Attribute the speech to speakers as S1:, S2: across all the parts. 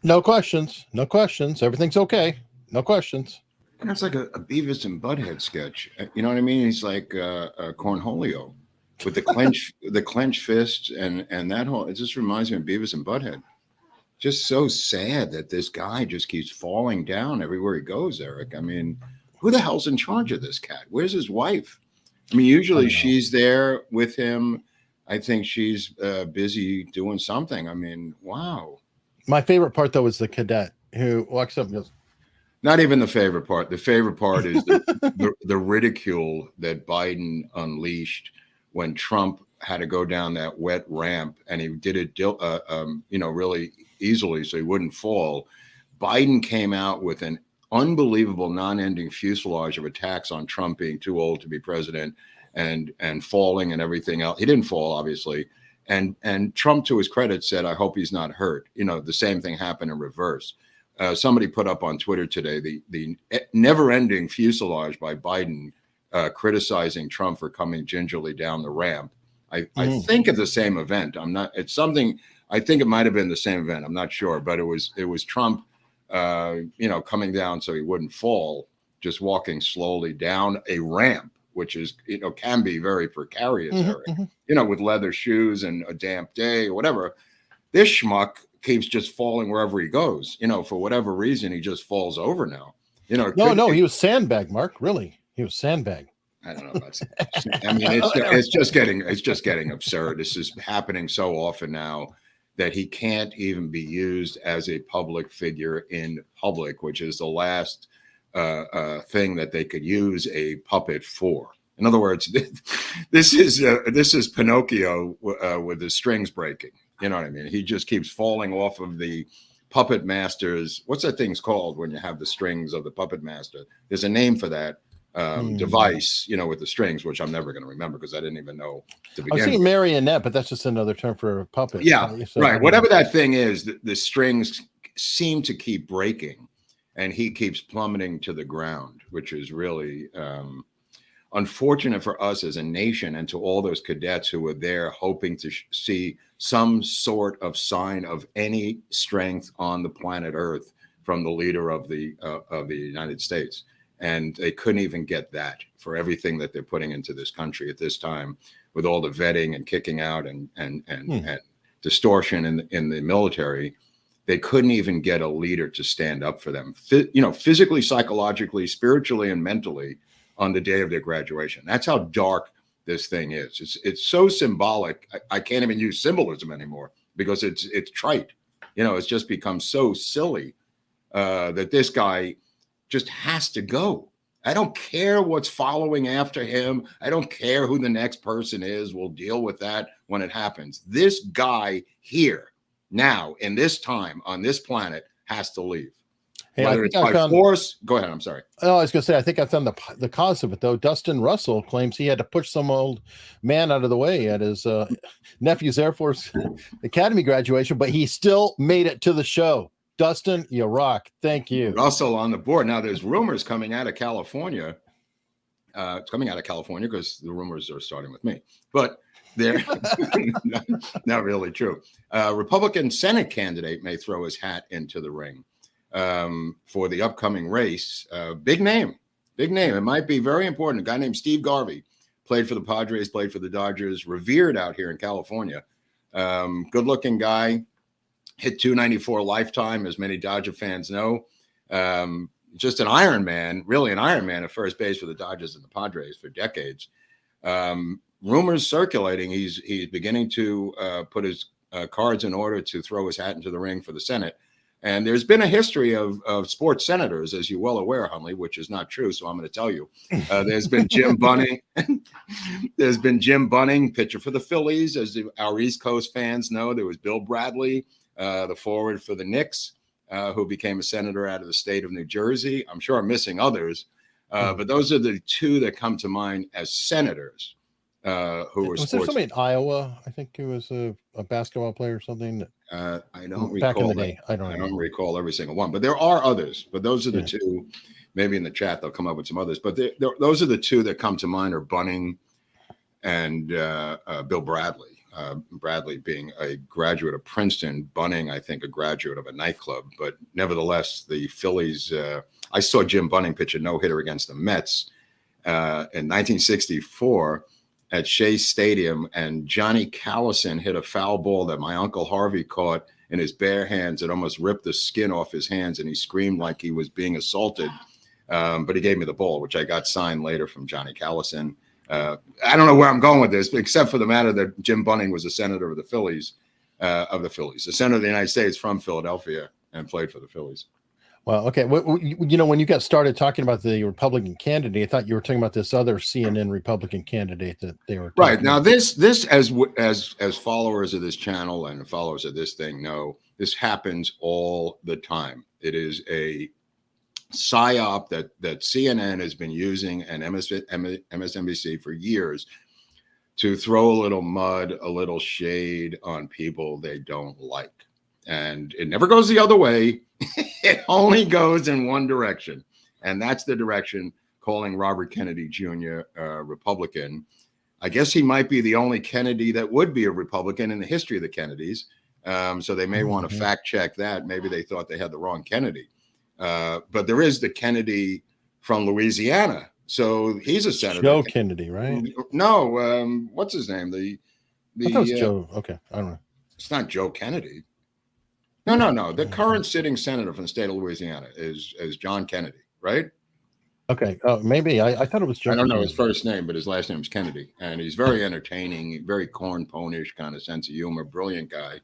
S1: No questions. No questions. Everything's okay. No questions.
S2: That's like a Beavis and Butthead sketch. You know what I mean? He's like Cornholio with the clenched fists and that whole. It just reminds me of Beavis and Butthead. Just so sad that this guy just keeps falling down everywhere he goes, Eric. I mean, who the hell's in charge of this cat? Where's his wife? I mean, usually she's there with him. I think she's busy doing something. I mean, wow.
S1: My favorite part, though, is the cadet who walks up and goes,
S2: not even the favorite part. The favorite part is the ridicule that Biden unleashed when Trump had to go down that wet ramp, and he did it, really easily so he wouldn't fall. Biden came out with an unbelievable non-ending fuselage of attacks on Trump being too old to be president and falling and everything else. He didn't fall, obviously. And Trump, to his credit, said, I hope he's not hurt. You know, the same thing happened in reverse. Somebody put up on Twitter today the never-ending fuselage by Biden criticizing Trump for coming gingerly down the ramp. I think at the same event. It's something. I think it might have been the same event. I'm not sure, but it was Trump, coming down so he wouldn't fall, just walking slowly down a ramp, which is, can be very precarious, Eric. With leather shoes and a damp day or whatever. This schmuck keeps just falling wherever he goes. For whatever reason, he just falls over now.
S1: No, he was sandbagged, Mark. Really, he was sandbagged.
S2: I don't know about that. I mean, it's just getting absurd. This is happening so often now that he can't even be used as a public figure in public, which is the last thing that they could use a puppet for. In other words, this is Pinocchio with the strings breaking. You know what I mean? He just keeps falling off of the puppet master's. What's that thing's called when you have the strings of the puppet master? There's a name for that device, with the strings, which I'm never going to remember because I didn't even know to begin.
S1: I was thinking marionette, but that's just another term for a puppet.
S2: Yeah, right. Whatever that thing is, the strings seem to keep breaking, and he keeps plummeting to the ground, which is really unfortunate for us as a nation and to all those cadets who were there hoping to see some sort of sign of any strength on the planet Earth from the leader of the United States. And they couldn't even get that for everything that they're putting into this country at this time, with all the vetting and kicking out and distortion in the military. They couldn't even get a leader to stand up for them, physically, psychologically, spiritually, and mentally on the day of their graduation. That's how dark this thing is. It's so symbolic. I can't even use symbolism anymore because it's trite. It's just become so silly that this guy just has to go. I don't care what's following after him. I don't care who the next person is. We'll deal with that when it happens. This guy here, now, in this time, on this planet, has to leave.
S1: Hey,
S2: whether it's by force. Go ahead. I'm sorry.
S1: Oh, I was going to say, I think I found the cause of it, though. Dustin Russell claims he had to push some old man out of the way at his nephew's Air Force Academy graduation, but he still made it to the show. Dustin, you rock. Thank you.
S2: Russell on the board. Now, there's rumors coming out of California. It's coming out of California because the rumors are starting with me. But They're not really true. Republican Senate candidate may throw his hat into the ring for the upcoming race. Big name. It might be very important. A guy named Steve Garvey played for the Padres, played for the Dodgers, revered out here in California. Good-looking guy, hit 294 lifetime, as many Dodger fans know. Just an Iron Man, really an Iron Man at first base for the Dodgers and the Padres for decades. Rumors circulating he's beginning to put his cards in order to throw his hat into the ring for the Senate. And there's been a history of sports senators, as you're well aware, Hunley, which is not true. So I'm going to tell you. There's been Jim Bunning. There's been Jim Bunning, pitcher for the Phillies. As our East Coast fans know, there was Bill Bradley, the forward for the Knicks, who became a senator out of the state of New Jersey. I'm sure I'm missing others. But those are the two that come to mind as senators who were
S1: was
S2: sports.
S1: there somebody in Iowa? I think it was a basketball player or something.
S2: I don't recall.
S1: Back in the day, I don't
S2: recall every single one, but there are others. But those are the two. Maybe in the chat they'll come up with some others. But those are the two that come to mind: are Bunning and Bill Bradley. Bradley being a graduate of Princeton, Bunning, I think, a graduate of a nightclub. But nevertheless, the Phillies. I saw Jim Bunning pitch a no-hitter against the Mets in 1964 at Shea Stadium, and Johnny Callison hit a foul ball that my Uncle Harvey caught in his bare hands. It almost ripped the skin off his hands, and he screamed like he was being assaulted. But he gave me the ball, which I got signed later from Johnny Callison. I don't know where I'm going with this, except for the matter that Jim Bunning was a senator of the Phillies, a senator of the United States from Philadelphia, and played for the Phillies.
S1: Well, okay. When you got started talking about the Republican candidate, I thought you were talking about this other CNN Republican candidate that they were
S2: right now. This as followers of this channel and followers of this thing know, this happens all the time. It is a psyop that CNN has been using and MSNBC for years to throw a little mud, a little shade on people they don't like. And it never goes the other way. It only goes in one direction. And that's the direction calling Robert Kennedy Jr. a Republican. I guess he might be the only Kennedy that would be a Republican in the history of the Kennedys. So they may want to fact check that. Maybe they thought they had the wrong Kennedy. But there is the Kennedy from Louisiana. So he's a senator.
S1: Joe Kennedy, right?
S2: No, what's his name? I thought
S1: it was Joe. Okay, I don't know.
S2: It's not Joe Kennedy. No. The current sitting senator from the state of Louisiana is John Kennedy, right?
S1: Okay, maybe. I thought it was Joe.
S2: I don't know his first name, but his last name is Kennedy. And he's very entertaining, very corn-ponish kind of sense of humor, brilliant guy.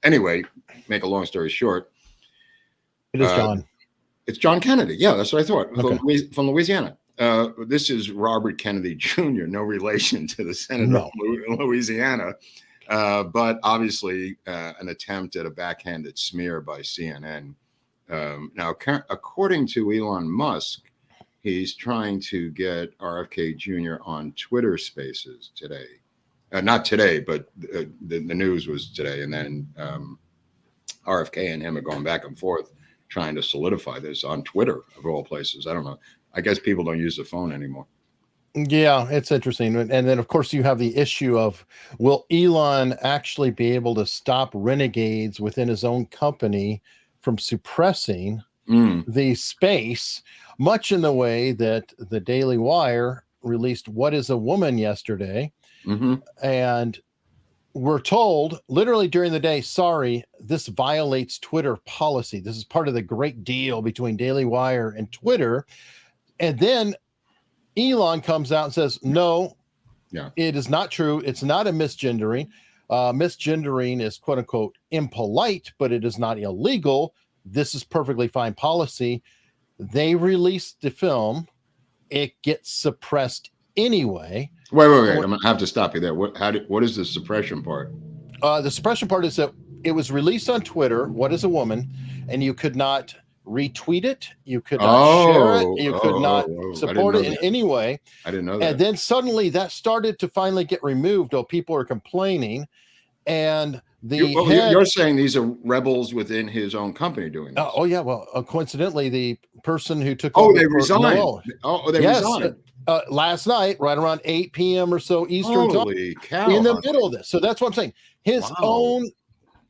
S2: Anyway, make a long story short.
S1: It is John.
S2: It's John Kennedy. Yeah, that's what I thought.
S1: Okay.
S2: From Louisiana. This is Robert Kennedy Jr., no relation to the senator of Louisiana. But obviously an attempt at a backhanded smear by CNN. Now, according to Elon Musk, he's trying to get RFK Jr. on Twitter Spaces today. Not today, but the news was today. And then RFK and him are going back and forth trying to solidify this on Twitter, of all places. I don't know. I guess people don't use the phone anymore.
S1: Yeah, it's interesting. And then, of course, you have the issue of, will Elon actually be able to stop renegades within his own company from suppressing the space, much in the way that the Daily Wire released What is a Woman yesterday. And we're told literally during the day, sorry, this violates Twitter policy. This is part of the great deal between Daily Wire and Twitter. And then Elon comes out and says, no, it is not true. It's not a misgendering. Misgendering is, quote unquote, impolite, but it is not illegal. This is perfectly fine policy. They released the film. It gets suppressed anyway.
S2: Wait. I'm going to have to stop you there. What is the suppression part?
S1: The suppression part is that it was released on Twitter, What is a Woman, and you could not retweet it, you could not share it, you could not support it in any way.
S2: I didn't know that.
S1: And then suddenly that started to finally get removed, though people are complaining. And
S2: you're saying these are rebels within his own company doing this?
S1: Well, coincidentally, the person who took
S2: they resigned. They resigned.
S1: last night, right around 8 p.m. or so Eastern time,
S2: Holy cow!
S1: in the middle of this. So that's what I'm saying. His own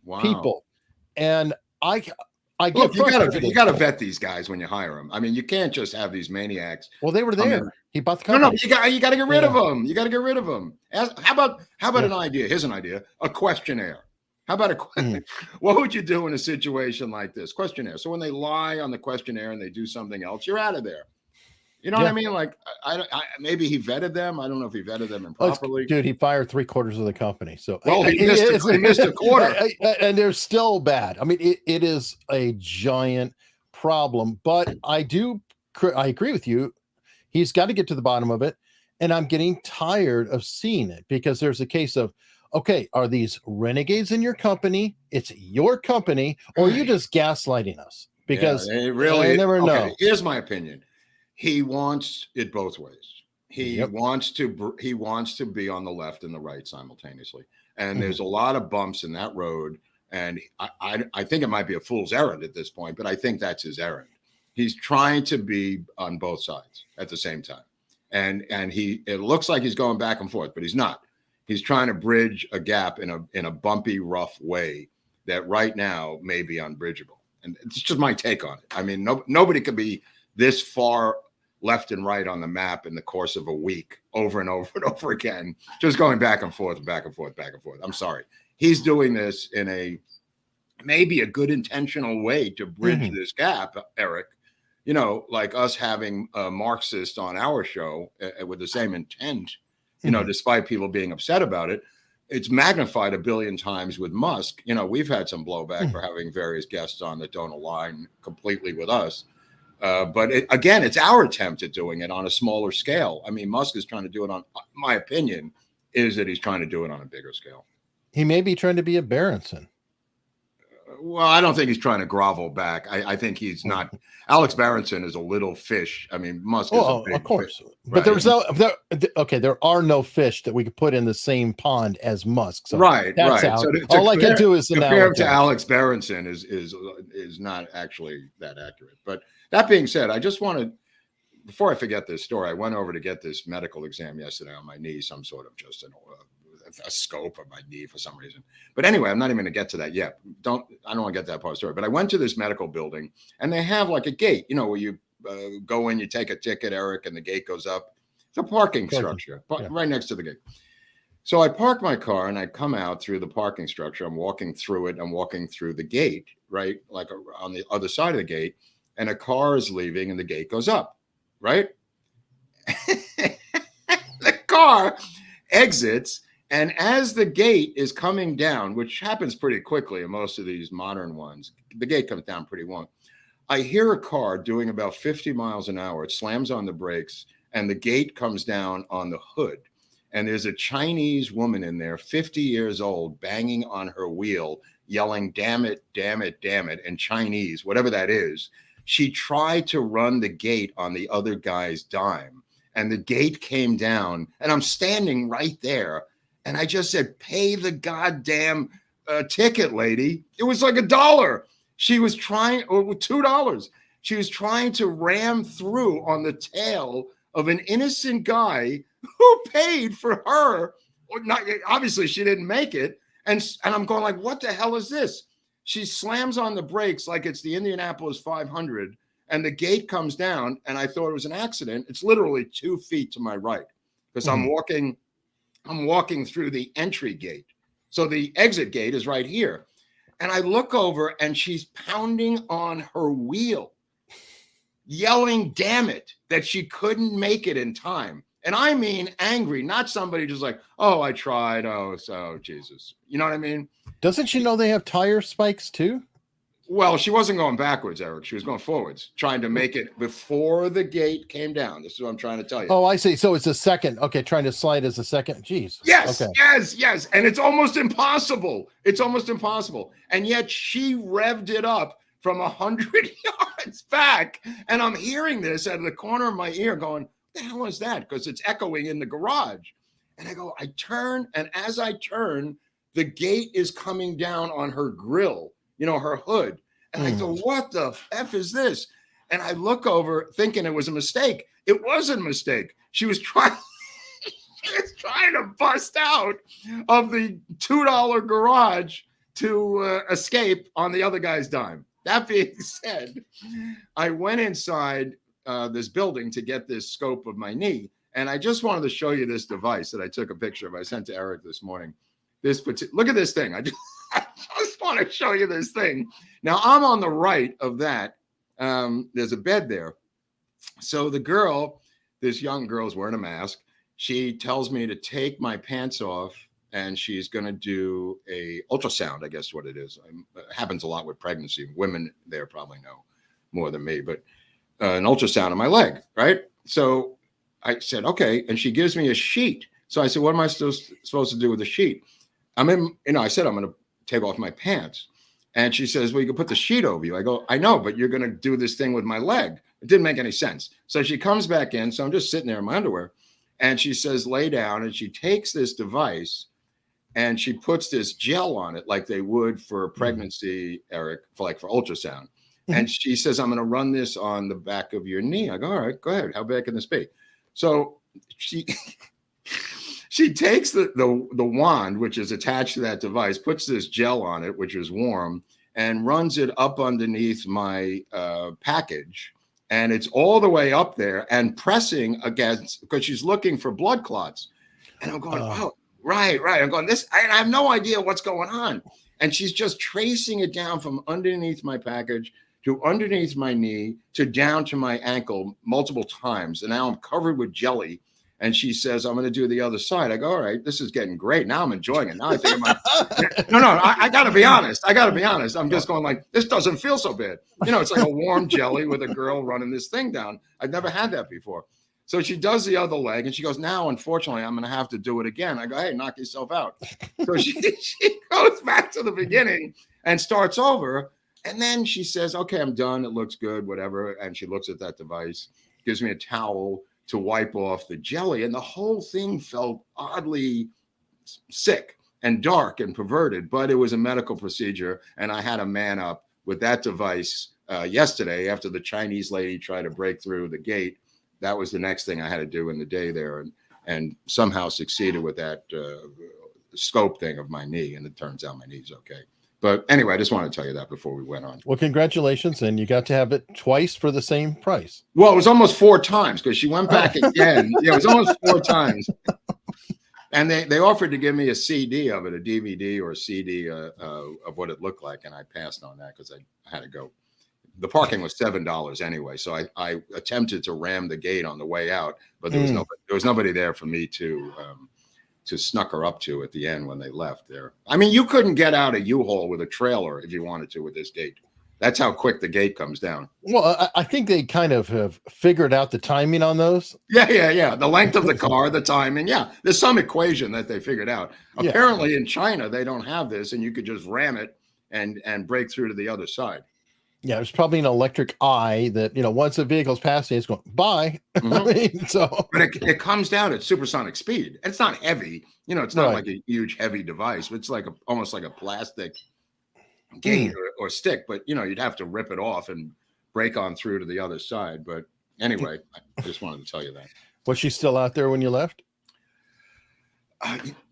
S2: Wow.
S1: people, and I get
S2: Look, you
S1: frustrated.
S2: gotta vet these guys when you hire them. I mean, you can't just have these maniacs.
S1: Well, they were
S2: come in.
S1: there. He bought the
S2: No,
S1: company.
S2: you got to get rid of them. You got to get rid of them. How about an idea? Here's an idea: a questionnaire. How about what would you do in a situation like this? Questionnaire. So when they lie on the questionnaire and they do something else, you're out of there. You know what I mean? Like, I maybe he vetted them. I don't know if he vetted them improperly.
S1: Dude, he fired 3/4 of the company. So
S2: he missed a quarter,
S1: and they're still bad. I mean, it is a giant problem. But I agree with you. He's got to get to the bottom of it, and I'm getting tired of seeing it because there's a case of, okay, are these renegades in your company? It's your company, or are you just gaslighting us? Because
S2: really,
S1: I never know.
S2: Here's my opinion. He wants it both ways. He wants to be on the left and the right simultaneously. And there's a lot of bumps in that road. And I think it might be a fool's errand at this point, but I think that's his errand. He's trying to be on both sides at the same time. And it looks like he's going back and forth, but he's not. He's trying to bridge a gap in a bumpy, rough way that right now may be unbridgeable. And it's just my take on it. I mean, nobody could be this far left and right on the map in the course of a week over and over and over again, just going back and forth, back and forth, back and forth. I'm sorry. He's doing this in a maybe a good intentional way to bridge this gap, Eric. You know, like us having a Marxist on our show with the same intent, you know, despite people being upset about it. It's magnified 1 billion times with Musk. You know, we've had some blowback for having various guests on that don't align completely with us. But again, it's our attempt at doing it on a smaller scale. I mean, Musk is trying to do it on, my opinion, is that he's trying to do it on a bigger scale.
S1: He may be trying to be a Berenson.
S2: Well, I don't think he's trying to grovel back. I think he's not. Alex Berenson is a little fish. I mean, Musk is a big
S1: of course.
S2: fish,
S1: but
S2: right?
S1: There are no fish that we could put in the same pond as Musk. So
S2: right.
S1: Out.
S2: So
S1: all I can do is
S2: compare him to Alex Berenson is not actually that accurate. But that being said, I just want to, before I forget this story, I went over to get this medical exam yesterday on my knee, some sort of just a scope of my knee for some reason. But anyway, I'm not even going to get to that yet. I don't want to get that part of the story. But I went to this medical building and they have like a gate, you know, where you go in, you take a ticket, Eric, and the gate goes up. It's a parking structure right next to the gate. So I park my car and I come out through the parking structure. I'm walking through it. I'm walking through the gate, right? Like on the other side of the gate. And a car is leaving and the gate goes up, right? The car exits. And as the gate is coming down, which happens pretty quickly in most of these modern ones, the gate comes down pretty long. I hear a car doing about 50 miles an hour. It slams on the brakes and the gate comes down on the hood. And there's a Chinese woman in there, 50 years old, banging on her wheel, yelling, "Damn it, damn it, damn it," in Chinese, whatever that is. She tried to run the gate on the other guy's dime. And the gate came down and I'm standing right there. And I just said, "Pay the goddamn ticket, lady." It was like $1. She was trying, or $2. She was trying to ram through on the tail of an innocent guy who paid for her. Or not, obviously, she didn't make it. And I'm going like, what the hell is this? She slams on the brakes like it's the Indianapolis 500. And the gate comes down. And I thought it was an accident. It's literally 2 feet to my right because I'm walking through the entry gate. So the exit gate is right here. And I look over and she's pounding on her wheel, yelling, "Damn it," that she couldn't make it in time. And I mean angry, not somebody just like, "Oh, I tried. Oh, so Jesus." You know what I mean?
S1: Doesn't she know they have tire spikes too?
S2: Well, she wasn't going backwards, Eric. She was going forwards, trying to make it before the gate came down. This is what I'm trying to tell you.
S1: Oh, I see. So it's a second. Okay, trying to slide as a second. Jeez.
S2: Yes,
S1: okay.
S2: yes. And it's almost impossible. It's almost impossible. And yet she revved it up from 100 yards back. And I'm hearing this out of the corner of my ear going, "What the hell is that?" Because it's echoing in the garage. And I turn. And as I turn, the gate is coming down on her grill, you know, her hood. And I thought, what the F is this? And I look over thinking it was a mistake. It wasn't a mistake. She was trying to bust out of the $2 garage to escape on the other guy's dime. That being said, I went inside this building to get this scope of my knee. And I just wanted to show you this device that I took a picture of. I sent to Eric this morning. Look at this thing. I just want to show you this thing. Now, I'm on the right of that. There's a bed there. So the girl, this young girl's wearing a mask. She tells me to take my pants off, and she's going to do a ultrasound, I guess what it is. It happens a lot with pregnancy. Women there probably know more than me, but an ultrasound on my leg, right? So I said, okay. And she gives me a sheet. So I said, what am I supposed to do with the sheet? I said, I'm going to take off my pants. And she says, well, you can put the sheet over you. I go, I know, but you're going to do this thing with my leg. It didn't make any sense. So she comes back in. So I'm just sitting there in my underwear. And she says, lay down. And she takes this device and she puts this gel on it like they would for pregnancy, Eric, for ultrasound. And she says, I'm going to run this on the back of your knee. I go, all right, go ahead. How bad can this be? So she takes the wand, which is attached to that device, puts this gel on it, which is warm, and runs it up underneath my package. And it's all the way up there and pressing against, because she's looking for blood clots. And I'm going, oh, right. I'm going, I have no idea what's going on. And she's just tracing it down from underneath my package to underneath my knee to down to my ankle multiple times. And now I'm covered with jelly. And she says, I'm going to do the other side. I go, all right, this is getting great. Now I'm enjoying it. Now I think I got to be honest. I'm just going like, this doesn't feel so bad. It's like a warm jelly with a girl running this thing down. I've never had that before. So she does the other leg and she goes, now, unfortunately, I'm going to have to do it again. I go, hey, knock yourself out. So she goes back to the beginning and starts over. And then she says, okay, I'm done. It looks good, whatever. And she looks at that device, gives me a towel to wipe off the jelly. And the whole thing felt oddly sick and dark and perverted, but it was a medical procedure. And I had a man up with that device yesterday after the Chinese lady tried to break through the gate. That was the next thing I had to do in the day there, and somehow succeeded with that scope thing of my knee. And it turns out my knee's okay. But anyway, I just wanted to tell you that before we went on.
S1: Well, congratulations. And you got to have it twice for the same price.
S2: Well, it was almost 4 times because she went back again. Yeah, it was almost 4 times. And they offered to give me a CD of it, a DVD or a CD of what it looked like. And I passed on that because I had to go. The parking was $7 anyway. So I attempted to ram the gate on the way out, but there was nobody there for me to snuck her up to at the end when they left there. I mean, you couldn't get out a U-Haul with a trailer if you wanted to with this gate. That's how quick the gate comes down.
S1: Well, I think they kind of have figured out the timing on those.
S2: Yeah. The length of the car, the timing. Yeah, there's some equation that they figured out. Yeah. Apparently in China, they don't have this, and you could just ram it and break through to the other side.
S1: Yeah, there's probably an electric eye that, once a vehicle's passing, it's going, bye.
S2: Mm-hmm. But it comes down at supersonic speed. It's not heavy. It's not like a huge, heavy device. It's like almost like a plastic gate or stick. But, you'd have to rip it off and break on through to the other side. But anyway, I just wanted to tell you that.
S1: Was she still out there when you left?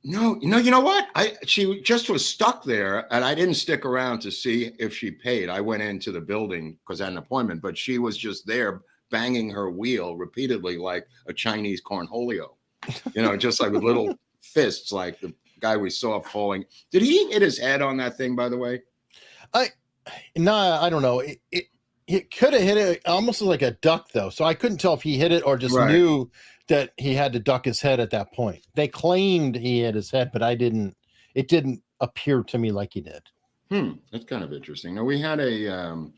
S2: No, you know what? She just was stuck there, and I didn't stick around to see if she paid. I went into the building because I had an appointment, but she was just there banging her wheel repeatedly like a Chinese cornholio, just like with little fists, like the guy we saw falling. Did he hit his head on that thing, by the way?
S1: I don't know. It could have hit it almost like a duck, though. So I couldn't tell if he hit it or just knew that he had to duck his head at that point. They claimed he hit his head, but it didn't appear to me like he did.
S2: That's kind of interesting. Now we had a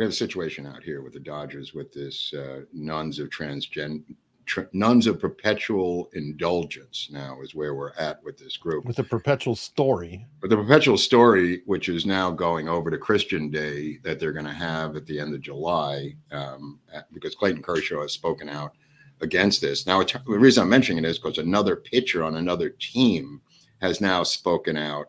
S2: situation out here with the Dodgers with this nuns of perpetual indulgence now is where we're at with this group.
S1: With the perpetual story.
S2: But the perpetual story, which is now going over to Christian Day that they're going to have at the end of July, because Clayton Kershaw has spoken out against this. Now, the reason I'm mentioning it is because another pitcher on another team has now spoken out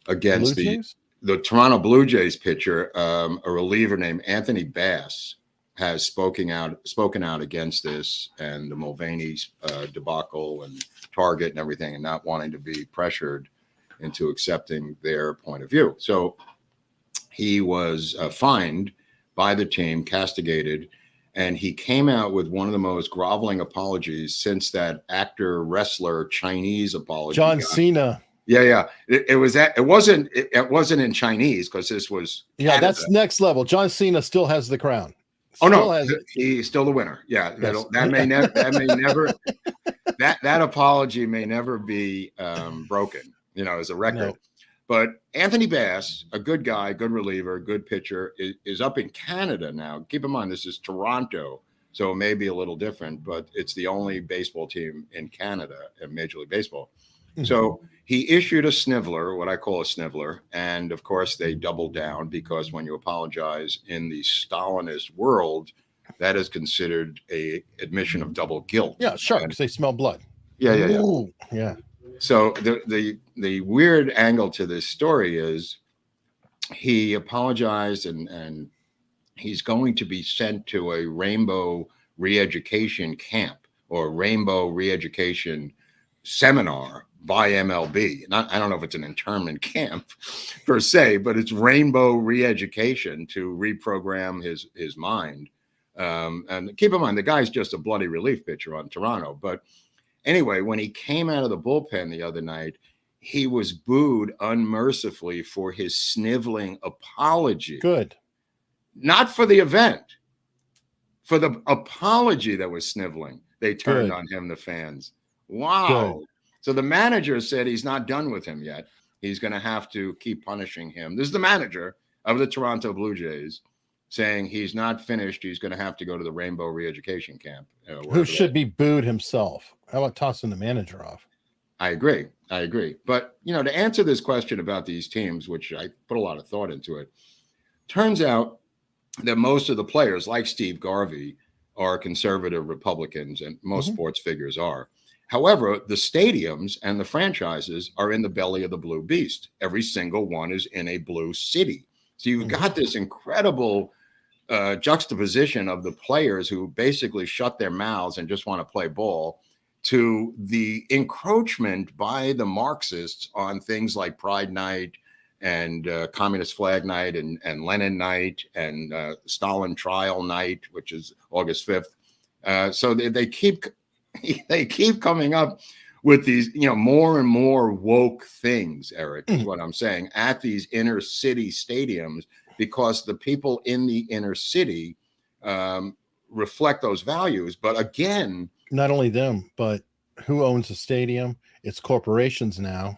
S2: against the Toronto Blue Jays pitcher, a reliever named Anthony Bass. has spoken out against this and the Mulvaney debacle and Target and everything, and not wanting to be pressured into accepting their point of view. So he was fined by the team, castigated, and he came out with one of the most groveling apologies since that actor, wrestler, Chinese apology.
S1: John Cena.
S2: Yeah. It wasn't in Chinese because this was Canada.
S1: Yeah, that's next level. John Cena still has the crown.
S2: He's still the winner. Yeah,
S1: yes.
S2: that apology may never be broken, as a record.
S1: No.
S2: But Anthony Bass, a good guy, good reliever, good pitcher, is up in Canada now. Keep in mind, this is Toronto, so it may be a little different, but it's the only baseball team in Canada in Major League Baseball. Mm-hmm. So he issued a sniveler, what I call a sniveler, and of course they doubled down because when you apologize in the Stalinist world, that is considered a admission of double guilt.
S1: Yeah, sharks, they smell blood.
S2: Yeah.
S1: Ooh, yeah.
S2: So the weird angle to this story is he apologized and he's going to be sent to a rainbow re-education camp or rainbow re-education seminar by MLB. I don't know if it's an internment camp per se, but it's rainbow re-education to reprogram his mind. And keep in mind, the guy's just a bloody relief pitcher on Toronto. But anyway, when he came out of the bullpen the other night, he was booed unmercifully for his sniveling apology.
S1: Good.
S2: Not for the event, for the apology that was sniveling. They turned on him, the fans. Wow. Good. So the manager said he's not done with him yet. He's going to have to keep punishing him. This is the manager of the Toronto Blue Jays saying he's not finished. He's going to have to go to the Rainbow Re-Education Camp.
S1: Who should be booed himself. How about tossing the manager off?
S2: I agree. But, to answer this question about these teams, which I put a lot of thought into it, turns out that most of the players, like Steve Garvey, are conservative Republicans, and most sports figures are. However, the stadiums and the franchises are in the belly of the blue beast. Every single one is in a blue city. So you've got this incredible juxtaposition of the players who basically shut their mouths and just want to play ball to the encroachment by the Marxists on things like Pride Night and Communist Flag Night and Lenin Night and Stalin Trial Night, which is August 5th. So they keep coming up with these, more and more woke things, Eric, is what I'm saying, at these inner city stadiums, because the people in the inner city reflect those values. But again,
S1: not only them, but who owns the stadium? It's corporations now.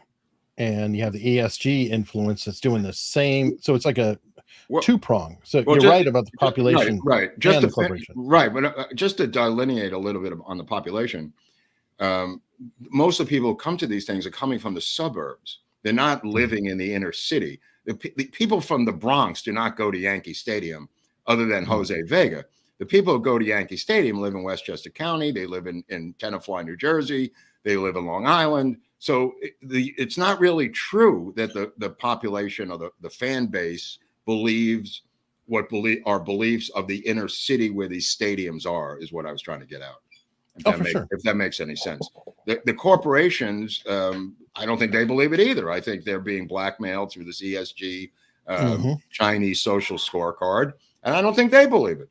S1: And you have the ESG influence that's doing the same. So it's like a two-prong. So you're right about the population.
S2: Right.
S1: Just and the corporation.
S2: Right. But just to delineate a little bit on the population, most of the people who come to these things are coming from the suburbs. They're not living in the inner city. The people from the Bronx do not go to Yankee Stadium other than Jose Vega. The people who go to Yankee Stadium live in Westchester County. They live in Tenafly, New Jersey. They live in Long Island. So it's not really true that the population or the fan base believes are beliefs of the inner city where these stadiums are, is what I was trying to get out. If that makes any sense. The corporations, I don't think they believe it either. I think they're being blackmailed through this ESG Chinese social scorecard, and I don't think they believe it.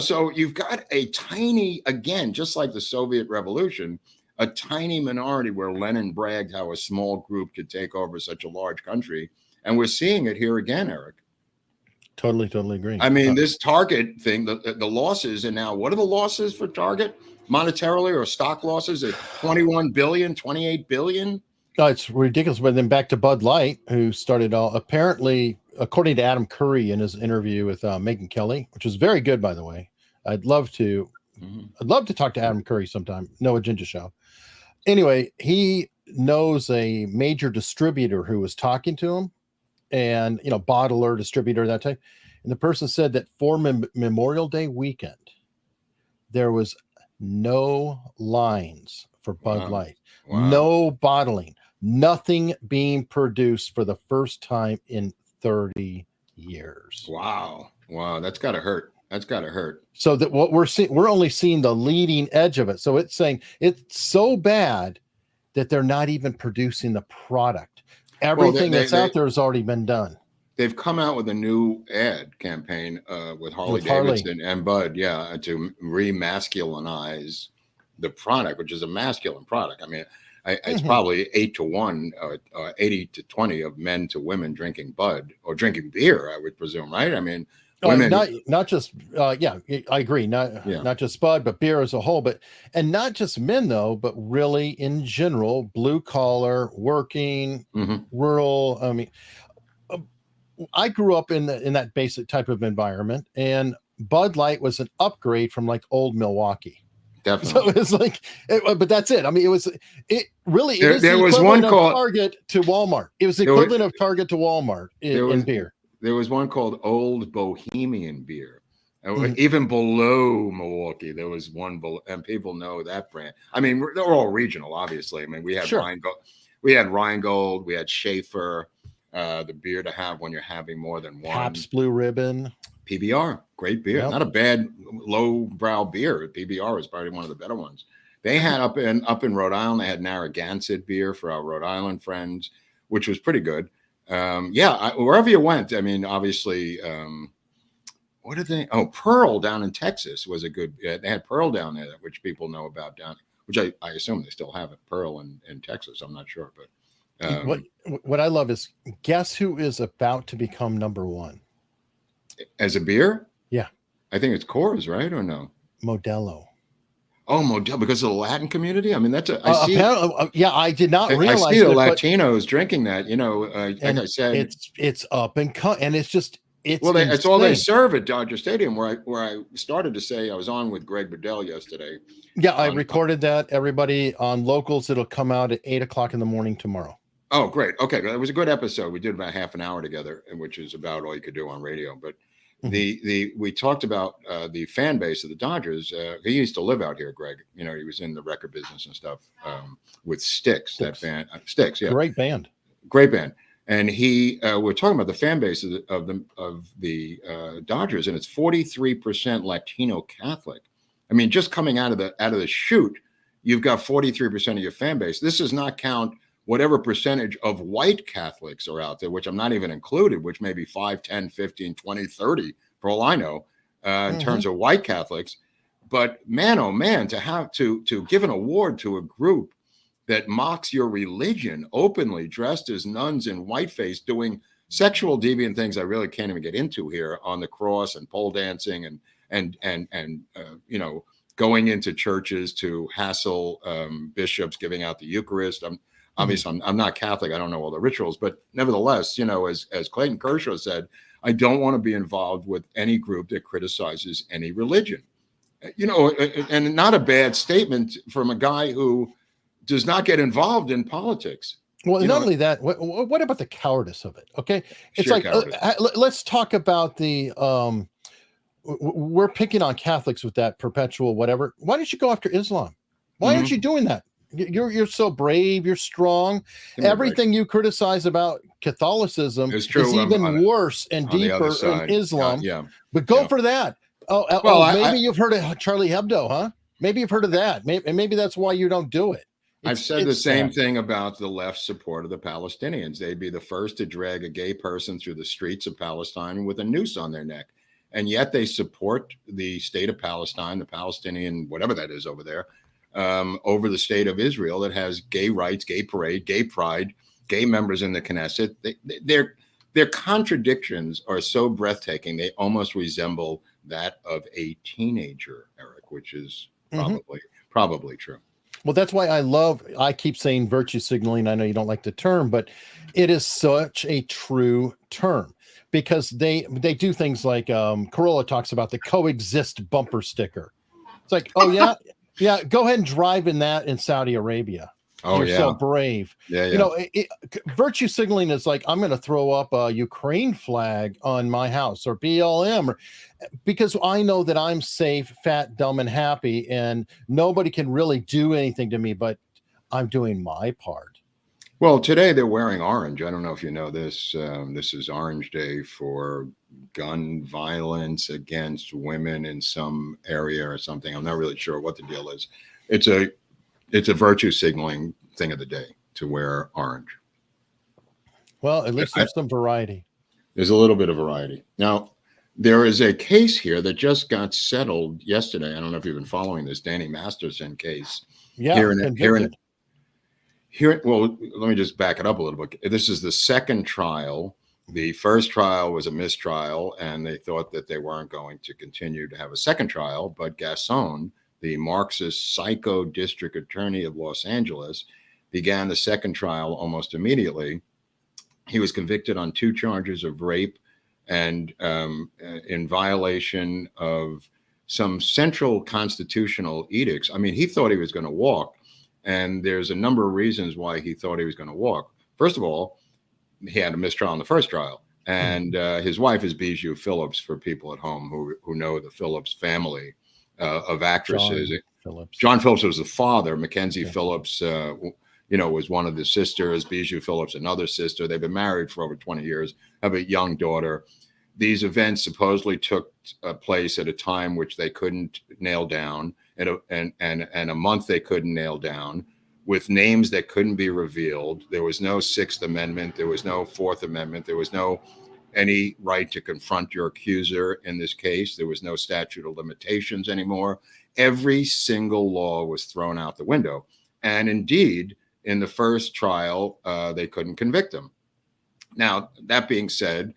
S2: So you've got a tiny, again, just like the Soviet Revolution, a tiny minority where Lenin bragged how a small group could take over such a large country. And we're seeing it here again, Eric.
S1: Totally agree.
S2: I mean, this Target thing, the losses, and now what are the losses for Target monetarily, or stock losses at 21 billion, 28 billion?
S1: Oh, it's ridiculous. But then back to Bud Light, who started all, apparently, according to Adam Curry in his interview with Megyn Kelly, which was very good, by the way. I'd love to talk to Adam Curry sometime. Noah Ginger Show. Anyway, he knows a major distributor who was talking to him, and bottler, distributor, that type. And the person said that for Memorial Day weekend, there was no lines for Bud Light, no bottling, nothing being produced for the first time in 30 years.
S2: Wow, that's got to hurt. That's got to hurt.
S1: So that what we're seeing, we're only seeing the leading edge of it. So it's saying it's so bad that they're not even producing the product. Everything that's out there has already been done.
S2: They've come out with a new ad campaign with Harley Davidson and Bud, to remasculinize the product, which is a masculine product. I mean, it's probably 8 to 1, 80 to 20 of men to women drinking Bud or drinking beer, I would presume, right? I mean, women,
S1: not just I agree, not just Bud, but beer as a whole, and not just men though, but really in general, blue collar, working, rural. I mean, I grew up in that basic type of environment, and Bud Light was an upgrade from like old Milwaukee.
S2: Definitely.
S1: So it's like, but that's it. I mean, it really is
S2: there
S1: the
S2: was
S1: equivalent
S2: one
S1: of
S2: called
S1: Target to Walmart. It was the equivalent of Target to Walmart in beer.
S2: There was one called Old Bohemian Beer. Even below Milwaukee, there was one and people know that brand. I mean, they're all regional, obviously. I mean, we had Rheingold, we had Schaefer, the beer to have when you're having more than one.
S1: Pabst Blue Ribbon.
S2: PBR, great beer. Not a bad low-brow beer. PBR is probably one of the better ones. They had up in Rhode Island, they had Narragansett beer for our Rhode Island friends, which was pretty good. Wherever you went, I mean, obviously, what did they? Oh, Pearl down in Texas was a good. They had Pearl down there, which people know about which I assume they still have it. Pearl in Texas. I'm not sure, but
S1: what I love is guess who is about to become number one
S2: as a beer.
S1: Yeah,
S2: I think it's Coors, right? Or no?
S1: Modelo.
S2: Oh, Modelo, because of the Latin community. I mean, that's
S1: I did not realize.
S2: I see the Latinos drinking that. You know, like I said,
S1: it's up and cut, and it's just
S2: it's all they serve at Dodger Stadium, where I started to say I was on with Greg Bedell yesterday.
S1: Yeah, I recorded that. Everybody on Locals, it'll come out at 8:00 in the morning tomorrow.
S2: Oh, great. Okay, it was a good episode. We did about half an hour together, which is about all you could do on radio. But we talked about the fan base of the Dodgers. He used to live out here, Greg. You know, he was in the record business and stuff with Styx. That band, Styx. Yeah,
S1: great band.
S2: And we're talking about the fan base of the Dodgers, and it's 43% Latino Catholic. I mean, just coming out of the chute, you've got 43% of your fan base. This does not count whatever percentage of white Catholics are out there, which I'm not even included, which may be 5, 10, 15, 20, 30, for all I know, in terms of white Catholics. But man, oh man, to have to give an award to a group that mocks your religion openly, dressed as nuns in whiteface, doing sexual deviant things I really can't even get into here on the cross and pole dancing and you know, going into churches to hassle bishops giving out the Eucharist. I'm not Catholic. I don't know all the rituals, but nevertheless, you know, as Clayton Kershaw said, I don't want to be involved with any group that criticizes any religion. You know, and not a bad statement from a guy who does not get involved in politics.
S1: Well, not only that, what about the cowardice of it? Okay. It's like, let's talk about we're picking on Catholics with that perpetual whatever. Why don't you go after Islam? Why aren't you doing that? You're so brave. You're strong. Everything you criticize about Catholicism is even worse and deeper in Islam. But go for that. Maybe you've heard of Charlie Hebdo, huh? Maybe you've heard of that. Maybe that's why you don't do it.
S2: I've said the same thing about the left's support of the Palestinians. They'd be the first to drag a gay person through the streets of Palestine with a noose on their neck. And yet they support the state of Palestine, the Palestinian, whatever that is over there, over the state of Israel that has gay rights, gay parade, gay pride, gay members in the Knesset. Their contradictions are so breathtaking, they almost resemble that of a teenager, Eric, which is probably true.
S1: Well, that's why I keep saying virtue signaling. I know you don't like the term, but it is such a true term because they do things like Corolla talks about the coexist bumper sticker. It's like, oh yeah, go ahead and drive in that in Saudi Arabia. Oh, you're so brave. Yeah. You know, virtue signaling is like, I'm going to throw up a Ukraine flag on my house or BLM, because I know that I'm safe, fat, dumb, and happy, and nobody can really do anything to me, but I'm doing my part.
S2: Well, today they're wearing orange. I don't know if you know this. This is Orange Day for gun violence against women in some area or something. I'm not really sure what the deal is. It's a virtue signaling thing of the day to wear orange.
S1: Well, at least there's some variety.
S2: There's a little bit of variety. Now, there is a case here that just got settled yesterday. I don't know if you've been following this Danny Masterson case.
S1: Yeah,
S2: Well, let me just back it up a little bit. This is the second trial. The first trial was a mistrial, and they thought that they weren't going to continue to have a second trial. But Gasson, the Marxist psycho district attorney of Los Angeles, began the second trial almost immediately. He was convicted on 2 charges of rape and in violation of some central constitutional edicts. I mean, he thought he was going to walk. And there's a number of reasons why he thought he was going to walk. First of all, he had a mistrial in the first trial. And his wife is Bijou Phillips, for people at home who know the Phillips family of actresses. John Phillips was the father. Mackenzie Phillips, was one of the sisters. Bijou Phillips, another sister. They've been married for over 20 years, have a young daughter. These events supposedly took place at a time which they couldn't nail down, and a month they couldn't nail down, with names that couldn't be revealed. There was no Sixth Amendment. There was no Fourth Amendment. There was no any right to confront your accuser in this case. There was no statute of limitations anymore. Every single law was thrown out the window. And indeed, in the first trial, they couldn't convict him. Now, that being said,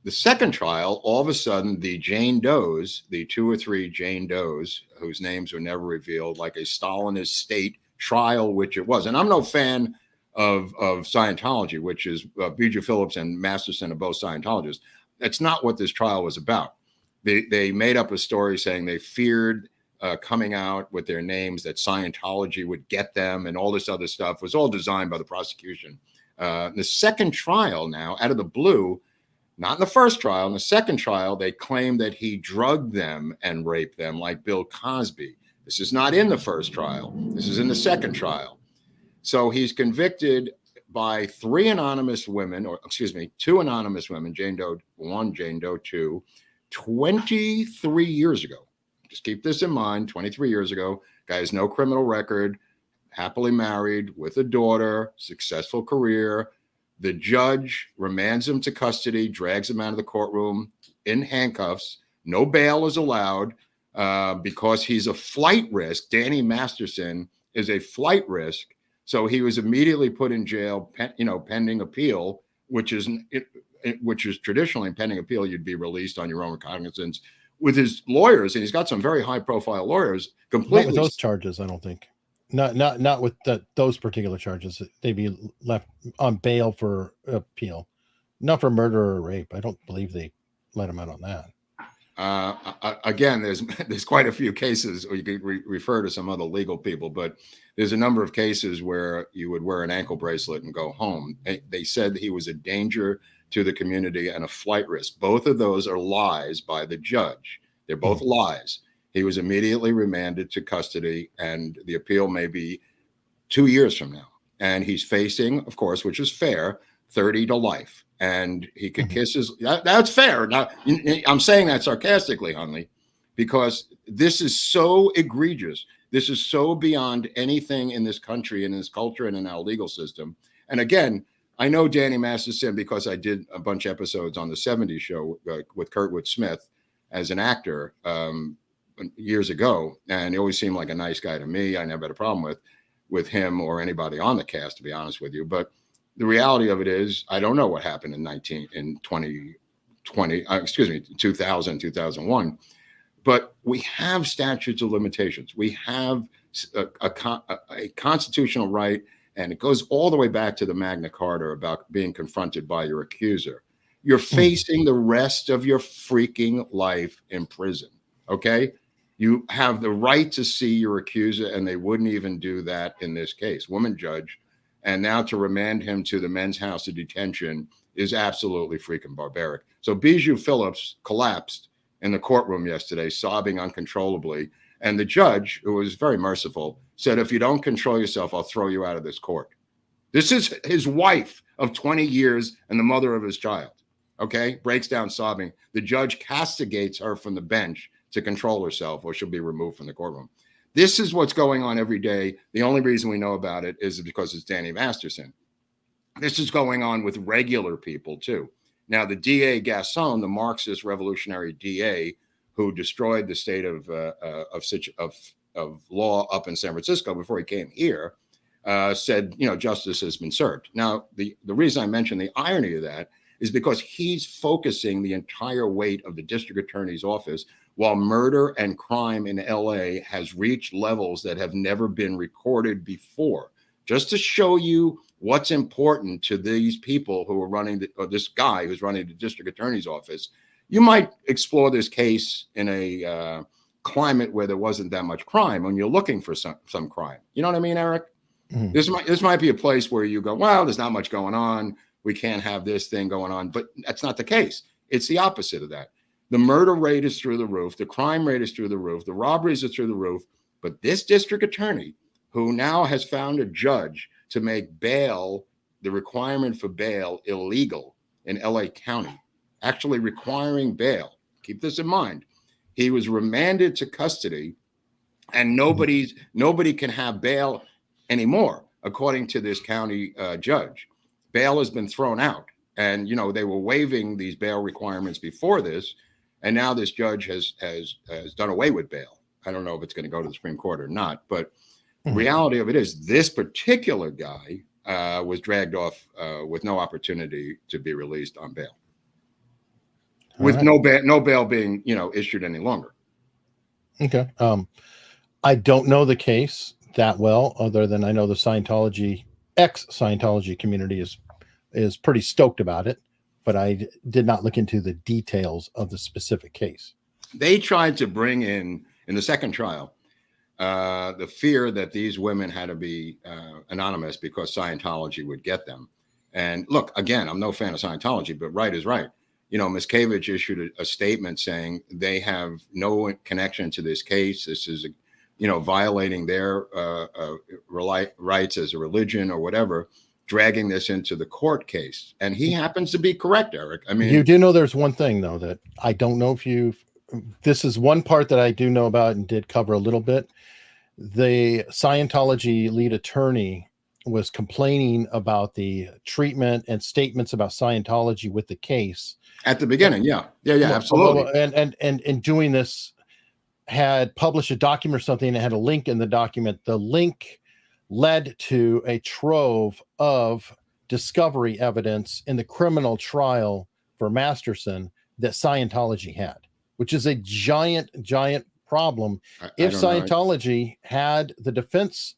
S2: the second trial, all of a sudden, the Jane Does, the 2 or 3 Jane Does, whose names were never revealed, like a Stalinist state trial, which it was. And I'm no fan of Scientology, which is Bijou Phillips and Masterson are both Scientologists. That's not what this trial was about. They made up a story saying they feared coming out with their names, that Scientology would get them, and all this other stuff was all designed by the prosecution. The second trial now, out of the blue, not in the first trial, in the second trial, they claim that he drugged them and raped them like Bill Cosby. This is not in the first trial. This is in the second trial. So he's convicted by 2 anonymous women, Jane Doe 1, Jane Doe 2, 23 years ago. Just keep this in mind, 23 years ago. Guy has no criminal record, happily married, with a daughter, successful career. The judge remands him to custody, drags him out of the courtroom in handcuffs. No bail is allowed because he's a flight risk. Danny Masterson is a flight risk. So he was immediately put in jail, pending appeal, which is traditionally pending appeal. You'd be released on your own recognizance with his lawyers. And he's got some very high profile lawyers. Completely.
S1: Not with those charges, I don't think. Not with those particular charges. They'd be left on bail for appeal, not for murder or rape. I don't believe they let him out on that.
S2: Again, there's quite a few cases, or you could refer to some other legal people, but there's a number of cases where you would wear an ankle bracelet and go home. They said he was a danger to the community and a flight risk. Both of those are lies by the judge. They're both lies. He was immediately remanded to custody, and the appeal may be 2 years from now. And he's facing, of course, which is fair, 30 to life. And he could kiss his, that's fair. Now, I'm saying that sarcastically, Hunley, because this is so egregious. This is so beyond anything in this country and in this culture and in our legal system. And again, I know Danny Masterson because I did a bunch of episodes on the 70s show with Kurtwood Smith as an actor years ago. And he always seemed like a nice guy to me. I never had a problem with him or anybody on the cast, to be honest with you. But the reality of it is, I don't know what happened in 2020, 2001. But we have statutes of limitations. We have a constitutional right, and it goes all the way back to the Magna Carta about being confronted by your accuser. You're facing the rest of your freaking life in prison, okay? You have the right to see your accuser, and they wouldn't even do that in this case. Woman judge. And now to remand him to the men's house of detention is absolutely freaking barbaric. So Bijou Phillips collapsed in the courtroom yesterday, sobbing uncontrollably. And the judge, who was very merciful, said, if you don't control yourself, I'll throw you out of this court. This is his wife of 20 years and the mother of his child. Okay, breaks down sobbing. The judge castigates her from the bench to control herself, or she'll be removed from the courtroom. This is what's going on every day. The only reason we know about it is because it's Danny Masterson. This is going on with regular people too. Now, the DA Gasson, the Marxist revolutionary DA who destroyed the state of law up in San Francisco before he came here, said, justice has been served. Now, the reason I mention the irony of that is because he's focusing the entire weight of the district attorney's office, while murder and crime in LA has reached levels that have never been recorded before. Just to show you what's important to these people who are running, or this guy who's running the district attorney's office, you might explore this case in a climate where there wasn't that much crime when you're looking for some crime. You know what I mean, Eric? Mm-hmm. This might be a place where you go, well, there's not much going on. We can't have this thing going on, but that's not the case. It's the opposite of that. The murder rate is through the roof. The crime rate is through the roof. The robberies are through the roof. But this district attorney, who now has found a judge to make bail, the requirement for bail, illegal in LA County, actually requiring bail. Keep this in mind. He was remanded to custody, and nobody can have bail anymore, according to this county judge. Bail has been thrown out, and they were waiving these bail requirements before this, and now this judge has done away with bail. I don't know if it's going to go to the Supreme Court or not, but the reality of it is this particular guy was dragged off with no opportunity to be released on bail, with no bail being issued any longer.
S1: Okay. I don't know the case that well, other than I know the ex-Scientology community is pretty stoked about it, but I did not look into the details of the specific case.
S2: They tried to bring in the second trial, the fear that these women had to be anonymous because Scientology would get them. And look, again, I'm no fan of Scientology, but right is right. Miscavige issued a statement saying they have no connection to this case. This is, violating their rights as a religion or whatever, dragging this into the court case. And he happens to be correct, Eric. I mean,
S1: you do know there's one thing, though, that I don't know if this is one part that I do know about and did cover a little bit. The Scientology lead attorney was complaining about the treatment and statements about Scientology with the case
S2: at the beginning. Yeah, absolutely.
S1: And doing this, had published a document or something that had a link in the document. The link led to a trove of discovery evidence in the criminal trial for Masterson that Scientology had, which is a giant problem. If Scientology had the defense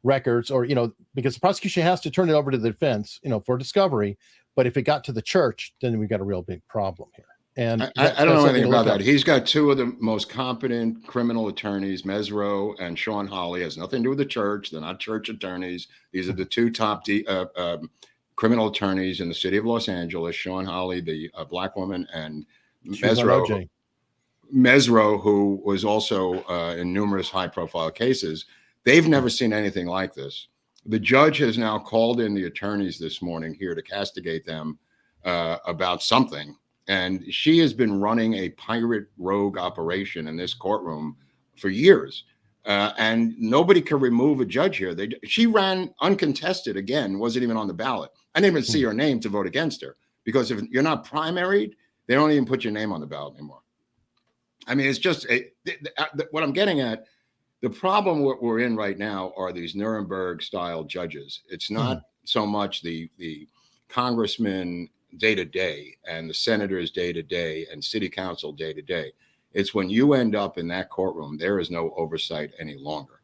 S1: records, or because the prosecution has to turn it over to the defense, for discovery, but if it got to the church, then we got a real big problem here. And
S2: I don't know anything about that. He's got two of the most competent criminal attorneys, Mesereau and Sean Hunley. Has nothing to do with the church. They're not church attorneys. These are the two top criminal attorneys in the city of Los Angeles. Sean Hunley, the black woman, and Mesereau, who was also in numerous high-profile cases. They've never seen anything like this. The judge has now called in the attorneys this morning here to castigate them about something. And she has been running a pirate rogue operation in this courtroom for years. And nobody can remove a judge here. She ran uncontested again, wasn't even on the ballot. I didn't even see her name to vote against her, because if you're not primaried, they don't even put your name on the ballot anymore. I mean, it's just what I'm getting at. The problem we're in right now are these Nuremberg-style judges. It's not so much the congressmen day to day and the senators day to day and city council day to day. It's when you end up in that courtroom, there is no oversight any longer.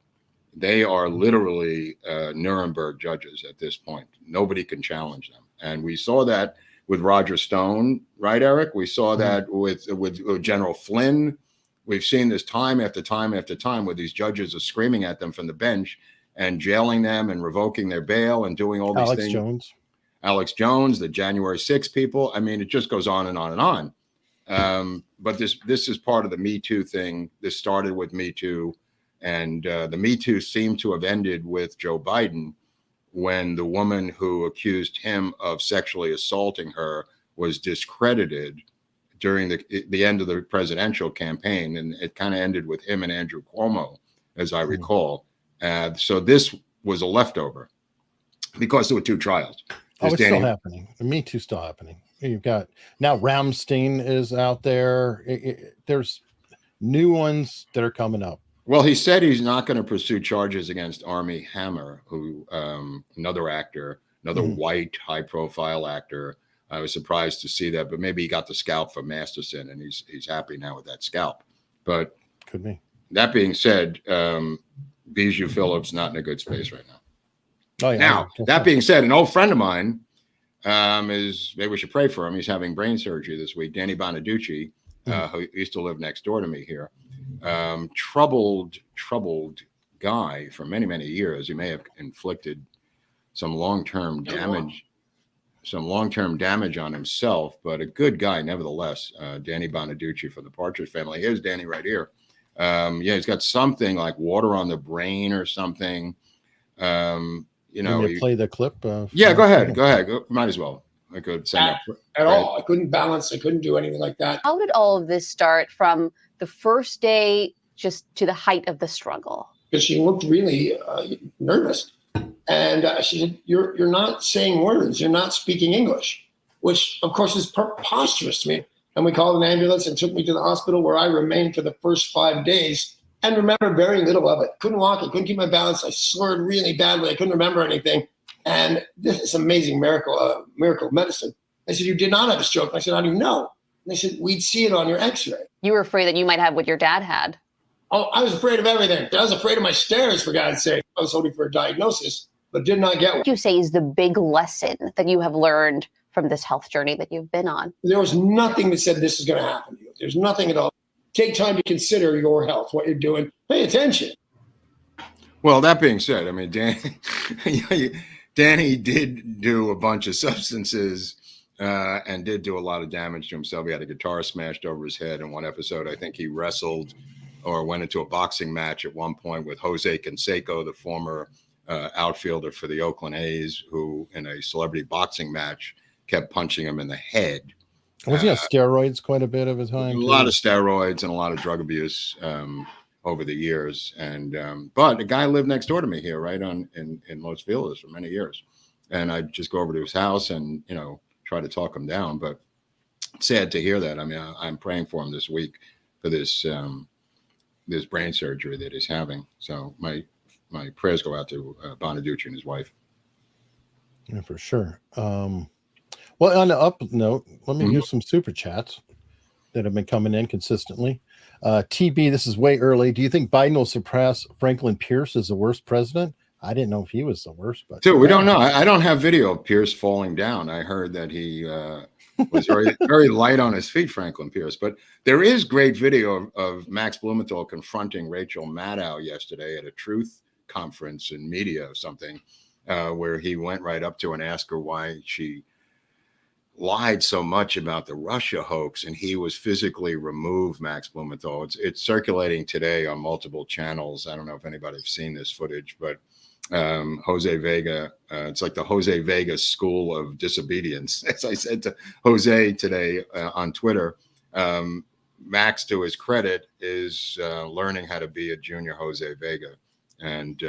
S2: They are literally Nuremberg judges at this point. Nobody can challenge them. And we saw that with Roger Stone, right, Eric? We saw that with General Flynn. We've seen this time after time after time where these judges are screaming at them from the bench and jailing them and revoking their bail and doing all these things. Alex Jones, the January 6 people. I mean, it just goes on and on and on. But this is part of the Me Too thing. This started with Me Too, and the Me Too seemed to have ended with Joe Biden. when the woman who accused him of sexually assaulting her was discredited during the end of the presidential campaign. And it kind of ended with him and Andrew Cuomo, as I recall. So this was a leftover because there were two trials.
S1: Oh, it's still happening. The Me Too still happening. You've got now Ramstein is out there. There's new ones that are coming up.
S2: Well, he said he's not going to pursue charges against Armie Hammer, who another actor, another white high-profile actor. I was surprised to see that, but maybe he got the scalp from Masterson, and he's happy now with that scalp. But
S1: could be.
S2: That being said, Bijou Phillips not in a good space right now.
S1: Oh yeah.
S2: Now that being said, an old friend of mine is, maybe we should pray for him. He's having brain surgery this week. Danny Bonaduce, who used to live next door to me here. Troubled guy for many, many years. He may have inflicted some long-term damage on himself, but a good guy nevertheless. Danny Bonaduce from the Partridge Family. Here's Danny right here. He's got something like water on the brain or something.
S1: Can you play the clip?
S2: Go ahead. Might as well. I could send up
S3: at all. I couldn't balance. I couldn't do anything like that.
S4: How did all of this start from the first day just to the height of the struggle?
S3: Because she looked really nervous. And she said, you're not saying words. You're not speaking English, which, of course, is preposterous to me. And we called an ambulance and took me to the hospital, where I remained for the first 5 days and remember very little of it. Couldn't walk. I couldn't keep my balance. I slurred really badly. I couldn't remember anything. And this is amazing miracle of medicine. I said, you did not have a stroke. I said, how do you know? And they said, we'd see it on your x-ray.
S4: You were afraid that you might have what your dad had.
S3: Oh, I was afraid of everything. I was afraid of my stairs, for God's sake. I was hoping for a diagnosis, but did not get one.
S4: What you say is the big lesson that you have learned from this health journey that you've been on?
S3: There was nothing that said this is going to happen to you. There's nothing at all. Take time to consider your health, what you're doing. Pay attention.
S2: Well, that being said, I mean, Danny did do a bunch of substances and did do a lot of damage to himself. He had a guitar smashed over his head in one episode. I think he wrestled or went into a boxing match at one point with Jose Canseco, the former outfielder for the Oakland A's, who in a celebrity boxing match kept punching him in the head.
S1: Was he on steroids quite a bit of his time?
S2: A lot of steroids and a lot of drug abuse over the years. And but a guy lived next door to me here, right in Los Feliz for many years. And I'd just go over to his house and, try to talk him down. But sad to hear that. I mean, I'm praying for him this week for this this brain surgery that he's having. So my prayers go out to Bonaduce and his wife.
S1: Yeah, for sure. Well, on the up note, let me use some super chats that have been coming in consistently. TB, this is way early. Do you think Biden will surpass Franklin Pierce as the worst president? I didn't know if he was the worst, but
S2: dude, we don't know. I don't have video of Pierce falling down. I heard that he was very, very light on his feet, Franklin Pierce. But there is great video of Max Blumenthal confronting Rachel Maddow yesterday at a truth conference in media or something, where he went right up to her and asked her why she lied so much about the Russia hoax, and he was physically removed, Max Blumenthal. It's circulating today on multiple channels. I don't know if anybody's seen this footage, but Jose Vega, it's like the Jose Vega school of disobedience. As I said to Jose today on Twitter, Max, to his credit, is learning how to be a junior Jose Vega and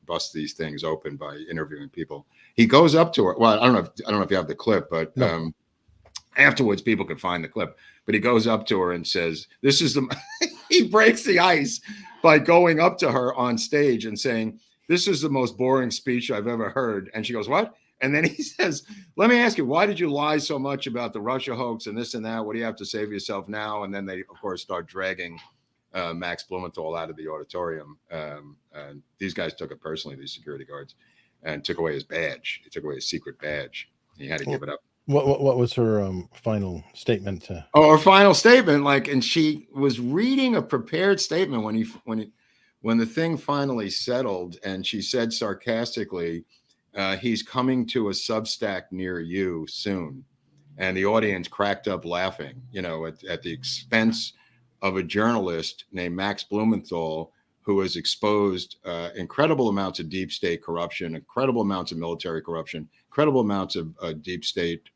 S2: bust these things open by interviewing people. He goes up to her. Well, I don't know if you have the clip, but no. Afterwards, people can find the clip. But he goes up to her and says, "This is the." He breaks the ice by going up to her on stage and saying, "This is the most boring speech I've ever heard." And she goes, "What?" And then he says, "Let me ask you, why did you lie so much about the Russia hoax and this and that? What do you have to say for yourself now?" And then they, of course, start dragging Max Blumenthal out of the auditorium. And these guys took it personally, these security guards, and took away his badge. They took away his secret badge. He had to give it up.
S1: What was her final statement?
S2: Her final statement, and she was reading a prepared statement when the thing finally settled, and she said sarcastically, "He's coming to a Substack near you soon," and the audience cracked up laughing. At the expense of a journalist named Max Blumenthal, who has exposed incredible amounts of deep state corruption, incredible amounts of military corruption, incredible amounts of deep state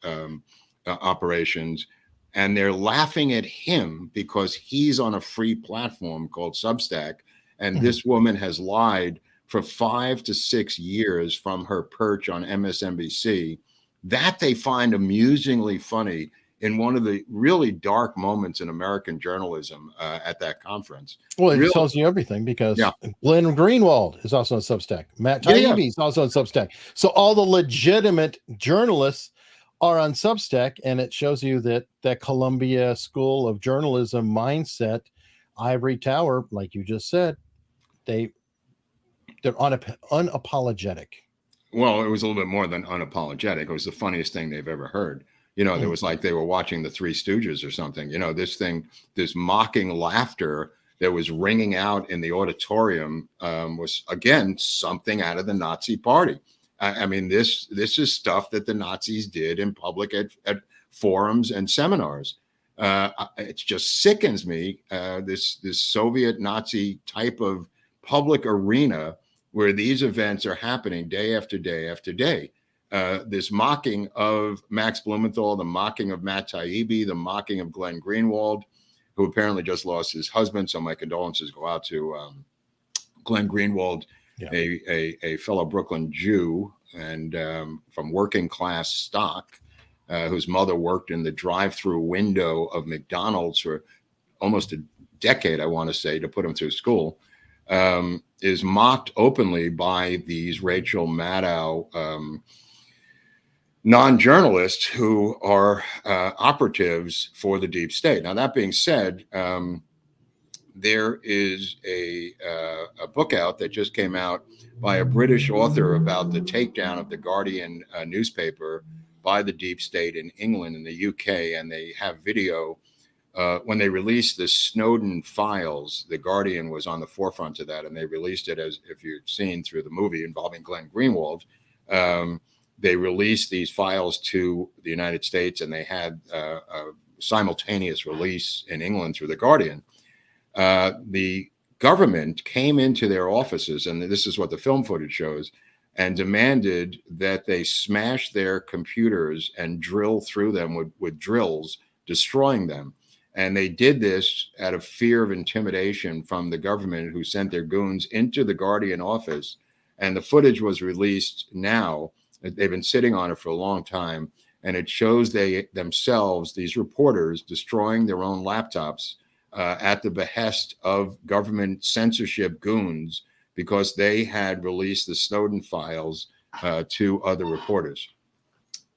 S2: operations. And they're laughing at him because he's on a free platform called Substack. And this woman has lied for 5 to 6 years from her perch on MSNBC. That they find amusingly funny in one of the really dark moments in American journalism at that conference.
S1: Well, it
S2: Really?
S1: tells you everything, because Glenn Greenwald is also on Substack. Matt Taibbi is also on Substack. So all the legitimate journalists are on Substack, and it shows you that that Columbia School of Journalism mindset, ivory tower, like you just said, they're unapologetic. Well,
S2: it was a little bit more than unapologetic. It was the funniest thing they've ever heard. You know, there was like they were watching the Three Stooges or something. You know, this mocking laughter that was ringing out in the auditorium was, again, something out of the Nazi party. I mean, this is stuff that the Nazis did in public at forums and seminars. It just sickens me, this Soviet Nazi type of public arena where these events are happening day after day after day. This mocking of Max Blumenthal, the mocking of Matt Taibbi, the mocking of Glenn Greenwald, who apparently just lost his husband. So my condolences go out to Glenn Greenwald, a fellow Brooklyn Jew and from working class stock, whose mother worked in the drive-through window of McDonald's for almost a decade, I want to say, to put him through school, is mocked openly by these Rachel Maddow non-journalists who are operatives for the deep state. Now, that being said, there is a book out that just came out by a British author about the takedown of the Guardian newspaper by the deep state in England and the UK. And they have video. When they released the Snowden files, the Guardian was on the forefront of that. And they released it, as if you've seen through the movie involving Glenn Greenwald. They released these files to the United States, and they had a simultaneous release in England through the Guardian. The government came into their offices, and this is what the film footage shows, and demanded that they smash their computers and drill through them with drills, destroying them. And they did this out of fear of intimidation from the government, who sent their goons into the Guardian office. And the footage was released now. They've been sitting on it for a long time. And it shows they themselves, these reporters, destroying their own laptops at the behest of government censorship goons, because they had released the Snowden files to other reporters.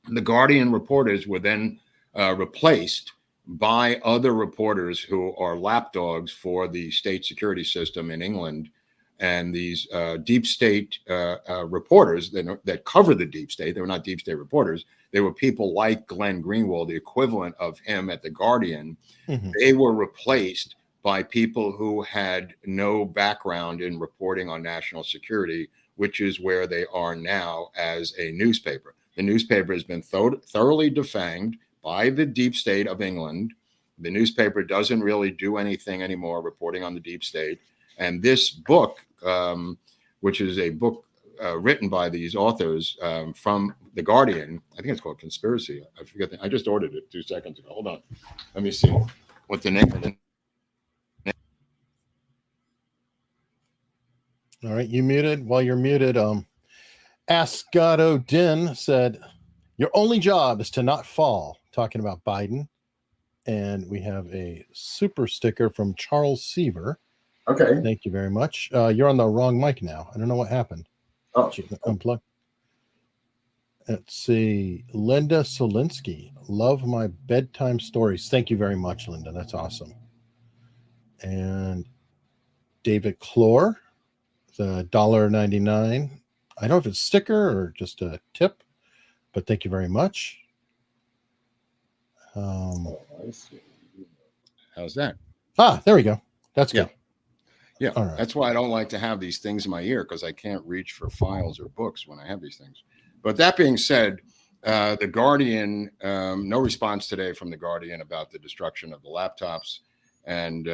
S2: The Guardian reporters were then replaced by other reporters who are lapdogs for the state security system in England. And these deep state reporters that cover the deep state, they were not deep state reporters. They were people like Glenn Greenwald, the equivalent of him at the Guardian. Mm-hmm. They were replaced by people who had no background in reporting on national security, which is where they are now as a newspaper. The newspaper has been thoroughly defanged by the deep state of England. The newspaper doesn't really do anything anymore reporting on the deep state. And this book, which is a book written by these authors from The Guardian, I think it's called Conspiracy. I forget. I just ordered it 2 seconds ago. Hold on. Let me see what the name is.
S1: All right, you muted. While you're muted, Ascado Din said, your only job is to not fall, talking about Biden. And we have a super sticker from Charles Seaver.
S2: Okay.
S1: Thank you very much. You're on the wrong mic now. I don't know what happened.
S2: Oh.
S1: Unplug. Let's see. Linda Solinsky. Love my bedtime stories. Thank you very much, Linda. That's awesome. And David Clore, the $1.99. I don't know if it's a sticker or just a tip, but thank you very much.
S2: I see. How's that?
S1: There we go. That's good.
S2: Yeah,
S1: right.
S2: That's why I don't like to have these things in my ear, because I can't reach for files or books when I have these things. But that being said, the Guardian, no response today from the Guardian about the destruction of the laptops. And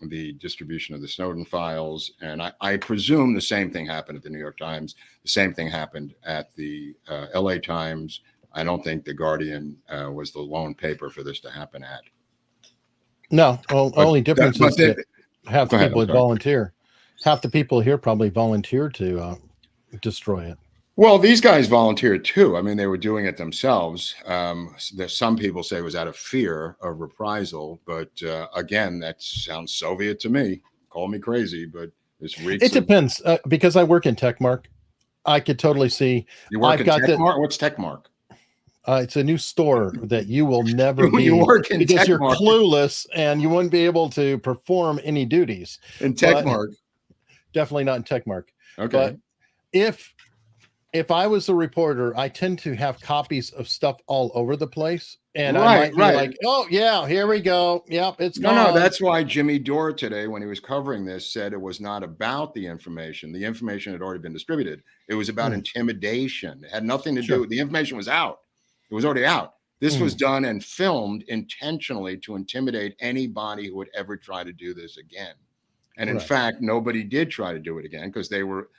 S2: the distribution of the Snowden files. And I presume the same thing happened at the New York Times. The same thing happened at the LA Times. I don't think the Guardian was the lone paper for this to happen at.
S1: No, well, only difference is that half the people would
S2: sorry.
S1: volunteer. Half the people here probably volunteer to destroy it.
S2: Well, these guys volunteered too. I mean, they were doing it themselves. Some people say it was out of fear of reprisal, but again, that sounds Soviet to me. Call me crazy, but this reeks.
S1: It depends because I work in Techmark. I could totally see.
S2: You work in Techmark? What's Techmark?
S1: It's a new store that you will never be
S2: you work in
S1: because you're
S2: Techmark.
S1: clueless and you wouldn't be able to perform any duties.
S2: In Techmark.
S1: Definitely not in Techmark.
S2: Okay.
S1: But if I was a reporter, I tend to have copies of stuff all over the place. And I might be like, oh, yeah, here we go. Yep, it's gone.
S2: No, that's why Jimmy Dore today, when he was covering this, said it was not about the information. The information had already been distributed. It was about intimidation. It had nothing to do. The information was out. It was already out. This was done and filmed intentionally to intimidate anybody who would ever try to do this again. And in fact, nobody did try to do it again because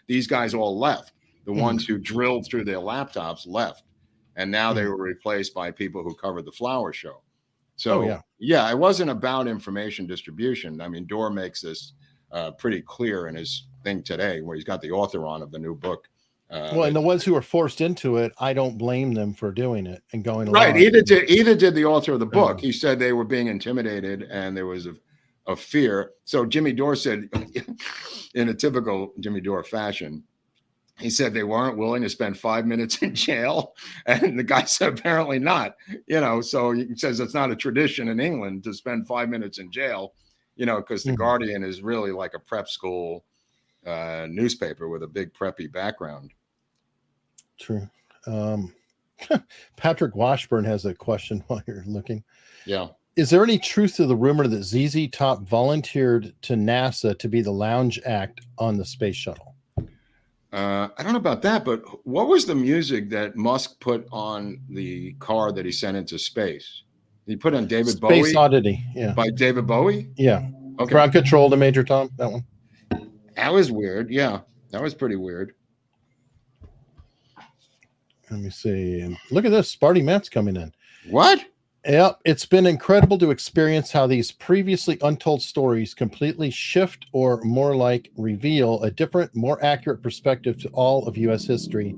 S2: these guys all left. The ones who drilled through their laptops left. And now they were replaced by people who covered the flower show. So, yeah, it wasn't about information distribution. I mean, Dore makes this pretty clear in his thing today, where he's got the author on of the new book.
S1: And the ones who are forced into it, I don't blame them for doing it and going
S2: right.
S1: along.
S2: Either did the author of the book. He said they were being intimidated and there was a fear. So Jimmy Dore said, in a typical Jimmy Dore fashion, he said they weren't willing to spend 5 minutes in jail. And the guy said, apparently not, so he says it's not a tradition in England to spend 5 minutes in jail, because the Guardian is really like a prep school newspaper with a big preppy background.
S1: True. Patrick Washburn has a question while you're looking.
S2: Yeah.
S1: Is there any truth to the rumor that ZZ Top volunteered to NASA to be the lounge act on the space shuttle?
S2: I don't know about that, but what was the music that Musk put on the car that he sent into space? He put on David Bowie?
S1: Space Oddity, yeah.
S2: By David Bowie?
S1: Yeah.
S2: Okay.
S1: Ground Control to Major Tom, that one.
S2: That was weird. Yeah, that was pretty weird.
S1: Let me see. Look at this. Sparty Matt's coming in.
S2: What?
S1: Yep. It's been incredible to experience how these previously untold stories completely shift or more like reveal a different, more accurate perspective to all of U.S. history.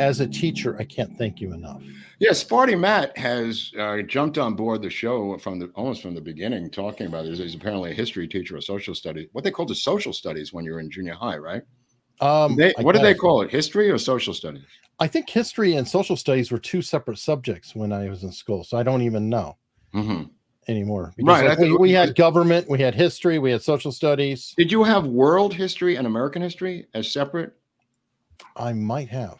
S1: As a teacher, I can't thank you enough.
S2: Yeah, Sparty Matt has jumped on board the show almost from the beginning, talking about it. He's apparently a history teacher of social studies, what they call the social studies when you're in junior high, right? What do they call it? History or social studies?
S1: I think history and social studies were two separate subjects when I was in school, so I don't even know anymore. Because we had government, we had history, we had social studies.
S2: Did you have world history and American history as separate?
S1: I might have,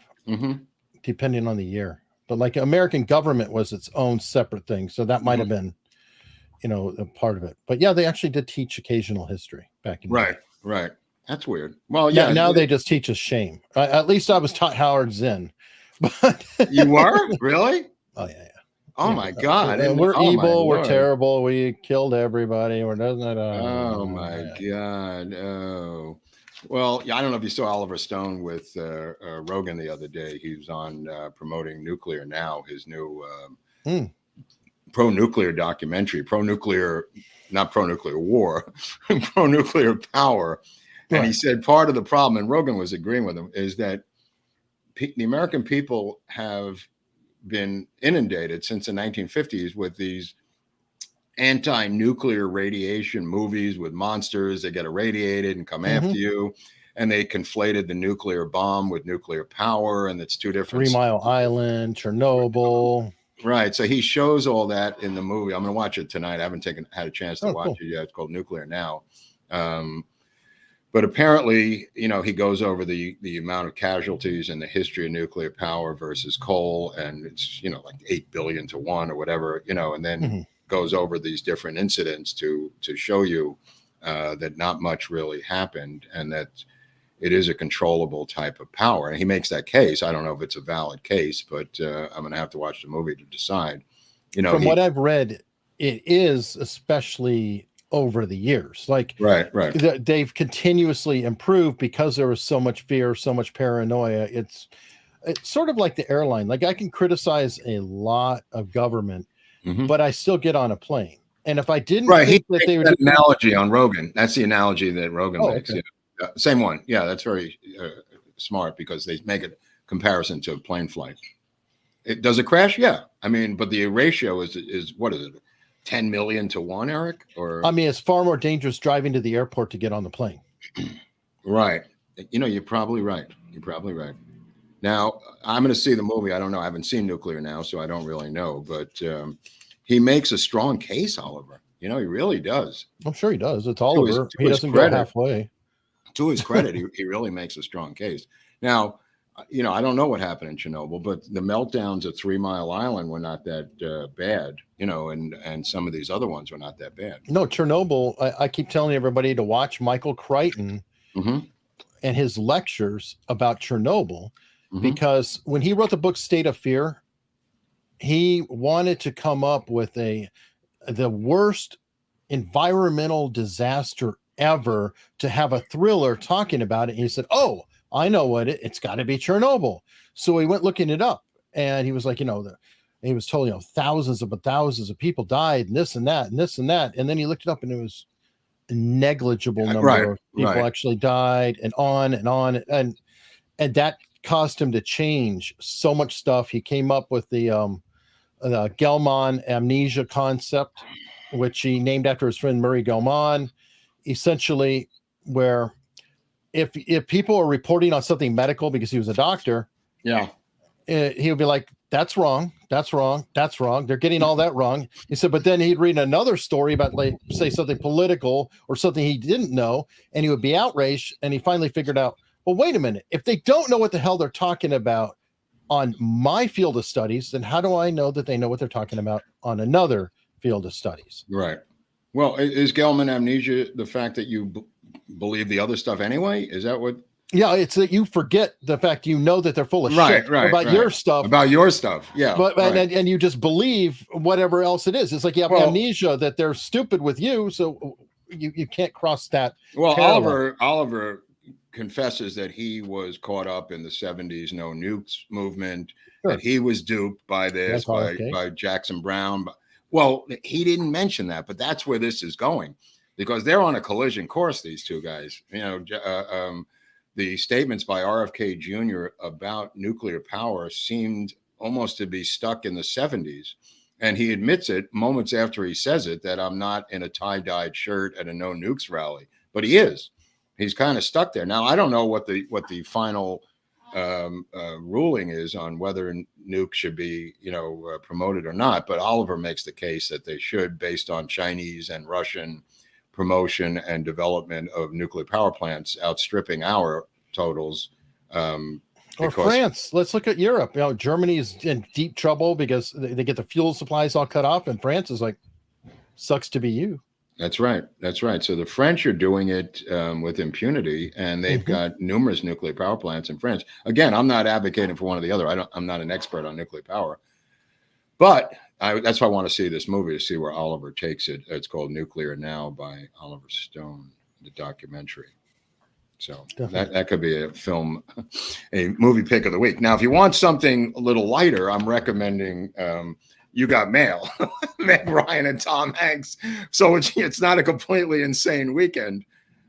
S1: depending on the year. But like American government was its own separate thing, so that might have been, a part of it. But yeah, they actually did teach occasional history back in the day.
S2: Right. That's weird. Well, yeah.
S1: Now they just teach us shame. At least I was taught Howard Zinn. But
S2: you were? Really?
S1: Oh, yeah.
S2: Oh, my God.
S1: We're evil. We're terrible. We killed everybody. We're doesn't it?
S2: Oh, my God. Oh. Well, yeah, I don't know if you saw Oliver Stone with Rogan the other day. He was on promoting Nuclear Now, his new pro-nuclear documentary, not pro-nuclear war, pro-nuclear power. And he said part of the problem, and Rogan was agreeing with him, is that the American people have been inundated since the 1950s with these anti-nuclear radiation movies with monsters that get irradiated and come after you. And they conflated the nuclear bomb with nuclear power. And it's two different.
S1: 3 Mile Island, Chernobyl.
S2: Right. So he shows all that in the movie. I'm going to watch it tonight. I haven't had a chance to watch it yet. It's called Nuclear Now. But apparently, he goes over the amount of casualties and the history of nuclear power versus coal. And it's, like 8 billion to 1 or whatever, and then goes over these different incidents to show you that not much really happened and that it is a controllable type of power. And he makes that case. I don't know if it's a valid case, but I'm going to have to watch the movie to decide.
S1: From what I've read, it is especially over the years. Like
S2: Right.
S1: they've continuously improved because there was so much fear, so much paranoia. It's sort of like the airline. Like I can criticize a lot of government, but I still get on a plane. And if I didn't think that they would
S2: that analogy on Rogan, that's the analogy that Rogan makes.
S1: Okay.
S2: Yeah. Same one. Yeah, that's very smart because they make a comparison to a plane flight. Does it crash? Yeah. I mean, but the ratio is what is it? 10 million to 1, Eric? Or
S1: I mean, it's far more dangerous driving to the airport to get on the plane.
S2: Right. You're probably right. Now, I'm going to see the movie. I don't know. I haven't seen Nuclear now, so I don't really know. But he makes a strong case, Oliver. He really does.
S1: I'm sure he does. It's Oliver. He doesn't go halfway.
S2: To his credit, he really makes a strong case. Now, I don't know what happened in Chernobyl, but the meltdowns at 3 Mile Island were not that bad, and some of these other ones were not that bad.
S1: No, Chernobyl, I keep telling everybody to watch Michael Crichton and his lectures about Chernobyl, because when he wrote the book State of Fear, he wanted to come up with the worst environmental disaster ever to have a thriller talking about it. And he said, "Oh, I know what it's got to be Chernobyl." So he went looking it up, and he was like, he was told, thousands of people died, and this and that, and this and that. And then he looked it up, and it was a negligible number of people actually died, and on and on. And that caused him to change so much stuff. He came up with the Gell-Mann amnesia concept, which he named after his friend Murray Gell-Mann, essentially where if people are reporting on something medical because he was a doctor, he would be like, that's wrong. They're getting all that wrong. He said, but then he'd read another story about, like, say something political or something he didn't know, and he would be outraged. And he finally figured out, well, wait a minute. If they don't know what the hell they're talking about on my field of studies, then how do I know that they know what they're talking about on another field of studies?
S2: Right. Well, is Gell-Mann amnesia the fact that you believe the other stuff anyway? Is that what? Yeah,
S1: it's that you forget the fact that they're full of shit about your stuff.
S2: About your stuff, yeah.
S1: But and you just believe whatever else it is. It's like you have amnesia that they're stupid with you, so you can't cross that.
S2: Well, parallel. Oliver confesses that he was caught up in the 70s no nukes movement, that he was duped by this, by Jackson Brown. Well, he didn't mention that, but that's where this is going, because they're on a collision course, these two guys. The statements by RFK Jr. about nuclear power seemed almost to be stuck in the 70s. And he admits it moments after he says it, that I'm not in a tie-dyed shirt at a no nukes rally, but he is. He's kind of stuck there. Now, I don't know what the final ruling is on whether nukes should be, promoted or not. But Oliver makes the case that they should, based on Chinese and Russian promotion and development of nuclear power plants outstripping our totals.
S1: Or France. Let's look at Europe. Germany is in deep trouble because they get the fuel supplies all cut off, and France is like, sucks to be you.
S2: That's right. So the French are doing it with impunity, and they've got numerous nuclear power plants in France. Again, I'm not advocating for one or the other. I'm not an expert on nuclear power, but that's why I want to see this movie, to see where Oliver takes it. It's called Nuclear Now by Oliver Stone, the documentary. So that could be a movie pick of the week. Now, if you want something a little lighter, I'm recommending You Got Mail, Meg Ryan and Tom Hanks. So it's not a completely insane weekend.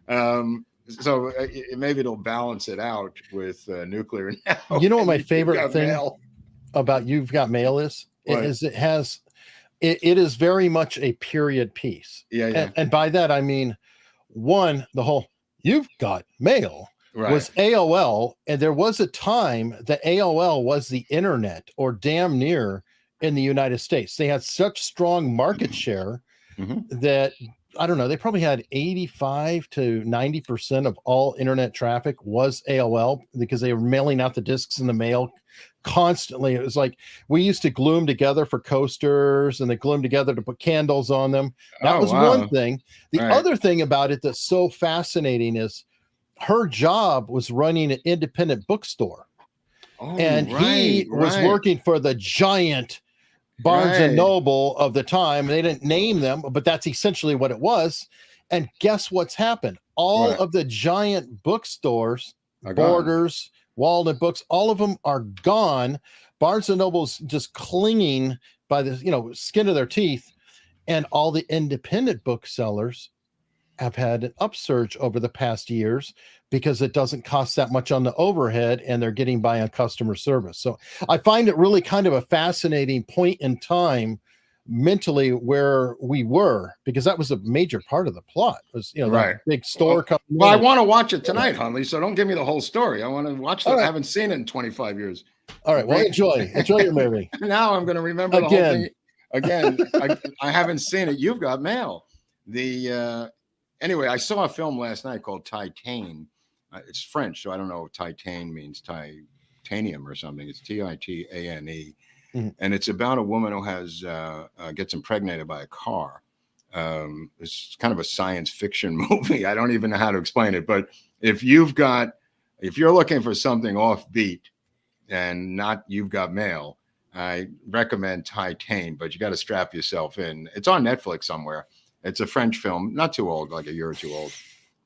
S2: So maybe it'll balance it out with Nuclear Now.
S1: You know what my favorite thing about You've Got Mail is? Is it is very much a period piece.
S2: Yeah.
S1: And by that, I mean, one, the whole You've Got Mail was AOL. And there was a time that AOL was the internet, or damn near, in the United States. They had such strong market share that, I don't know, they probably had 85 to 90% of all internet traffic was AOL, because they were mailing out the discs in the mail constantly. It was like, we used to glue them together for coasters, and they glue them together to put candles on them. That was one thing. The other thing about it that's so fascinating is her job was running an independent bookstore. He was working for the giant Barnes and
S2: Right.
S1: Noble of the time. They didn't name them, but that's essentially what it was. And guess what's happened? All
S2: What?
S1: of the giant bookstores,
S2: Are gone.
S1: Borders, Walden Books, all of them are gone. Barnes and Noble's just clinging by the skin of their teeth, and all the independent booksellers have had an upsurge over the past years because it doesn't cost that much on the overhead and they're getting by on customer service. So I find it really kind of a fascinating point in time mentally where we were, because that was a major part of the plot was,
S2: Right.
S1: that big store coming
S2: Well, I
S1: in.
S2: want to watch it tonight, Hunley, so don't give me the whole story. I want to watch it.
S1: All right.
S2: I haven't seen it in 25 years.
S1: All right. Well, enjoy your movie.
S2: Now I'm going to remember the whole thing again. I haven't seen it. You've got mail. Anyway, I saw a film last night called Titane. It's French, so I don't know if Titane means titanium or something. It's Titane. And it's about a woman who has gets impregnated by a car. It's kind of a science fiction movie. I don't even know how to explain it, but if you're looking for something offbeat and not You've Got Mail, I recommend Titane, but you got to strap yourself in. It's on Netflix somewhere. It's a French film, not too old, like a year or two old,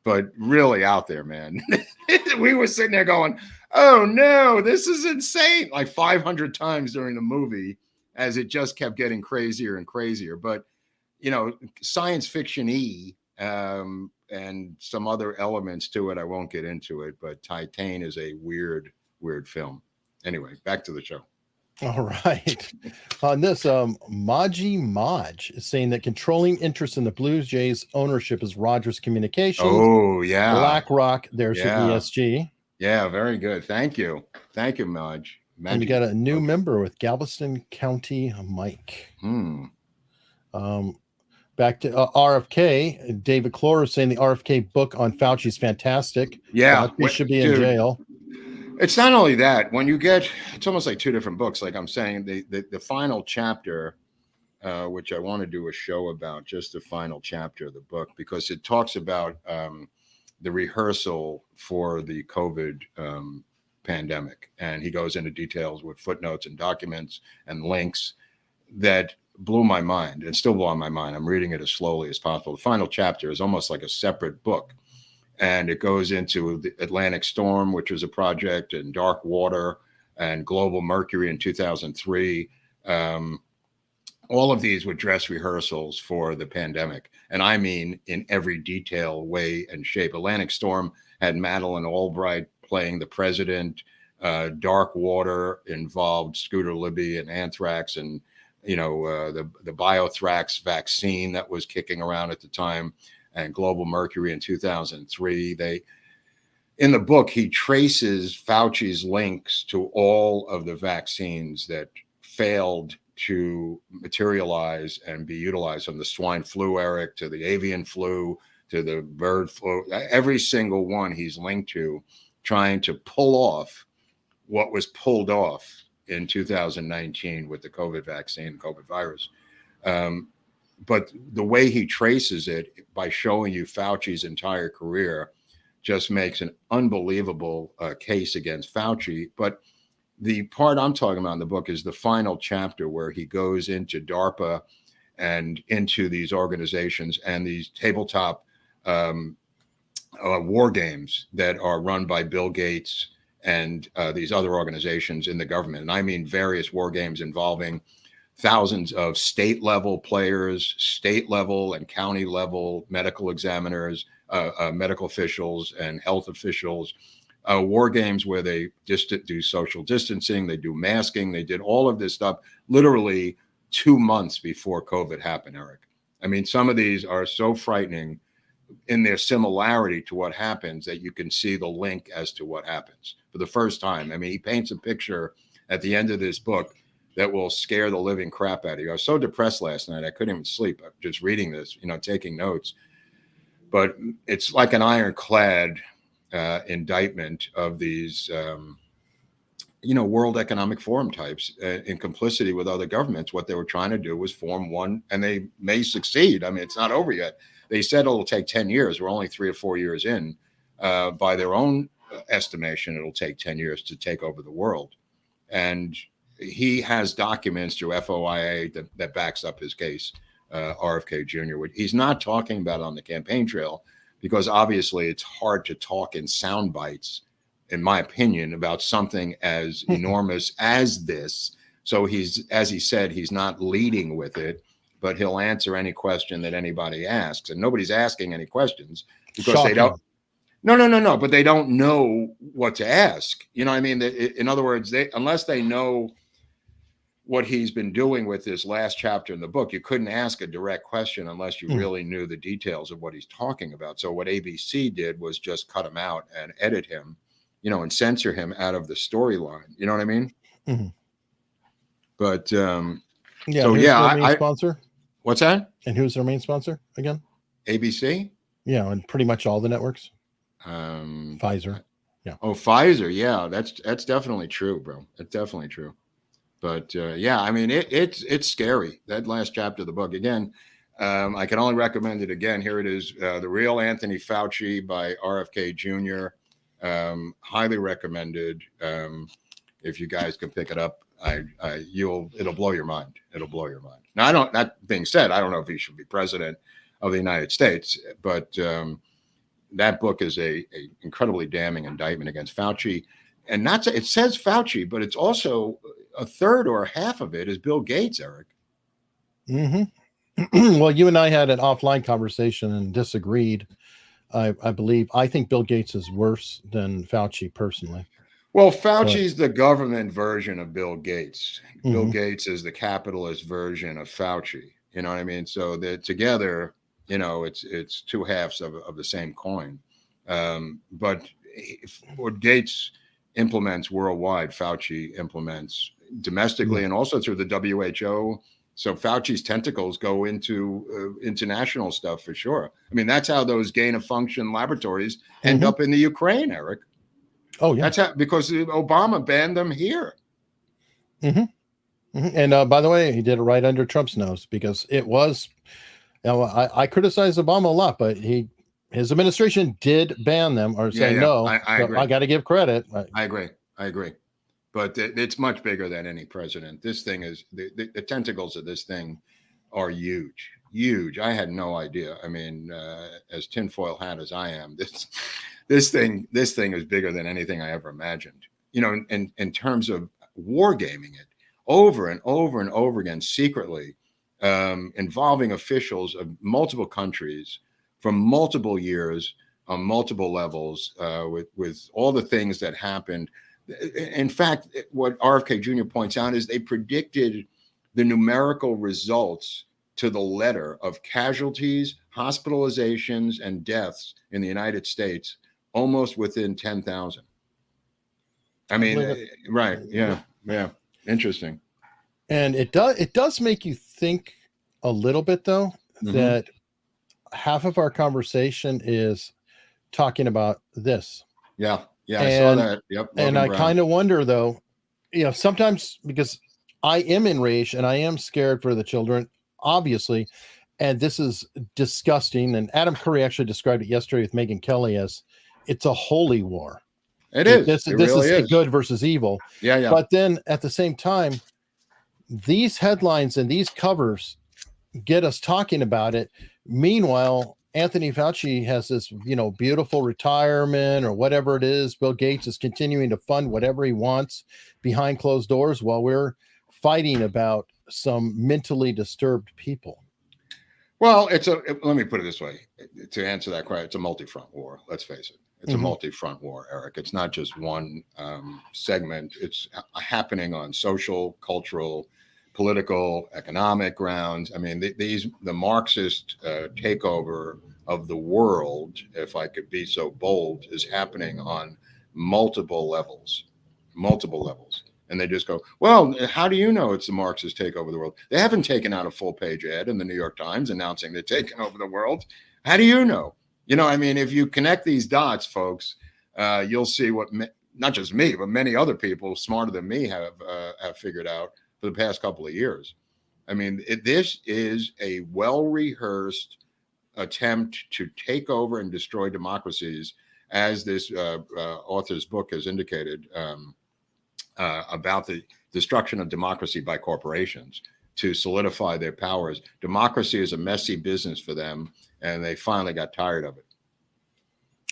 S2: but really out there, man. We were sitting there going, oh no, this is insane, like 500 times during the movie, as it just kept getting crazier and crazier. But, science fiction-y and some other elements to it. I won't get into it, but Titane is a weird, weird film. Anyway, back to the show.
S1: All right. On this, Maji Maj is saying that controlling interest in the Blue Jays ownership is Rogers Communications.
S2: Oh, yeah.
S1: BlackRock, there's your ESG.
S2: Yeah, very good. Thank you. Thank you, Maj.
S1: And we got a new member with Galveston County, Mike. Back to RFK. David Clore is saying the RFK book on Fauci is fantastic.
S2: Yeah.
S1: He should be in jail.
S2: It's not only that. When you it's almost like two different books. Like I'm saying, the final chapter, which I want to do a show about, just the final chapter of the book, because it talks about the rehearsal for the COVID pandemic. And he goes into details with footnotes and documents and links that blew my mind and still blow my mind. I'm reading it as slowly as possible. The final chapter is almost like a separate book. And it goes into the Atlantic Storm, which was a project, and Dark Water and Global Mercury in 2003. All of these were dress rehearsals for the pandemic. And I mean, in every detail, way, and shape. Atlantic Storm had Madeleine Albright playing the president. Dark Water involved Scooter Libby and anthrax and, the Biothrax vaccine that was kicking around at the time. And Global Mercury in 2003. In the book, he traces Fauci's links to all of the vaccines that failed to materialize and be utilized, from the swine flu, Eric, to the avian flu, to the bird flu. Every single one he's linked to, trying to pull off what was pulled off in 2019 with the COVID vaccine, COVID virus. But the way he traces it by showing you Fauci's entire career just makes an unbelievable case against Fauci. But the part I'm talking about in the book is the final chapter, where he goes into DARPA and into these organizations and these tabletop war games that are run by Bill Gates and these other organizations in the government. And I mean various war games involving thousands of state level players, state level and county level medical examiners, medical officials and health officials, war games where they just do social distancing, they do masking, they did all of this stuff literally 2 months before COVID happened, Eric. I mean, some of these are so frightening in their similarity to what happens that you can see the link as to what happens for the first time. I mean, he paints a picture at the end of this book that will scare the living crap out of you. I was so depressed last night, I couldn't even sleep just reading this, taking notes. But it's like an ironclad indictment of these, World Economic Forum types in complicity with other governments. What they were trying to do was form one, and they may succeed. I mean, it's not over yet. They said it'll take 10 years. We're only 3 or 4 years in. By their own estimation, it'll take 10 years to take over the world. And he has documents through FOIA that backs up his case, RFK Jr. He's not talking about it on the campaign trail because obviously it's hard to talk in sound bites, in my opinion, about something as enormous as this. So he's, as he said, he's not leading with it, but he'll answer any question that anybody asks. And nobody's asking any questions because they don't. No. But they don't know what to ask. You know what I mean? In other words, unless they know what he's been doing with this last chapter in the book, you couldn't ask a direct question unless you really knew the details of what he's talking about. So what ABC did was just cut him out and edit him, you know, and censor him out of the storyline. You know what I mean? Mm-hmm. But
S1: yeah. So yeah, their main sponsor.
S2: What's that?
S1: And who's their main sponsor again?
S2: ABC.
S1: Yeah, and pretty much all the networks. Pfizer. Yeah.
S2: Oh, Pfizer. Yeah, that's definitely true, bro. That's definitely true. But yeah, I mean, it's scary. That last chapter of the book. Again, I can only recommend it again. Here it is, The Real Anthony Fauci by RFK Jr. Highly recommended. If you guys can pick it up, it'll blow your mind. It'll blow your mind. Now, that being said, I don't know if he should be president of the United States, but that book is a incredibly damning indictment against Fauci. And it says Fauci, but it's also a third or half of it is Bill Gates, Eric.
S1: Mm-hmm. Well, you and I had an offline conversation and disagreed. I believe. I think Bill Gates is worse than Fauci personally.
S2: Well, Fauci's the government version of Bill Gates. Bill Gates is the capitalist version of Fauci. You know what I mean? So they're together, you know, it's two halves of the same coin. But what Gates implements worldwide, Fauci implements domestically and also through the WHO. So Fauci's tentacles go into international stuff for sure. I mean, that's how those gain-of-function laboratories end up in the Ukraine, Eric.
S1: Oh, yeah.
S2: That's how, because Obama banned them here.
S1: And by the way, he did it right under Trump's nose because it was, you know, I criticize Obama a lot, but his administration did ban them or say no.
S2: I agree.
S1: I got to give credit.
S2: I agree. But it's much bigger than any president. This thing is, the tentacles of this thing are huge. I had no idea. I mean, as tinfoil hat as I am, this thing is bigger than anything I ever imagined. You know, in terms of wargaming it over and over and over again, secretly, involving officials of multiple countries from multiple years on multiple levels, with all the things that happened. In fact, what RFK Jr. points out is they predicted the numerical results to the letter of casualties, hospitalizations, and deaths in the United States almost within 10,000. I mean, right. Yeah. Interesting.
S1: And it does make you think a little bit, though, that half of our conversation is talking about this.
S2: Yeah, I saw that. Yep.
S1: And I kind of wonder, though, you know, sometimes because I am enraged and I am scared for the children, obviously, and this is disgusting. And Adam Curry actually described it yesterday with Megyn Kelly as it's a holy war.
S2: It is.
S1: This
S2: really
S1: is good versus evil.
S2: Yeah.
S1: But then at the same time, these headlines and these covers get us talking about it. Meanwhile, Anthony Fauci has this, you know, beautiful retirement or whatever it is. Bill Gates is continuing to fund whatever he wants behind closed doors while we're fighting about some mentally disturbed people.
S2: Well, let me put it this way. To answer that question, it's a multi-front war. Let's face it. It's a multi-front war, Eric. It's not just one segment. It's happening on social, cultural, political, economic grounds. I mean, the Marxist takeover of the world, if I could be so bold, is happening on multiple levels. And they just go, well, how do you know it's the Marxist takeover of the world? They haven't taken out a full-page ad in the New York Times announcing they're taking over the world. How do you know? You know, I mean, if you connect these dots, folks, you'll see what not just me, but many other people smarter than me have figured out for the past couple of years. I mean, this is a well-rehearsed attempt to take over and destroy democracies, as this author's book has indicated. about the destruction of democracy by corporations to solidify their powers. Democracy is a messy business for them, and they finally got tired of it.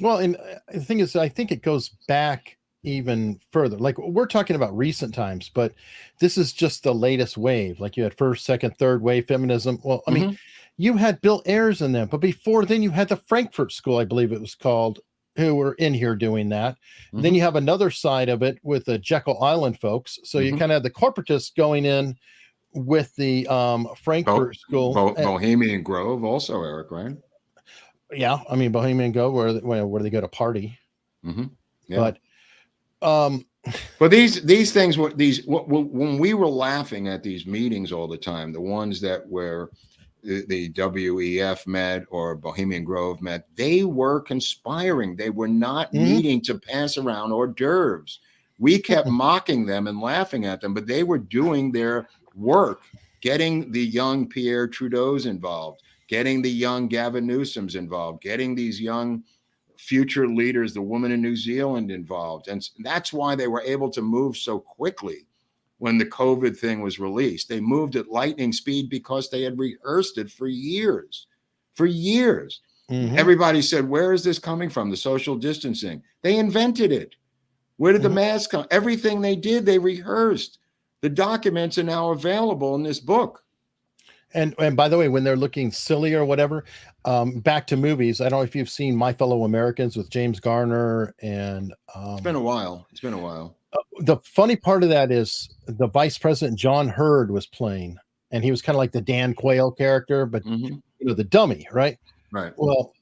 S1: Well, and the thing is, I think it goes back even further. Like, we're talking about recent times, but this is just the latest wave. Like, you had first, second, third wave feminism. Well, I mean, you had Bill Ayers in them, but before then you had the Frankfurt School, I believe it was called, who were in here doing that. Then you have another side of it with the Jekyll Island folks. So you kind of have the corporatists going in with the Frankfurt School.
S2: Bohemian Grove also, Eric, right?
S1: Yeah, I mean, Bohemian Grove, where they go to party.
S2: Yeah.
S1: But
S2: these things were when we were laughing at these meetings all the time, the ones that were the WEF met or Bohemian Grove met, they were conspiring. They were not meeting to pass around hors d'oeuvres. We kept mocking them and laughing at them, but they were doing their work, getting the young Pierre Trudeau's involved, getting the young Gavin Newsom's involved, getting these young future leaders, the woman in New Zealand, involved. And that's why they were able to move so quickly when the COVID thing was released. They moved at lightning speed because they had rehearsed it for years. For years. Everybody said, where is this coming from? The social distancing. They invented it. Where did the mask come? Everything they did, they rehearsed. The documents are now available in this book.
S1: And by the way, when they're looking silly or whatever, back to movies. I don't know if you've seen My Fellow Americans with James Garner and
S2: it's been a while. It's been a while.
S1: The funny part of that is the Vice President John Hurd was playing, and he was kind of like the Dan Quayle character, but the dummy, right?
S2: Right.
S1: Well,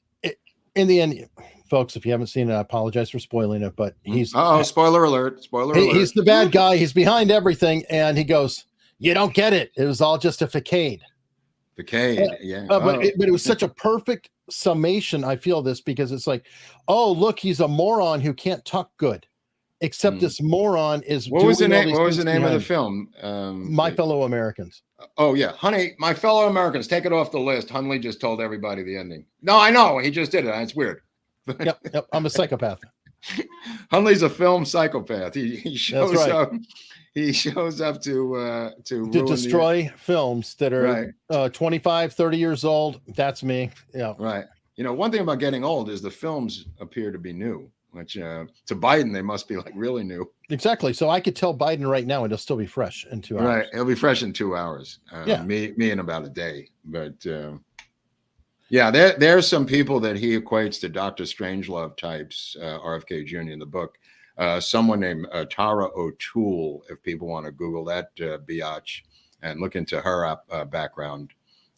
S1: in the end, folks, if you haven't seen it, I apologize for spoiling it, but he's
S2: spoiler alert. Spoiler alert.
S1: He's the bad guy. He's behind everything, and he goes, "You don't get it. It was all just a facade."
S2: Yeah.
S1: But it was such a perfect summation. I feel this because it's like, oh, look, he's a moron who can't talk good. Except this moron is.
S2: What was the name? What was the name of the film?
S1: My Fellow Americans.
S2: Oh yeah, honey, My Fellow Americans. Take it off the list. Hunley just told everybody the ending. No, I know he just did it. It's weird.
S1: Yep. I'm a psychopath.
S2: Hunley's a film psychopath. He shows
S1: That's right.
S2: up. He shows up to
S1: destroy films that are 25, 30 years old. That's me. Yeah.
S2: Right. You know, one thing about getting old is the films appear to be new, which to Biden, they must be like really new.
S1: Exactly. So I could tell Biden right now and it'll still be fresh in 2 hours.
S2: Right. He'll be fresh in 2 hours.
S1: Yeah.
S2: Me in about a day. But yeah, there's some people that he equates to Dr. Strangelove types, RFK Jr. in the book. Someone named Tara O'Toole, if people want to Google that biatch and look into her background.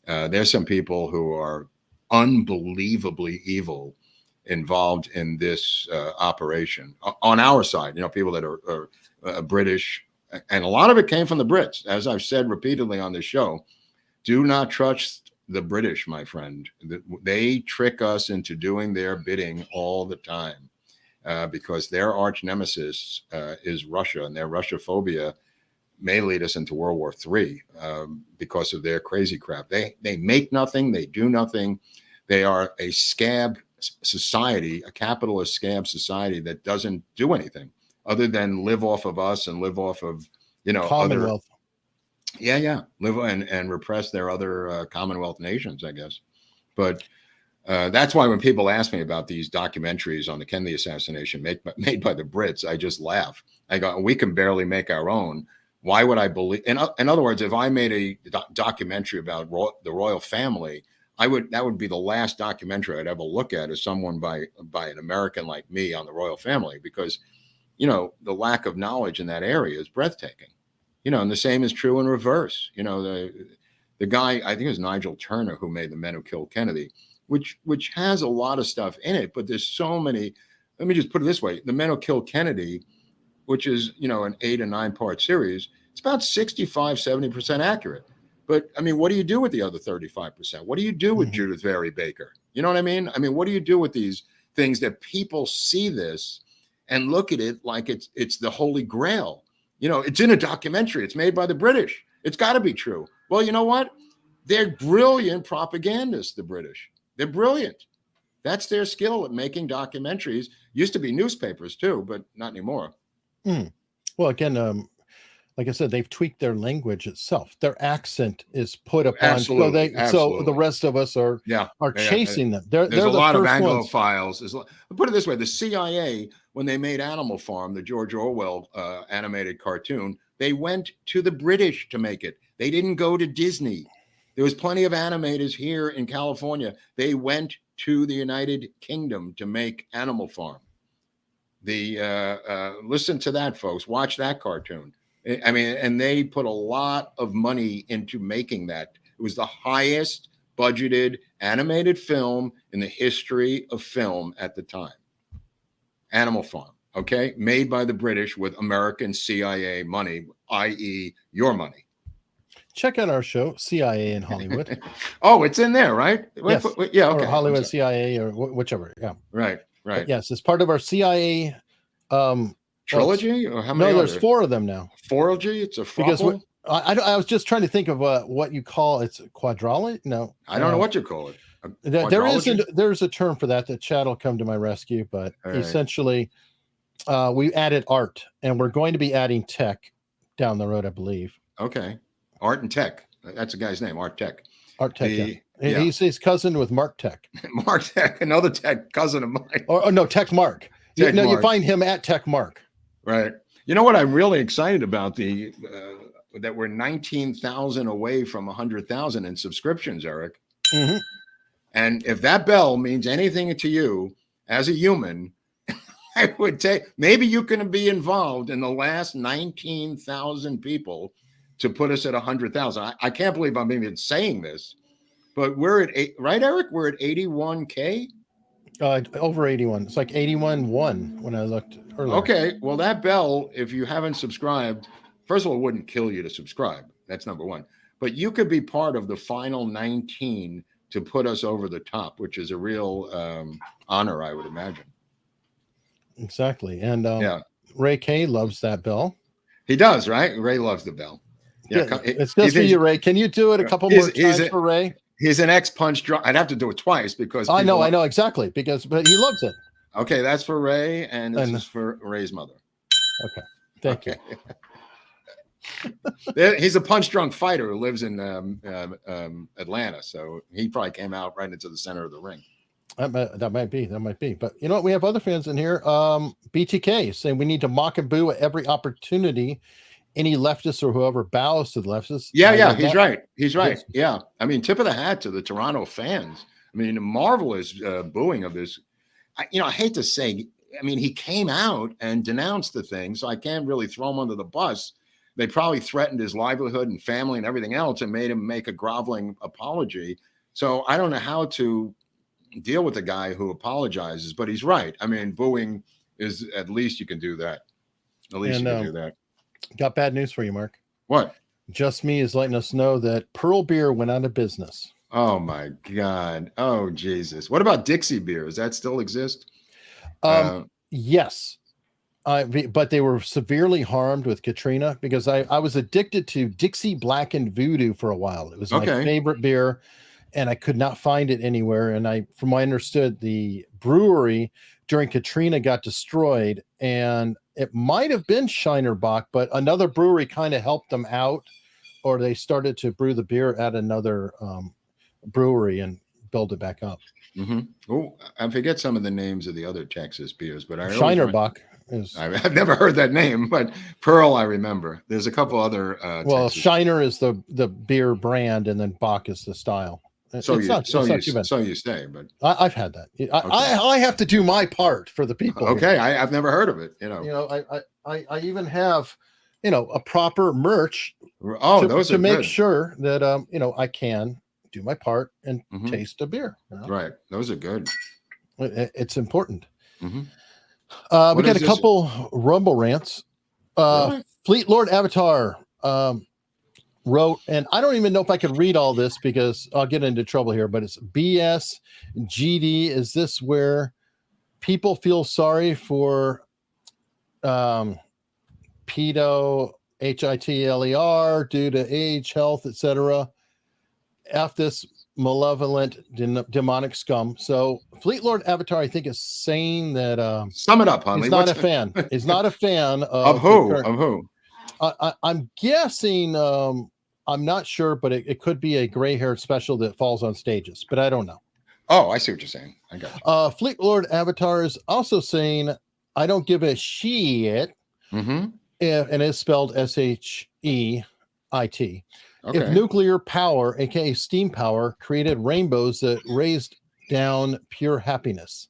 S2: There's some people who are unbelievably evil involved in this operation on our side. You know, people that are British, and a lot of it came from the Brits. As I've said repeatedly on this show, do not trust the British, my friend. They trick us into doing their bidding all the time. Because their arch nemesis is Russia, and their Russia-phobia may lead us into World War III because of their crazy crap. They make nothing, they do nothing. They are a scab society, a capitalist scab society that doesn't do anything other than live off of us and live off of,
S1: Commonwealth.
S2: Live and repress their other Commonwealth nations, I guess. But that's why when people ask me about these documentaries on the Kennedy assassination made by the Brits, I just laugh. I go, we can barely make our own. Why would I believe? In other words, if I made a documentary about the royal family, that would be the last documentary I'd ever look at as someone by an American like me on the royal family, because, the lack of knowledge in that area is breathtaking. And the same is true in reverse. The guy, I think it was Nigel Turner, who made The Men Who Killed Kennedy, which has a lot of stuff in it, but there's so many. Let me just put it this way: The Men Who Killed Kennedy, which is an 8 or 9 part series, it's about 65-70% accurate. But I mean, what do you do with the other 35%? What do you do with Judith Vary Baker? You know what I mean? I mean, what do you do with these things that people see this and look at it like it's the Holy Grail? It's in a documentary. It's made by the British. It's got to be true. Well, you know what? They're brilliant propagandists, the British. They're brilliant. That's their skill at making documentaries. Used to be newspapers too, but not anymore.
S1: Well, again, like I said, they've tweaked their language itself. Their accent is put upon,
S2: Absolutely,
S1: so
S2: absolutely.
S1: the rest of us are
S2: Yeah,
S1: chasing them.
S2: There's
S1: They're
S2: a
S1: the
S2: lot of
S1: first ones.
S2: Anglophiles. Put it this way: the CIA, when they made Animal Farm, the George Orwell animated cartoon, they went to the British to make it. They didn't go to Disney. There was plenty of animators here in California. They went to the United Kingdom to make Animal Farm. Listen to that, folks. Watch that cartoon. I mean, and they put a lot of money into making that. It was the highest budgeted animated film in the history of film at the time. Animal Farm, okay? Made by the British with American CIA money, i.e. your money.
S1: Check out our show, CIA in Hollywood.
S2: Oh, it's in there, right?
S1: Yes.
S2: Yeah, okay.
S1: Or Hollywood CIA or whichever. Yeah.
S2: Right.
S1: But yes, it's part of our CIA
S2: trilogy, or how many?
S1: No, there's 4 of them now.
S2: 4G? It's a
S1: because
S2: frockle?
S1: I was just trying to think of what you call it's quadrale. No,
S2: I don't know what you call it.
S1: There's a term for that. The chat will come to my rescue, but
S2: right.
S1: Essentially, we added art, and we're going to be adding tech down the road, I believe.
S2: Okay, art and tech. That's a guy's name, Art Tech.
S1: Art Tech. Yeah. He's his cousin with Mark Tech.
S2: Mark Tech, another Tech cousin of mine.
S1: Or no, Tech Mark.
S2: Tech Mark.
S1: You find him at Tech Mark.
S2: Right. You know what I'm really excited about? That we're 19,000 away from 100,000 in subscriptions, Eric.
S1: Mm-hmm.
S2: And if that bell means anything to you as a human, I would take, maybe you can be involved in the last 19,000 people to put us at 100,000. I can't believe I'm even saying this, but we're at right, Eric? We're at 81K?
S1: Over 81. It's like 81.1 when I looked earlier.
S2: Okay. Well, that bell, if you haven't subscribed, first of all, it wouldn't kill you to subscribe. That's number one. But you could be part of the final 19 to put us over the top, which is a real honor, I would imagine.
S1: Exactly. And Ray K loves that bell.
S2: He does, right? Ray loves the bell.
S1: Yeah, it's just for you, Ray. Can you do it a couple more times for Ray?
S2: He's an ex-punch drunk. I'd have to do it twice because
S1: I know exactly, but he loves it.
S2: Okay, that's for Ray, and this is for Ray's mother.
S1: Okay, thank you.
S2: He's a punch drunk fighter who lives in Atlanta, so he probably came out right into the center of the ring.
S1: That might be. But you know what? We have other fans in here. BTK saying we need to mock and boo at every opportunity. Any leftist or whoever bows to the leftists.
S2: Yeah, he's right. He's right. Yes. Yeah. I mean, tip of the hat to the Toronto fans. I mean, marvelous booing of this. I hate to say, I mean, he came out and denounced the thing, so I can't really throw him under the bus. They probably threatened his livelihood and family and everything else and made him make a groveling apology. So I don't know how to deal with a guy who apologizes, but he's right. I mean, booing is, at least you can do that. At least you can do that.
S1: Got bad news for you, Mark.
S2: What?
S1: Just Me is letting us know that Pearl Beer went out of business.
S2: Oh my God. Oh Jesus. What about Dixie beer? Does that still exist?
S1: Yes. But they were severely harmed with Katrina because I was addicted to Dixie Black and Voodoo for a while. It was my favorite beer and I could not find it anywhere. And from what I understood, the brewery during Katrina got destroyed and it might have been Shinerbach, but another brewery kind of helped them out, or they started to brew the beer at another brewery and build it back up.
S2: Mm-hmm. Oh, I forget some of the names of the other Texas beers, but
S1: Shinerbach.
S2: I've never heard that name, but Pearl I remember. There's a couple other.
S1: Texas. Shiner is the beer brand, and then Bach is the style.
S2: So you say, but
S1: I've had that. I have to do my part for the people.
S2: Okay, I've never heard of it.
S1: I even have a proper merch.
S2: To
S1: make
S2: good.
S1: Sure that I can do my part and taste a beer.
S2: Right, those are good.
S1: It's important.
S2: Mm-hmm.
S1: We got a couple Rumble rants.
S2: Really?
S1: Fleet Lord Avatar wrote, and I don't even know if I could read all this because I'll get into trouble here, but it's BS GD. Is this where people feel sorry for pedo HITLER due to age, health, etc.? F this malevolent, demonic scum. So Fleet Lord Avatar, I think, is saying that
S2: Sum it up, Hunley.
S1: he's not a fan. He's not a fan
S2: Of who? Of who?
S1: I'm guessing. I'm not sure, but it could be a gray-haired special that falls on stages, but I don't know.
S2: Oh, I see what you're saying. I got you.
S1: Fleet Lord Avatar is also saying, I don't give a shit.
S2: Mm-hmm.
S1: And it's spelled SHEIT.
S2: Okay.
S1: If nuclear power, aka steam power, created rainbows that raised down pure happiness,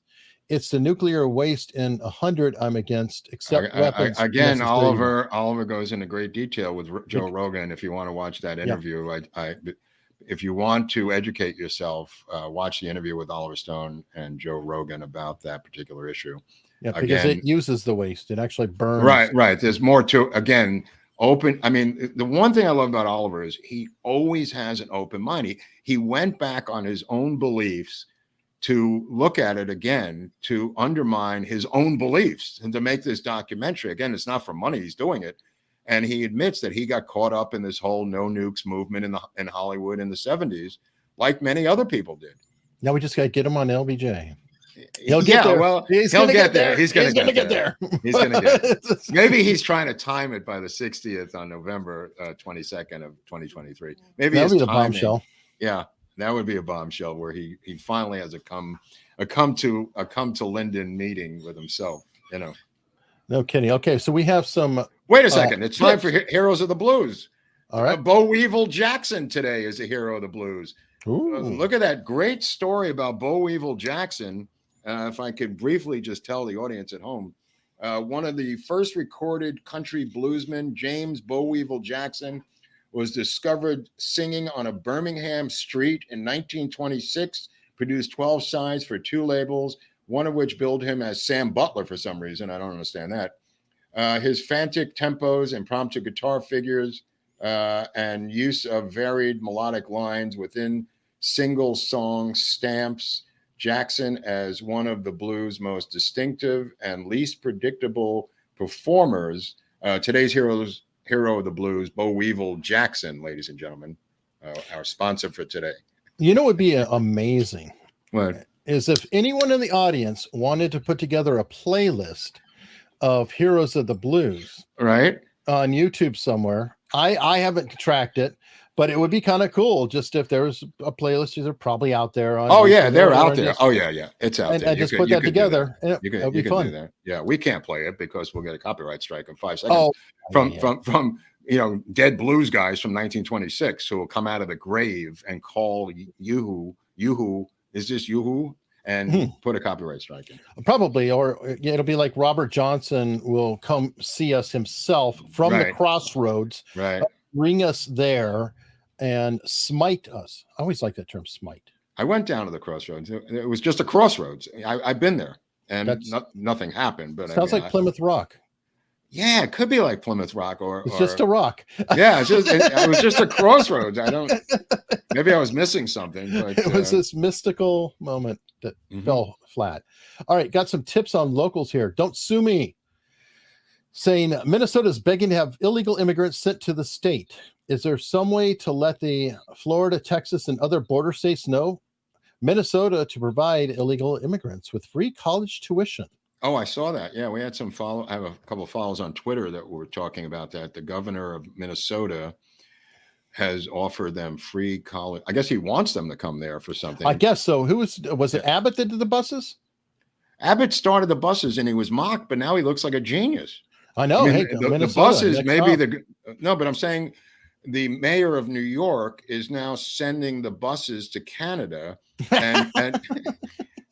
S1: it's the nuclear waste in 100 I'm against, except weapons.
S2: Again, Oliver goes into great detail with Joe Rogan. If you want to watch that interview, if you want to educate yourself, watch the interview with Oliver Stone and Joe Rogan about that particular issue.
S1: Yeah, because it uses the waste. It actually burns.
S2: Right. There's more to, again, open. I mean, the one thing I love about Oliver is he always has an open mind. He went back on his own beliefs to look at it again, to undermine his own beliefs and to make this documentary. Again, it's not for money. He's doing it. And he admits that he got caught up in this whole no nukes movement in Hollywood in the 70s, like many other people did.
S1: Now we just got to get him on LBJ.
S2: He'll get there. Well, he'll get there. He's going to get there. He's going to get there. Maybe he's trying to time it by the 60th on November 22nd of 2023. Maybe
S1: that would be a bombshell.
S2: Yeah, that would be a bombshell where he finally has a come to Linden meeting with himself. You know.
S1: No kidding. Okay, so we have some.
S2: Wait a second. It's time for Heroes of the Blues.
S1: All right.
S2: Bo Weevil Jackson today is a hero of the blues. Look at that great story about Bo Weevil Jackson. If I could briefly just tell the audience at home, one of the first recorded country bluesmen, James Bo Weevil Jackson, was discovered singing on a Birmingham street in 1926, produced 12 sides for 2 labels, one of which billed him as Sam Butler for some reason. I don't understand that. His frantic tempos, impromptu guitar figures, and use of varied melodic lines within single song stamps Jackson as one of the blues' most distinctive and least predictable performers. Today's hero of the blues, Bo Weevil Jackson, ladies and gentlemen, our sponsor for today.
S1: You know what would be amazing?
S2: What?
S1: Is if anyone in the audience wanted to put together a playlist of Heroes of the Blues,
S2: right,
S1: on YouTube somewhere. I haven't tracked it, but it would be kind of cool just if there was a playlist. They're probably out there. On
S2: they're out there. It's out there.
S1: And just put that together.
S2: You can
S1: be fun.
S2: do that. Yeah, we can't play it because we'll get a copyright strike in 5 seconds. From dead blues guys from 1926 who will come out of the grave and call Yoo-hoo, is this Yoo-hoo? And put a copyright strike in.
S1: Probably, or it'll be like Robert Johnson will come see us himself from the crossroads, bring us there, and smite us. I always like that term, smite.
S2: I went down to the crossroads. It was just a crossroads. I've been there, and nothing happened. But
S1: sounds like Plymouth Rock.
S2: Yeah, it could be like Plymouth Rock,
S1: it's just a rock.
S2: Yeah, it was just a crossroads. Maybe I was missing something. But,
S1: it was this mystical moment that fell flat. All right, got some tips on locals here. Don't sue me. Saying Minnesota is begging to have illegal immigrants sent to the state. Is there some way to let the Florida, Texas, and other border states know Minnesota to provide illegal immigrants with free college tuition?
S2: Oh, I saw that. Yeah, we had I have a couple of follows on Twitter that were talking about that. The governor of Minnesota has offered them free college. I guess he wants them to come there for something.
S1: I guess so. Was it Abbott that did the buses?
S2: Abbott started the buses and he was mocked, but now he looks like a genius.
S1: I know.
S2: The buses, maybe but I'm saying the mayor of New York is now sending the buses to Canada. And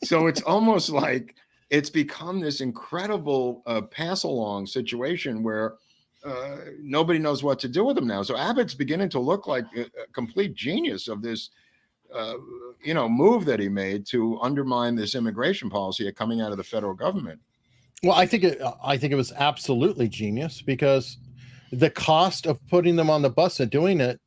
S2: so it's almost like it's become this incredible pass-along situation where nobody knows what to do with them now. So Abbott's beginning to look like a complete genius of this, move that he made to undermine this immigration policy coming out of the federal government.
S1: Well, I think it was absolutely genius because the cost of putting them on the bus and doing it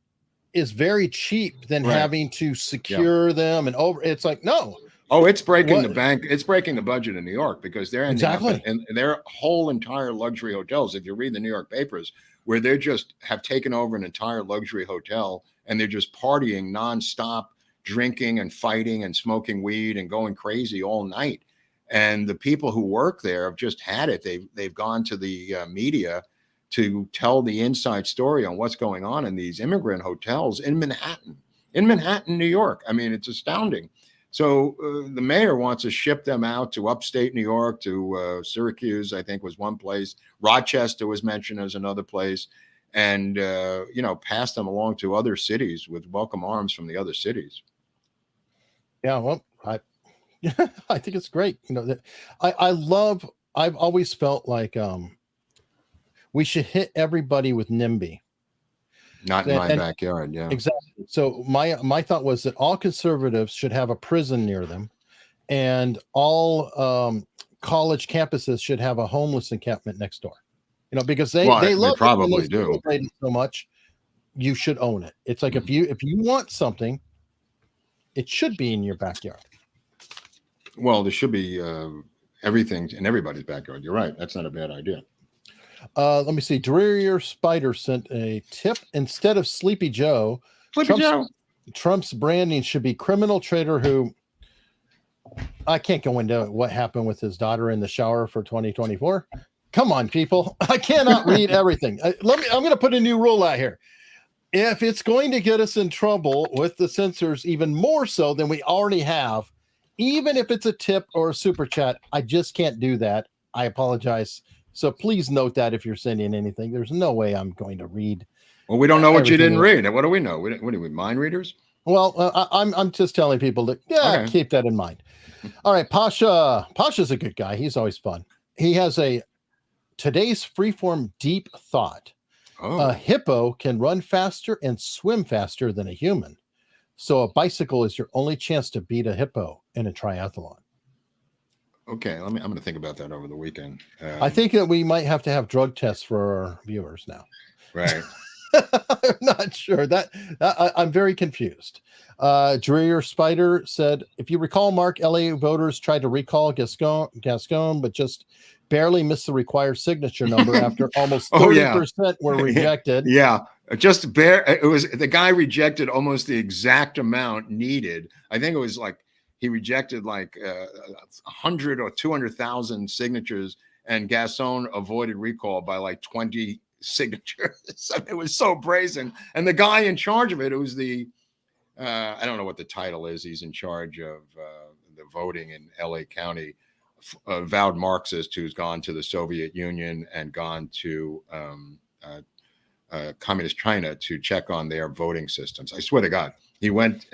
S1: is very cheap than having to secure them and over. It's like, no.
S2: Oh, it's breaking the bank. It's breaking the budget in New York because they're ending up in their whole entire luxury hotels. If you read the New York papers, where they just have taken over an entire luxury hotel and they're just partying nonstop drinking and fighting and smoking weed and going crazy all night. And the people who work there have just had it. They've gone to the media to tell the inside story on what's going on in these immigrant hotels in Manhattan, New York. I mean, it's astounding. So the mayor wants to ship them out to upstate New York, to Syracuse, I think was one place. Rochester was mentioned as another place. And, pass them along to other cities with welcome arms from the other cities.
S1: Yeah, well, I think it's great. I've always felt like we should hit everybody with NIMBY.
S2: Not in my backyard, yeah.
S1: Exactly. So my thought was that all conservatives should have a prison near them, and all college campuses should have a homeless encampment next door. Because they love
S2: probably do
S1: so much. You should own it. It's like if you want something, it should be in your backyard.
S2: Well, there should be everything in everybody's backyard. You're right. That's not a bad idea.
S1: Let me see. Drearier Spider sent a tip. Instead of Sleepy Joe, Trump's branding should be criminal traitor who. I can't go into what happened with his daughter in the shower for 2024. Come on, people. I cannot read everything. I'm going to put a new rule out here. If it's going to get us in trouble with the censors, even more so than we already have, even if it's a tip or a super chat, I just can't do that. I apologize. So please note that if you're sending anything, there's no way I'm going to read.
S2: Well, we don't know what you didn't read. What do we know? What are we, mind readers?
S1: Well, I'm just telling people that, keep that in mind. All right, Pasha. Pasha's a good guy. He's always fun. He has today's freeform deep thought. A hippo can run faster and swim faster than a human. So a bicycle is your only chance to beat a hippo in a triathlon. Okay,
S2: I'm going to think about that over the weekend.
S1: I think that we might have to have drug tests for our viewers now.
S2: Right.
S1: I'm not sure that I'm very confused. Drearier Spider said, if you recall, Mark, LA voters tried to recall Gascon, but just barely missed the required signature number after almost 30% were rejected.
S2: Yeah. Just it was the guy rejected almost the exact amount needed. I think it was like he rejected like 100 or 200,000 signatures, and Gascon avoided recall by like 20 signatures. It was so brazen. And the guy in charge of it was the I don't know what the title is. He's in charge of the voting in LA County, avowed Marxist who's gone to the Soviet Union and gone to communist China to check on their voting systems. I swear to God, he went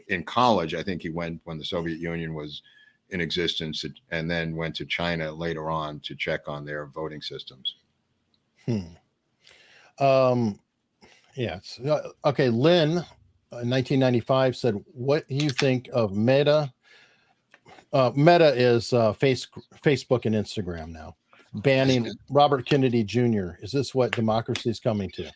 S2: in college. I think he went when the Soviet Union was in existence, and then went to China later on to check on their voting systems.
S1: Yes. Okay. Lynn, 1995 said, "What do you think of Meta?" Meta is Facebook and Instagram now. Banning Robert Kennedy Jr. Is this what democracy is coming to?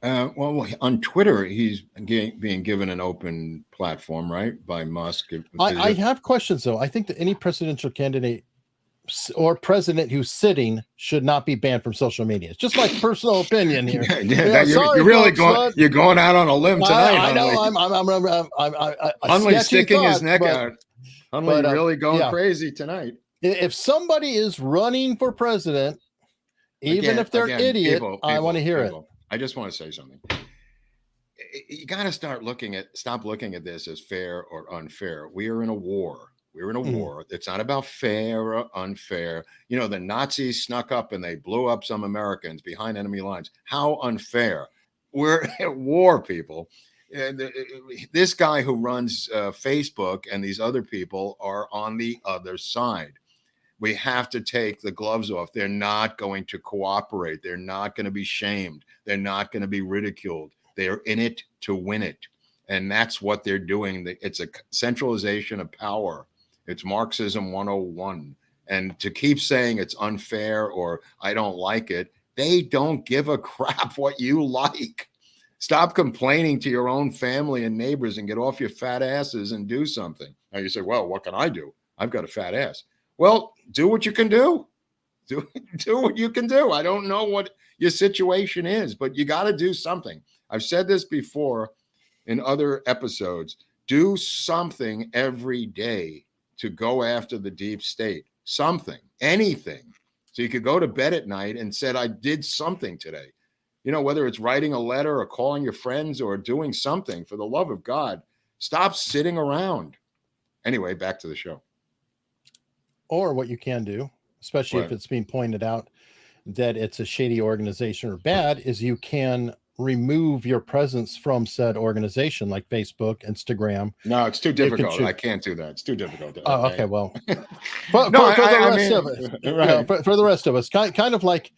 S2: Well, on Twitter, he's being given an open platform, right, by Musk.
S1: I have questions, though. I think that any presidential candidate or president who's sitting should not be banned from social media. It's just my personal opinion here.
S2: You're really going out on a limb tonight.
S1: I know. I'm
S2: Hunley sticking his neck out. Hunley really going crazy tonight.
S1: If somebody is running for president, even if they're an idiot, I want to hear it.
S2: I just want to say something. You got to stop looking at this as fair or unfair. We are in a war. We're in a war. It's not about fair or unfair. The Nazis snuck up and they blew up some Americans behind enemy lines. How unfair. We're at war, people. This guy who runs Facebook and these other people are on the other side. We have to take the gloves off. They're not going to cooperate. They're not going to be shamed. They're not going to be ridiculed. They're in it to win it. And that's what they're doing. It's a centralization of power. It's Marxism 101. And to keep saying it's unfair or I don't like it, they don't give a crap what you like. Stop complaining to your own family and neighbors and get off your fat asses and do something. Now you say, well, what can I do? I've got a fat ass. Well, do what you can do. Do what you can do. I don't know what your situation is, but you got to do something. I've said this before in other episodes. do something every day to go after the deep state, something, anything. So you could go to bed at night and said, I did something today. You know, whether it's writing a letter or calling your friends or doing something, for the love of God, stop sitting around. Anyway, back to the show.
S1: Or what you can do, especially if
S2: Right.
S1: it's being pointed out that it's a shady organization or bad, is you can remove your presence from said organization, like Facebook, Instagram.
S2: No, it's too
S1: You can
S2: difficult.
S1: choose-
S2: I can't do that. It's too difficult.
S1: Oh, okay, well, for
S2: No,
S1: the
S2: I
S1: rest
S2: mean,
S1: of us, you know,
S2: right.
S1: for the rest of us, kind of like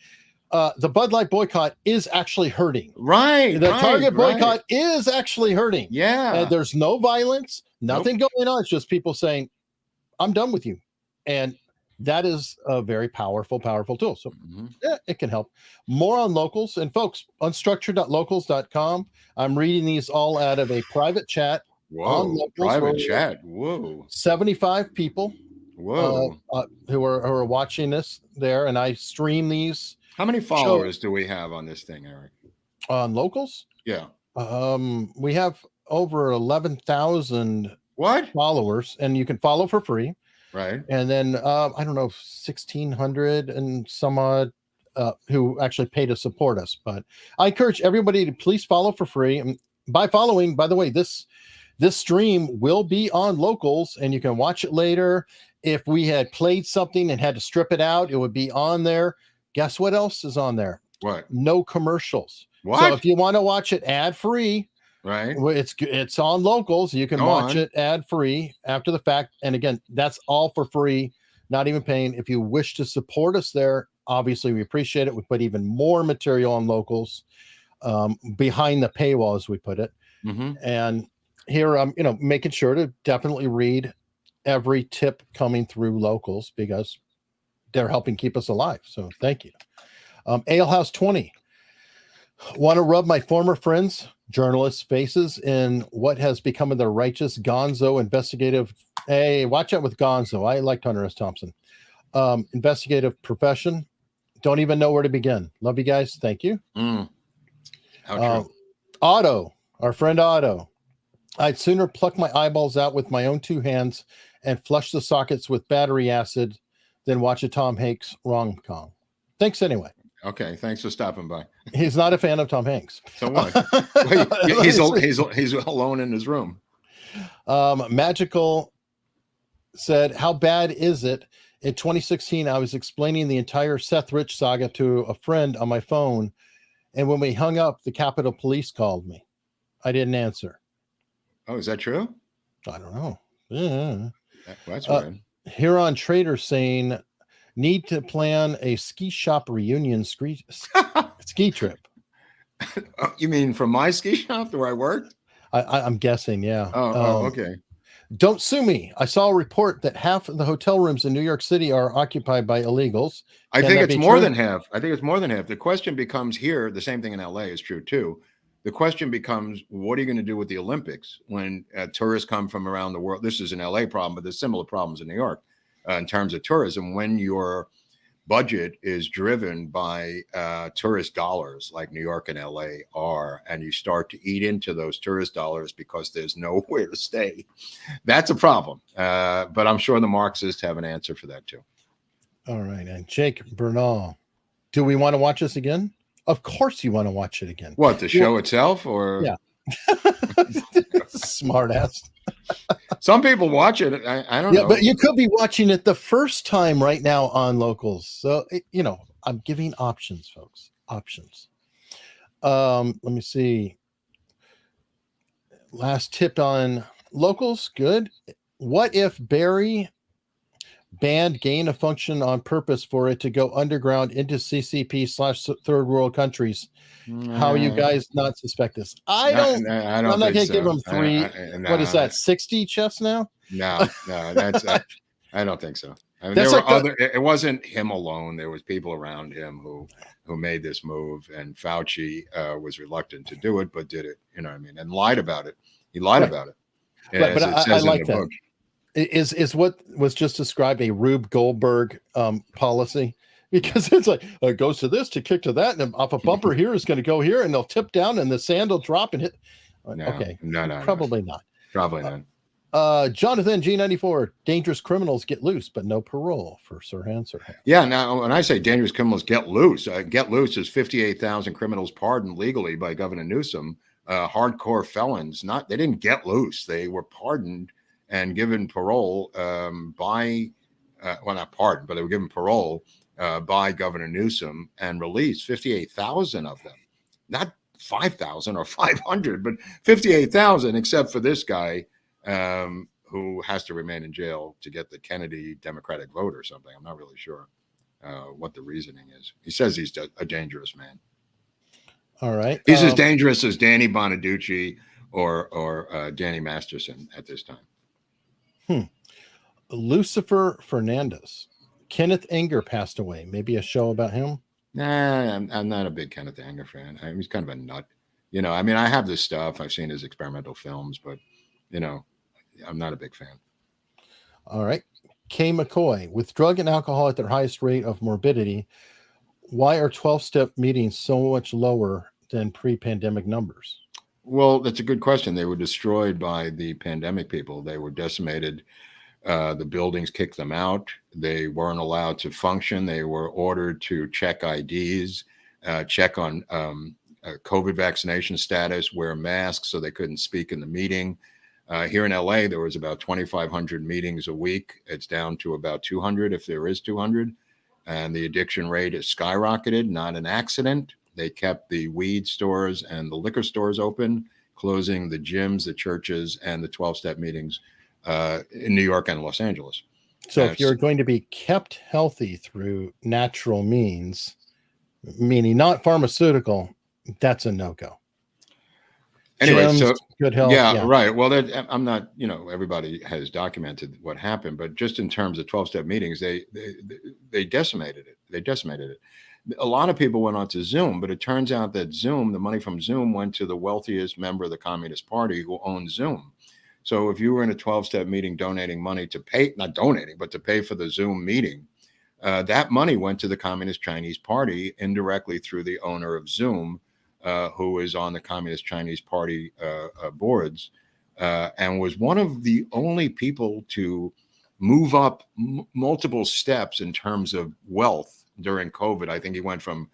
S1: the Bud Light boycott is actually hurting.
S2: Right.
S1: The
S2: right,
S1: Target
S2: right.
S1: boycott is actually hurting.
S2: Yeah.
S1: And there's no violence, nothing going on. It's just people saying, I'm done with you. And that is a very powerful tool. So
S2: Mhm.
S1: yeah, it can help. More on locals. And folks, unstructured.locals.com. I'm reading these all out of a private chat.
S2: Whoa.
S1: Locals,
S2: Private
S1: where-
S2: chat. Whoa.
S1: 75 people
S2: Whoa.
S1: who are watching this there. And I stream these
S2: How many followers do we have on this thing, Eric?
S1: on locals.
S2: Yeah.
S1: We have over 11,000
S2: What?
S1: followers, and you can follow for free.
S2: Right.
S1: And then I don't know, 1,600 and some odd who actually pay to support us. But I encourage everybody to please follow for free. And by following, by the way, this stream will be on locals, and you can watch it later. If we had played something and had to strip it out, it would be on there. Guess what else is on there?
S2: What?
S1: No commercials.
S2: What?
S1: So if you want to watch it ad free,
S2: Right.
S1: it's on locals. You can
S2: Go
S1: watch
S2: on.
S1: it ad free after the fact. And again, that's all for free, not even paying. If you wish to support us there, obviously we appreciate it. We put even more material on locals behind the paywall, as we put it.
S2: Mm-hmm.
S1: And here I'm, making sure to definitely read every tip coming through locals because they're helping keep us alive. So thank you. Alehouse 20. Want to rub my former friends, journalists' faces in what has become of their righteous gonzo investigative. Hey, watch out with gonzo. I liked Hunter S. Thompson. Investigative profession. Don't even know where to begin. Love you guys. Thank you.
S2: How true.
S1: Otto, our friend Otto. I'd sooner pluck my eyeballs out with my own two hands and flush the sockets with battery acid than watch a Tom Hanks rom-com. Thanks anyway.
S2: Okay. Thanks for stopping by.
S1: He's not a fan of Tom Hanks.
S2: So what? Wait, he's alone in his room.
S1: Magical said, how bad is it? In 2016, I was explaining the entire Seth Rich saga to a friend on my phone. And when we hung up, the Capitol Police called me. I didn't answer.
S2: Oh, is that true?
S1: I don't know. Yeah.
S2: That's weird.
S1: Huron Trader saying, need to plan a ski shop reunion ski trip.
S2: You mean from my ski shop where I worked?
S1: I'm guessing, yeah.
S2: Okay.
S1: Don't sue me. I saw a report that half of the hotel rooms in New York City are occupied by illegals.
S2: I
S1: Can
S2: think
S1: that
S2: it's
S1: be
S2: more
S1: true?
S2: than half. I think it's more than half. The question becomes here, the same thing in LA is true too. The question becomes, what are you going to do with the Olympics when tourists come from around the world? This is an LA problem, but there's similar problems in New York in terms of tourism. When your budget is driven by tourist dollars like New York and LA are, and you start to eat into those tourist dollars because there's nowhere to stay, that's a problem. But I'm sure the Marxists have an answer for that too.
S1: All right. And Jake Bernal, do we want to watch this again? Of course you want to watch it again.
S2: What, the show itself or?
S1: Yeah. Smart ass.
S2: Some people watch it. I don't know.
S1: But you could be watching it the first time right now on locals. So, I'm giving options, folks. Options. Let me see. Last tip on locals. Good. What if Barry banned gain of function on purpose for it to go underground into CCP/third world countries? How you guys not suspect this? I'm not going to give them three. What is that? 60 chess now?
S2: No, that's I don't think so. I mean,
S1: That's
S2: there
S1: like
S2: were it wasn't him alone. There was people around him who made this move, and Fauci was reluctant to do it, but did it. You know what I mean? And lied about it. He lied about it.
S1: But
S2: as it
S1: I
S2: says in
S1: like
S2: the
S1: that.
S2: book.
S1: Is what was just described a Rube Goldberg policy, because it's like it goes to this to kick to that, and off a bumper here is going to go here, and they'll tip down, and the sand will drop and hit.
S2: No,
S1: Okay,
S2: no,
S1: probably not.
S2: Probably not.
S1: Jonathan G94, dangerous criminals get loose, but no parole for Sirhan Sirhan.
S2: Yeah, now when I say dangerous criminals get loose is 58,000 criminals pardoned legally by Governor Newsom. Hardcore felons, they didn't get loose. They were pardoned and given parole not pardoned, but they were given parole by Governor Newsom and released 58,000 of them. Not 5,000 or 500, but 58,000, except for this guy who has to remain in jail to get the Kennedy Democratic vote or something. I'm not really sure what the reasoning is. He says he's a dangerous man.
S1: All right.
S2: He's as dangerous as Danny Bonaduce or Danny Masterson at this time.
S1: Lucifer Fernandez. Kenneth Anger passed away. Maybe a show about him?
S2: Nah, I'm not a big Kenneth Anger fan. He's kind of a nut. I have this stuff. I've seen his experimental films, but, I'm not a big fan.
S1: All right. Kay McCoy. With drug and alcohol at their highest rate of morbidity, why are 12-step meetings so much lower than pre-pandemic numbers?
S2: Well, that's a good question. They were destroyed by the pandemic people. They were decimated. The buildings kicked them out. They weren't allowed to function. They were ordered to check IDs, check on COVID vaccination status, wear masks so they couldn't speak in the meeting. Here in LA, there was about 2,500 meetings a week. It's down to about 200, if there is 200. And the addiction rate has skyrocketed, not an accident. They kept the weed stores and the liquor stores open, closing the gyms, the churches, and the 12-step meetings in New York and Los Angeles.
S1: So if you're going to be kept healthy through natural means, meaning not pharmaceutical, that's a no-go.
S2: Anyway,
S1: Gyms,
S2: so
S1: good health.
S2: yeah, right. Well, I'm not, everybody has documented what happened, but just in terms of 12-step meetings, they decimated it. They decimated it. A lot of people went on to Zoom, but it turns out that Zoom, the money from Zoom went to the wealthiest member of the Communist Party who owned Zoom. So if you were in a 12-step meeting donating money to pay, not donating, but to pay for the Zoom meeting, that money went to the Communist Chinese Party indirectly through the owner of Zoom, who is on the Communist Chinese Party boards, and was one of the only people to move up multiple steps in terms of wealth during COVID. I think he went from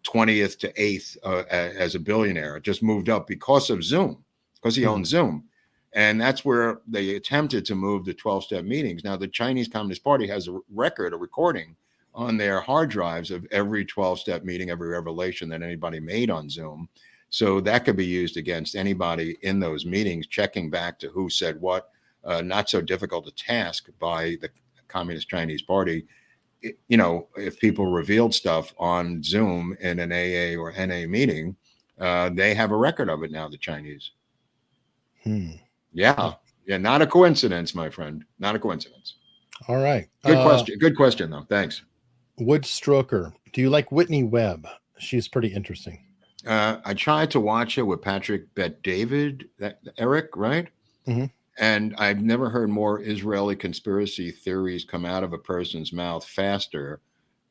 S2: 20th to 8th as a billionaire. It just moved up because of Zoom, because he owned Zoom. And that's where they attempted to move the 12-step meetings. Now, the Chinese Communist Party has a recording on their hard drives of every 12-step meeting, every revelation that anybody made on Zoom. So that could be used against anybody in those meetings, checking back to who said what. Not so difficult a task by the Communist Chinese Party. If people revealed stuff on Zoom in an AA or NA meeting, they have a record of it now, the Chinese. Yeah, not a coincidence, my friend. Not a coincidence.
S1: All right.
S2: Good question. Good question, though. Thanks.
S1: Wood Stroker. Do you like Whitney Webb? She's pretty interesting.
S2: I tried to watch it with Patrick Bet-David, Eric, right?
S1: Mm-hmm.
S2: And I've never heard more Israeli conspiracy theories come out of a person's mouth faster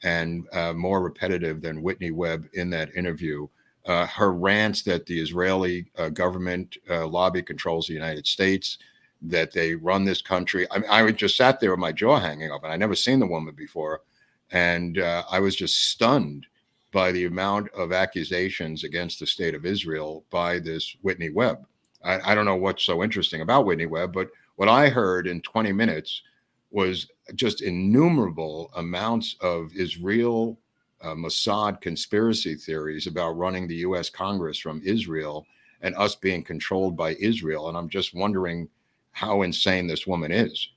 S2: and more repetitive than Whitney Webb in that interview. Her rants that the Israeli government lobby controls the United States, that they run this country. I just sat there with my jaw hanging open. I'd never seen the woman before. And I was just stunned by the amount of accusations against the state of Israel by this Whitney Webb. I don't know what's so interesting about Whitney Webb, but what I heard in 20 minutes was just innumerable amounts of Israel Mossad conspiracy theories about running the U.S. Congress from Israel and us being controlled by Israel. And I'm just wondering how insane this woman is.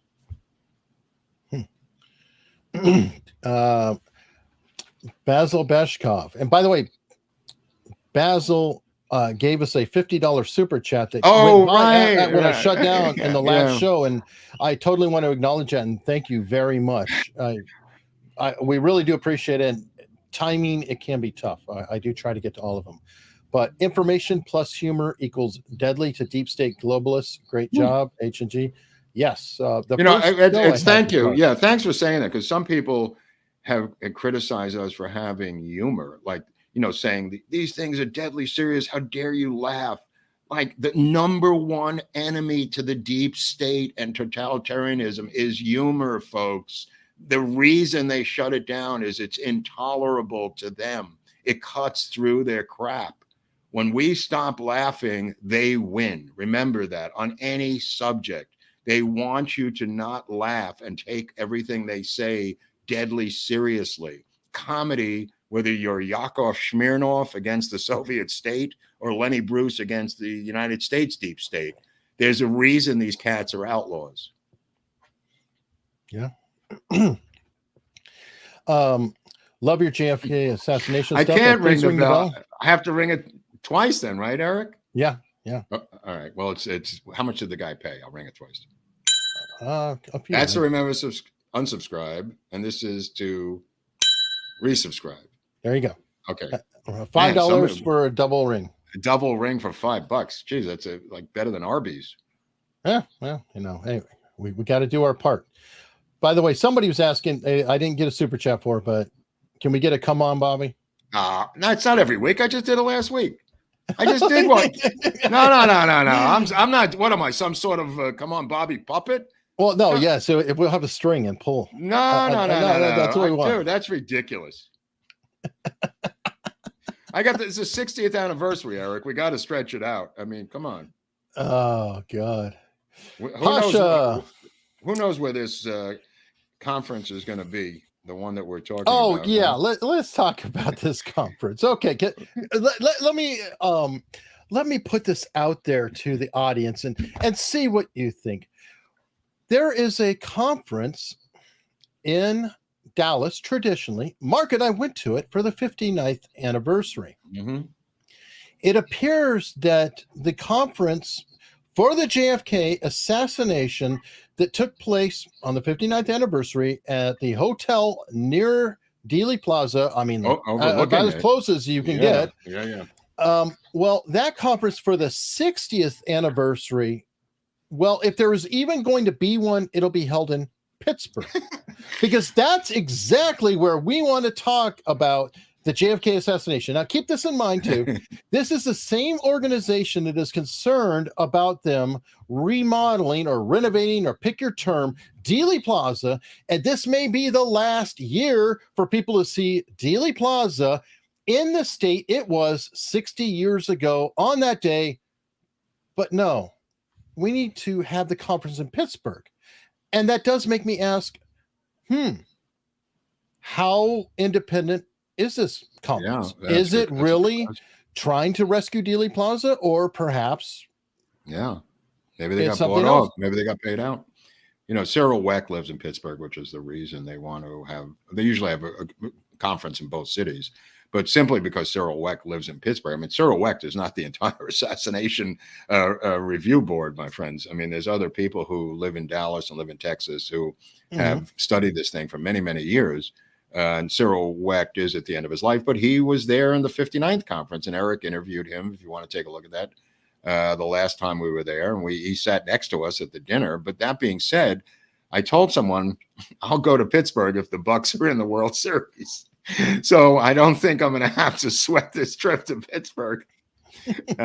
S1: Basil Beshkov. And by the way, Basil gave us a $50 super chat that when I shut down in the last show. And I totally want to acknowledge that and thank you very much. We really do appreciate it. And timing, it can be tough. I do try to get to all of them. But information plus humor equals deadly to deep state globalists. Great job, H&G. Yes.
S2: Thank you. Yeah, thanks for saying that, because some people have criticized us for having humor, like, saying these things are deadly serious. How dare you laugh? like the number one enemy to the deep state and totalitarianism is humor, folks. The reason they shut it down is it's intolerable to them. It cuts through their crap. When we stop laughing, they win. Remember that on any subject. They want you to not laugh and take everything they say deadly seriously. Comedy, whether you're Yakov Smirnoff against the Soviet state or Lenny Bruce against the United States deep state, there's a reason these cats are outlaws.
S1: Yeah. Love your JFK assassination
S2: I
S1: stuff.
S2: can't ring the bell. I have to ring it twice then, right, Eric?
S1: Yeah.
S2: Oh, all right. Well, it's how much did the guy pay? I'll ring it twice.
S1: A few.
S2: That's to remember unsubscribe, and this is to resubscribe.
S1: There you go.
S2: Okay.
S1: $5 for a double ring.
S2: A double ring for $5. Jeez, that's like better than Arby's.
S1: Yeah, well, anyway, we got to do our part. By the way, somebody was asking, I didn't get a super chat for it, but can we get a come on, Bobby?
S2: No, it's not every week. I just did it last week. I just did one. No. I'm not. What am I? Some sort of come on, Bobby puppet?
S1: Well, no, yeah. So if we'll have a string and pull.
S2: No.
S1: That's what we want.
S2: Dude, that's ridiculous. I got this. It's the 60th anniversary, Eric. We got to stretch it out. I mean, come on.
S1: Oh God.
S2: Who knows where this conference is going to be? The one that we're talking about.
S1: Oh yeah, let's talk about this conference. Okay, let me put this out there to the audience and see what you think. There is a conference in Dallas traditionally. Mark and I went to it for the 59th anniversary.
S2: Mm-hmm.
S1: It appears that the conference for the JFK assassination that took place on the 59th anniversary at the hotel near Dealey Plaza. I mean, about as close as you can get.
S2: Yeah.
S1: Well, that conference for the 60th anniversary, well, if there is even going to be one, it'll be held in Pittsburgh because that's exactly where we want to talk about the JFK assassination. Now, keep this in mind, too. This is the same organization that is concerned about them remodeling or renovating, or pick your term, Dealey Plaza. And this may be the last year for people to see Dealey Plaza in the state it was 60 years ago on that day. But no, we need to have the conference in Pittsburgh. And that does make me ask, how independent is this conference?
S2: Yeah,
S1: is it really trying to rescue Dealey Plaza, or perhaps?
S2: Yeah, maybe they got bought off. Maybe they got paid out. Cyril Weck lives in Pittsburgh, which is the reason they want to have. They usually have a conference in both cities, but simply because Cyril Weck lives in Pittsburgh. I mean, Cyril Weck is not the entire assassination review board, my friends. I mean, there's other people who live in Dallas and live in Texas who have studied this thing for many, many years. And Cyril Weck is at the end of his life, but he was there in the 59th conference, and Eric interviewed him. If you want to take a look at that, the last time we were there, and he sat next to us at the dinner. But that being said, I told someone I'll go to Pittsburgh if the Bucks are in the World Series. So I don't think I'm going to have to sweat this trip to Pittsburgh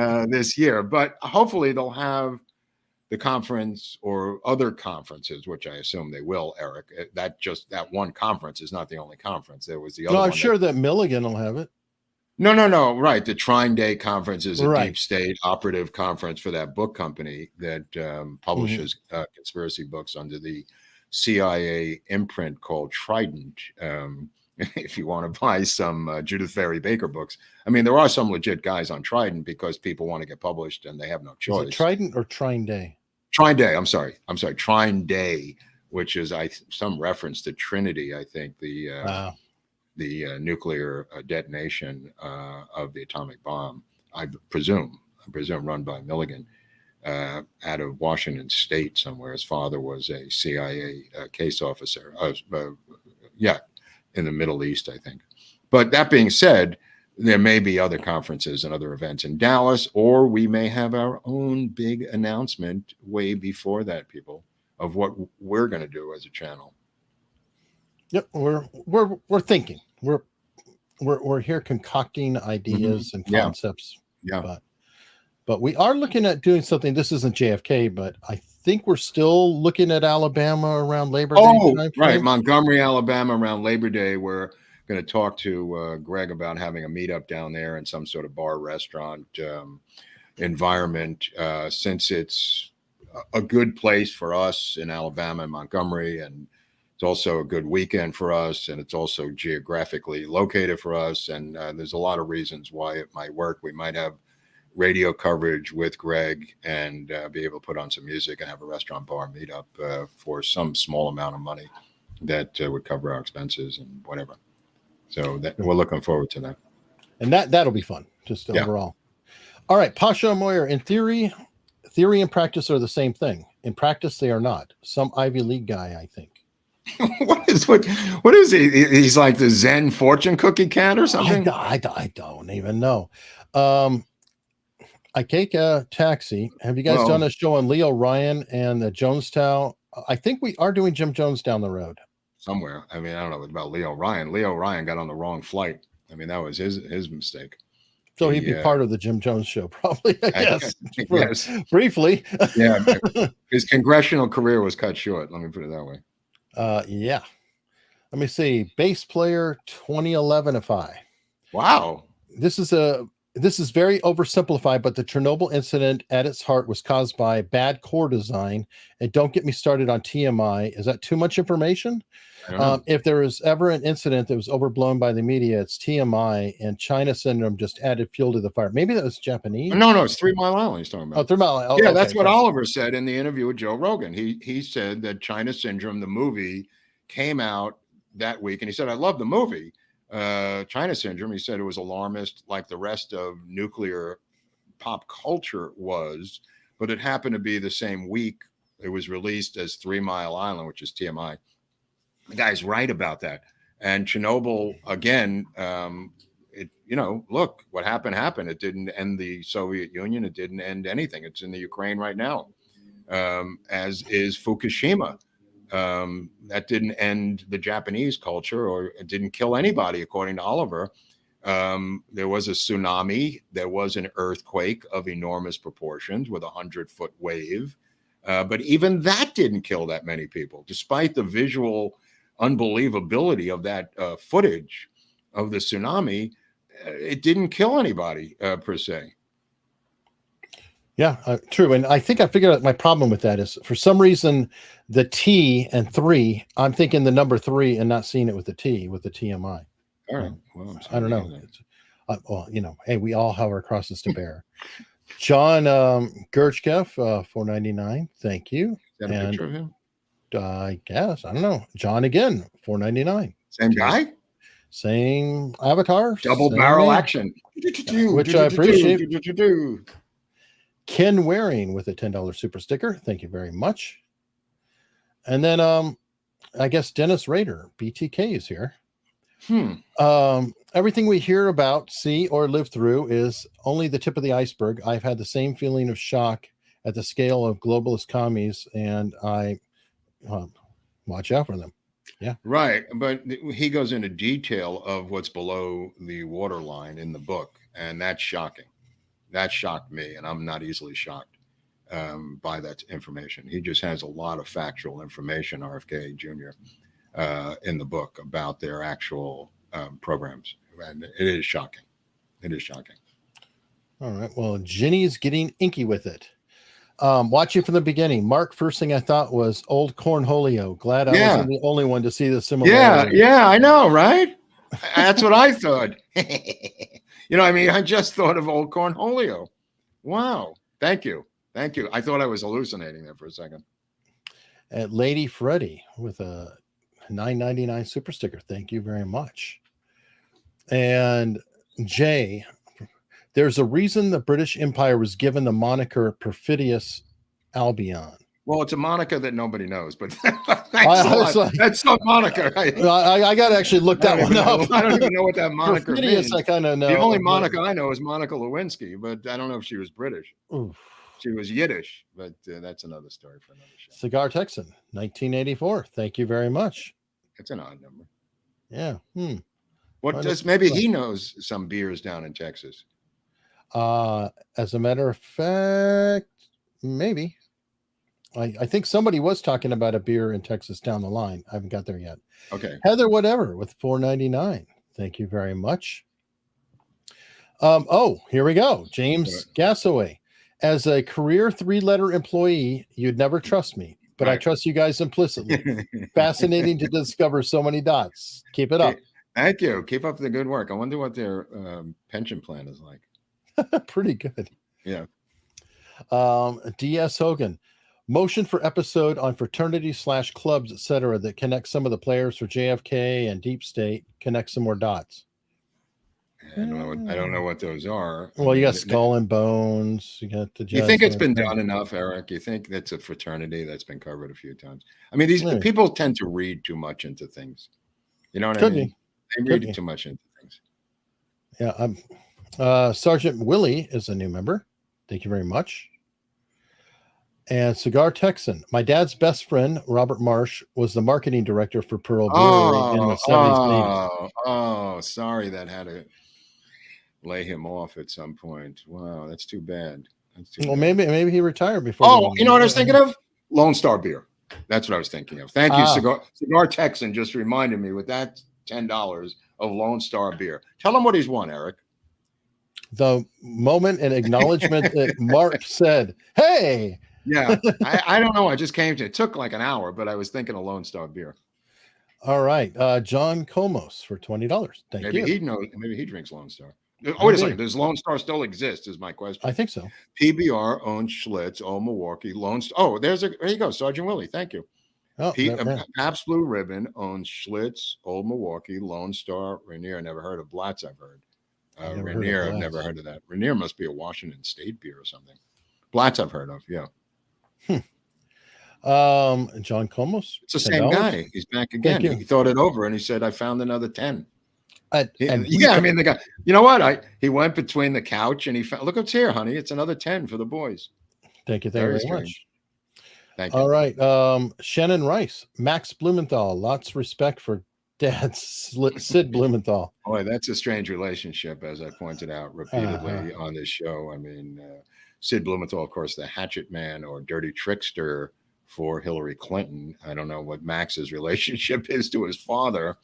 S2: this year. But hopefully they'll have the conference or other conferences, which I assume they will, Eric. That one conference is not the only conference. There was the other.
S1: No, I'm sure that Milligan will have it.
S2: No. Right. The Trine Day conference is a deep state operative conference for that book company that publishes conspiracy books under the CIA imprint called Trident. If you want to buy some Judith Ferry Baker books. I mean, there are some legit guys on Trident because people want to get published and they have no choice.
S1: Is it Trident or Trine Day?
S2: Trine Day. I'm sorry. Trine Day, which is some reference to Trinity. I think the nuclear detonation of the atomic bomb. I presume run by Milligan out of Washington State somewhere. His father was a CIA case officer. In the Middle East, I think. But that being said, there may be other conferences and other events in Dallas, or we may have our own big announcement way before that, people, of what we're going to do as a channel.
S1: Yep, we're thinking. We're here concocting ideas and concepts.
S2: Yeah.
S1: But we are looking at doing something. This isn't JFK, but I think we're still looking at Alabama around Labor Day.
S2: Oh,
S1: time
S2: right.
S1: frame.
S2: Montgomery, Alabama around Labor Day. We're going to talk to Greg about having a meetup down there in some sort of bar restaurant environment, since it's a good place for us in Alabama and Montgomery, and it's also a good weekend for us, and it's also geographically located for us. And there's a lot of reasons why it might work. We might have radio coverage with Greg and be able to put on some music and have a restaurant bar meetup for some small amount of money that would cover our expenses and whatever. So we're looking forward to that.
S1: And that'll be fun, just overall. All right, Pasha Moyer, in theory and practice are the same thing. In practice, they are not. Some Ivy League guy, I think.
S2: What is he? He's like the Zen fortune cookie cat or something?
S1: I don't even know. I take a taxi. Have you guys done a show on Leo Ryan and the Jonestown? I think we are doing Jim Jones down the road.
S2: Somewhere. I mean, I don't know about Leo Ryan. Leo Ryan got on the wrong flight. I mean, that was his mistake.
S1: So he'd be part of the Jim Jones show, probably. Yes.
S2: Yes.
S1: Briefly.
S2: Yeah. His congressional career was cut short. Let me put it that way.
S1: Yeah. Let me see. Bass player 2011-ify.
S2: Wow.
S1: This is very oversimplified, but the Chernobyl incident at its heart was caused by bad core design. And don't get me started on TMI. Is that too much information? If there was ever an incident that was overblown by the media, it's TMI, and China syndrome just added fuel to the fire. Maybe that was Japanese.
S2: No, it's 3 Mile Island he's talking about.
S1: Oh, 3 Mile Island. Oh,
S2: yeah,
S1: okay,
S2: that's what Oliver said in the interview with Joe Rogan. He said that China Syndrome, the movie, came out that week, and he said, I love the movie. China Syndrome, he said it was alarmist like the rest of nuclear pop culture was, but it happened to be the same week it was released as 3 Mile Island, which is TMI. The guy's right about that. And Chernobyl, again, look, what happened. It didn't end the Soviet Union. It didn't end anything. It's in the Ukraine right now, as is Fukushima. That didn't end the Japanese culture, or it didn't kill anybody, according to Oliver. There was a tsunami. There was an earthquake of enormous proportions with a 100-foot wave. But even that didn't kill that many people, despite the visual unbelievability of that footage of the tsunami. It didn't kill anybody per se.
S1: Yeah, true. And I think I figured out my problem with that is, for some reason, the T and 3, I'm thinking the number 3 and not seeing it with the T, with the TMI.
S2: All right. Well,
S1: I don't know. Hey, we all have our crosses to bear. John Gerchkev, $4.99. Thank you.
S2: Is that a picture of him?
S1: I guess. I don't know. John again, $4.99.
S2: Same guy?
S1: Same avatar.
S2: Double
S1: same
S2: barrel
S1: name.
S2: action.
S1: Which I appreciate. Ken Waring with a $10 super sticker. Thank you very much. And then I guess Dennis Rader, BTK, is here. Everything we hear about, see, or live through is only the tip of the iceberg. I've had the same feeling of shock at the scale of globalist commies, and I watch out for them. Yeah. Right.
S2: But he goes into detail of what's below the waterline in the book, and that's shocking. That shocked me, and I'm not easily shocked by that information. He just has a lot of factual information, RFK Jr., in the book about their actual programs. And it is shocking. It is shocking.
S1: All right. Well, Ginny's getting inky with it. Watching from the beginning, Mark, first thing I thought was old Cornholio. Glad I wasn't the only one to see the similarity.
S2: Yeah, I know, right? That's what I thought. I just thought of old Cornholio. Wow. Thank you. I thought I was hallucinating there for a second.
S1: At Lady Freddie with a $9.99 super sticker. Thank you very much. And Jay, there's a reason the British Empire was given the moniker Perfidious Albion.
S2: Well, it's a moniker that nobody knows, but that's some moniker. I
S1: got to actually look that one up.
S2: I don't even know what that moniker means.
S1: I kind of know.
S2: The only Monica I know is Monica Lewinsky, but I don't know if she was British.
S1: Oof.
S2: She was Yiddish, but that's another story for another show.
S1: Cigar Texan, 1984. Thank you very much.
S2: It's an odd number.
S1: Yeah.
S2: Maybe he knows some beers down in Texas.
S1: As a matter of fact, maybe. I think somebody was talking about a beer in Texas down the line. I haven't got there yet.
S2: Okay.
S1: Heather, whatever, with $4.99. Thank you very much. Here we go. James Gassaway. As a career 3-letter employee, you'd never trust me, but I trust you guys implicitly. Fascinating to discover so many dots. Keep it up.
S2: Thank you. Keep up the good work. I wonder what their pension plan is like.
S1: Pretty good.
S2: Yeah.
S1: DS Hogan. Motion for episode on fraternity/clubs, etc., that connect some of the players for JFK and Deep State. Connect some more dots.
S2: I don't know what those are.
S1: Well, you got Skull and Bones. You got the.
S2: You think it's been done enough, Eric? You think that's a fraternity that's been covered a few times? I mean, these people tend to read too much into things. You know what I mean? They read too much into things.
S1: Yeah. Sergeant Willie is a new member. Thank you very much. And Cigar Texan. My dad's best friend, Robert Marsh, was the marketing director for Pearl Brewery in the 70s.
S2: Oh, sorry that had to lay him off at some point. Wow, that's too bad.
S1: Well, maybe he retired before.
S2: Oh, you know what I was thinking of? Lone Star Beer. That's what I was thinking of. Thank you, Cigar Texan just reminded me with that $10 of Lone Star Beer. Tell him what he's won, Eric.
S1: The moment and acknowledgement that Mark said, hey.
S2: Yeah, I don't know. I just came to it. Took like an hour, but I was thinking of Lone Star Beer.
S1: All right. John Comos for $20. Thank you.
S2: Maybe he drinks Lone Star. Oh, wait a second. Does Lone Star still exist? Is my question.
S1: I think so.
S2: PBR owns Schlitz, Old Milwaukee, Lone Star. Oh, there you go. Sergeant Willie. Thank you. Pabst Blue Ribbon owns Schlitz, Old Milwaukee, Lone Star, Rainier. Never heard of Blatz. I've heard. Rainier. I've never heard of that. Rainier must be a Washington State beer or something. Blatz I've heard of. Yeah.
S1: John Comos.
S2: It's the same guy. He's back again. He thought it over and he said, I found another 10. I mean, the guy, you know what? He went between the couch and he found, look what's here, honey. It's another 10 for the boys.
S1: Thank you very much.
S2: Thank you.
S1: All right. Shannon Rice, Max Blumenthal. Lots of respect for Dad Sid Blumenthal.
S2: Boy, that's a strange relationship, as I pointed out repeatedly on this show. I mean, Sid Blumenthal, of course, the hatchet man or dirty trickster for Hillary Clinton. I don't know what Max's relationship is to his father,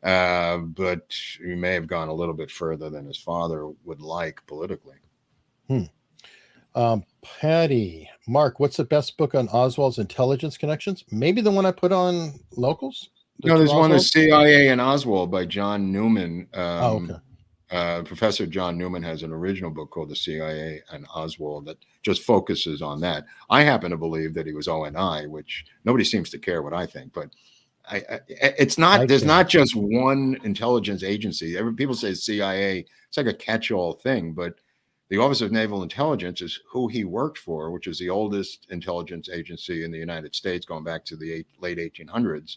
S2: but he may have gone a little bit further than his father would like politically.
S1: Patty, Mark, what's the best book on Oswald's intelligence connections? Maybe the one I put on Locals?
S2: No, there's one, The CIA and Oswald by John Newman.
S1: Okay.
S2: Professor John Newman has an original book called The CIA and Oswald that just focuses on that. I happen to believe that he was ONI, which nobody seems to care what I think, but it's not. There's not just one intelligence agency. People say CIA. It's like a catch-all thing, but the Office of Naval Intelligence is who he worked for, which is the oldest intelligence agency in the United States, going back to the late 1800s.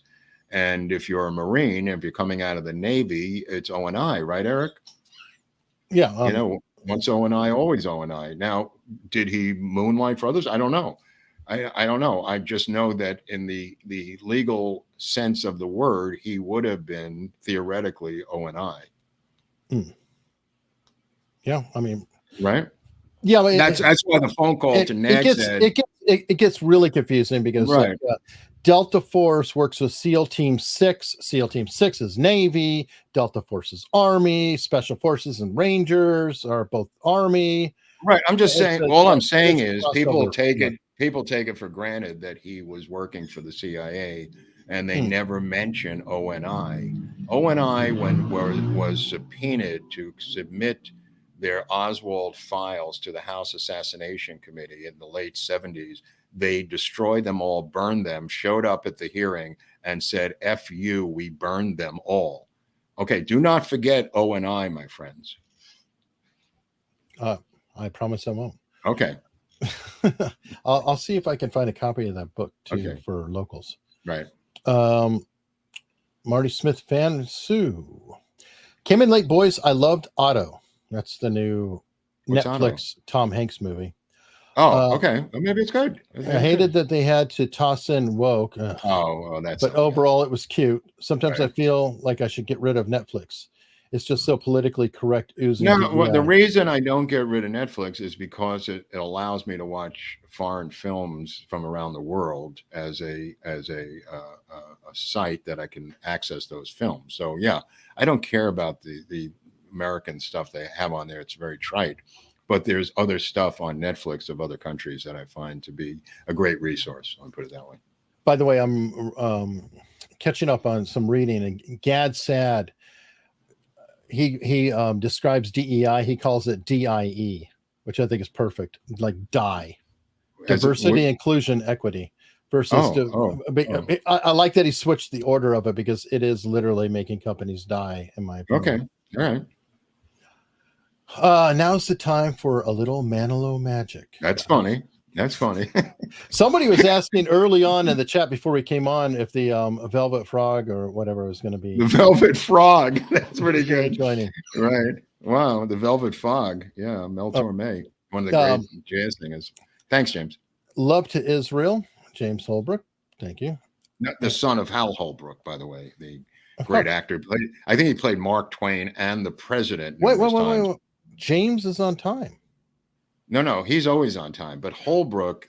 S2: And if you're a Marine, if you're coming out of the Navy, it's ONI, right, Eric?
S1: Yeah.
S2: Once ONI, always ONI. Now, did he moonlight for others? I don't know. I don't know. I just know that in the legal sense of the word, he would have been theoretically ONI.
S1: Yeah, I mean,
S2: right?
S1: Yeah, but
S2: that's why the phone call to Ned said
S1: it gets really confusing because Delta Force works with SEAL Team 6. SEAL Team 6 is Navy. Delta Force is Army. Special Forces and Rangers are both Army.
S2: Right. I'm just saying. All I'm saying is people take it for granted that he was working for the CIA, and they never mention ONI. ONI, when was subpoenaed to submit their Oswald files to the House Assassination Committee in the late 70s. They destroyed them all, burned them, showed up at the hearing and said, F you, we burned them all. Okay, do not forget ONI, my friends.
S1: I promise I won't.
S2: Okay.
S1: I'll see if I can find a copy of that book too for Locals.
S2: Right.
S1: Marty Smith fan Sue. Came in late, boys. I loved Otto. That's the new Netflix
S2: Otto?
S1: Tom Hanks movie.
S2: Oh, okay. Well, maybe it's good.
S1: I hated that they had to toss in woke.
S2: That's.
S1: But overall, it was cute. Sometimes I feel like I should get rid of Netflix. it's just so politically correct oozing
S2: No, well, the
S1: DEI.
S2: reason I don't get rid of Netflix is because it allows me to watch foreign films from around the world as a site that I can access those films. So yeah, I don't care about the American stuff they have on there. It's very trite. But there's other stuff on Netflix of other countries that I find to be a great resource. I'll put it that way.
S1: By the way, I'm catching up on some reading, and Gad Sad, he describes DEI. He calls it DIE, which I think is perfect. Like die, diversity, inclusion, equity. Versus, I like that he switched the order of it because it is literally making companies die, in my opinion.
S2: Okay, all right.
S1: Now's the time for a little Manilow magic.
S2: That's funny. That's funny.
S1: Somebody was asking early on in the chat before we came on if the Velvet Frog or whatever was going to be.
S2: The Velvet Frog. That's pretty good.
S1: Joining.
S2: Right. Wow. The Velvet Fog. Yeah. Mel Torme. One of the great jazz singers. Thanks, James.
S1: Love to Israel. James Holbrook. Thank you.
S2: The son of Hal Holbrook, by the way, the great actor. I think he played Mark Twain and the president.
S1: Wait. James is on time.
S2: No, he's always on time. But Holbrook,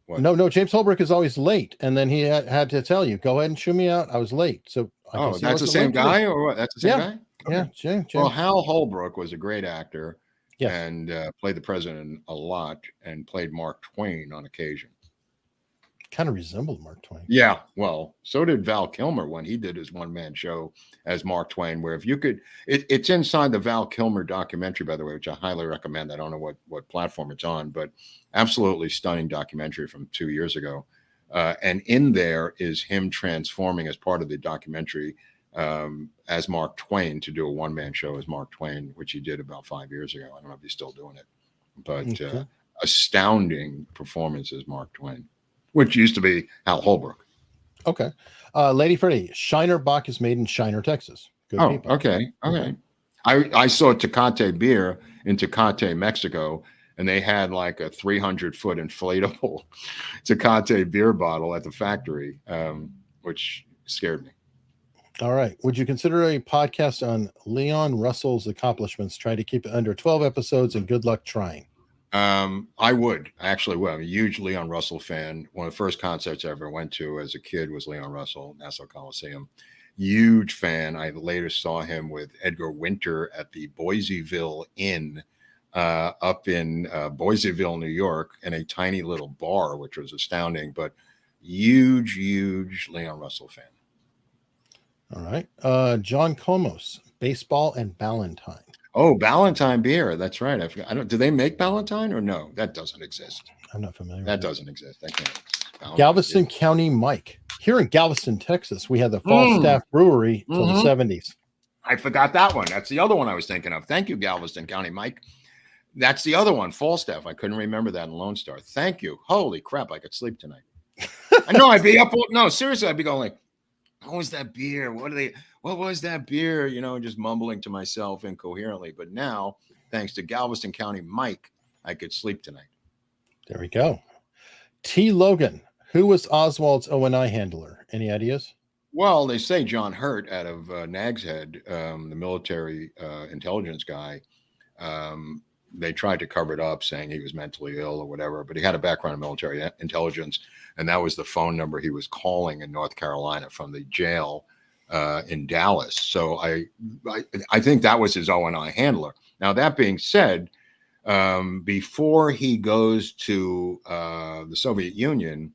S2: what?
S1: No, James Holbrook is always late, and then he had to tell you, "Go ahead and shoo me out. I was late." So,
S2: that's the same guy, or what? That's the same guy.
S1: Okay. Yeah, James.
S2: Well, Hal Holbrook was a great actor,
S1: yes,
S2: and played the president a lot, and played Mark Twain on occasion.
S1: Kind of resembled Mark Twain.
S2: Yeah, well, so did Val Kilmer when he did his one-man show as Mark Twain, where if you could, it's inside the Val Kilmer documentary, by the way, which I highly recommend. I don't know what platform it's on, but absolutely stunning documentary from 2 years ago. And in there is him transforming as part of the documentary as Mark Twain to do a one-man show as Mark Twain, which he did about 5 years ago. I don't know if he's still doing it, but astounding performance as Mark Twain, which used to be Hal Holbrook.
S1: Okay. Lady Freddie, Shiner Bach is made in Shiner, Texas. Good people.
S2: Okay. I saw Tecate beer in Tecate, Mexico, and they had like a 300-foot inflatable Tecate beer bottle at the factory, which scared me.
S1: All right. Would you consider a podcast on Leon Russell's accomplishments? Try to keep it under 12 episodes, and good luck trying.
S2: I would. I actually would. I'm a huge Leon Russell fan. One of the first concerts I ever went to as a kid was Leon Russell, Nassau Coliseum. Huge fan. I later saw him with Edgar Winter at the Boiseville Inn up in Boiseville, New York, in a tiny little bar, which was astounding, but huge Leon Russell fan.
S1: All right. John Comos, baseball and Ballantine.
S2: Oh, Ballantine beer. That's right. I forgot. Do they make Ballantine or no? That doesn't exist.
S1: I'm not familiar.
S2: That doesn't exist. That can't exist.
S1: Galveston County Mike. Here in Galveston, Texas, we had the Falstaff Brewery till the 70s.
S2: I forgot that one. That's the other one I was thinking of. Thank you, Galveston County Mike. That's the other one, Falstaff. I couldn't remember that in Lone Star. Thank you. Holy crap, I could sleep tonight. I know I'd be up. No, seriously, I'd be going like, what was that beer? What was that beer? Just mumbling to myself incoherently. But now, thanks to Galveston County Mike, I could sleep tonight. There
S1: we go. T. Logan, who was Oswald's O&I handler? Any ideas?
S2: Well, they say John Hurt out of Nag's Head, the military intelligence guy. They tried to cover it up, saying he was mentally ill or whatever, but he had a background in military intelligence, and that was the phone number he was calling in North Carolina from the jail in Dallas. So I think that was his O&I handler. Now, that being said, before he goes to the Soviet Union,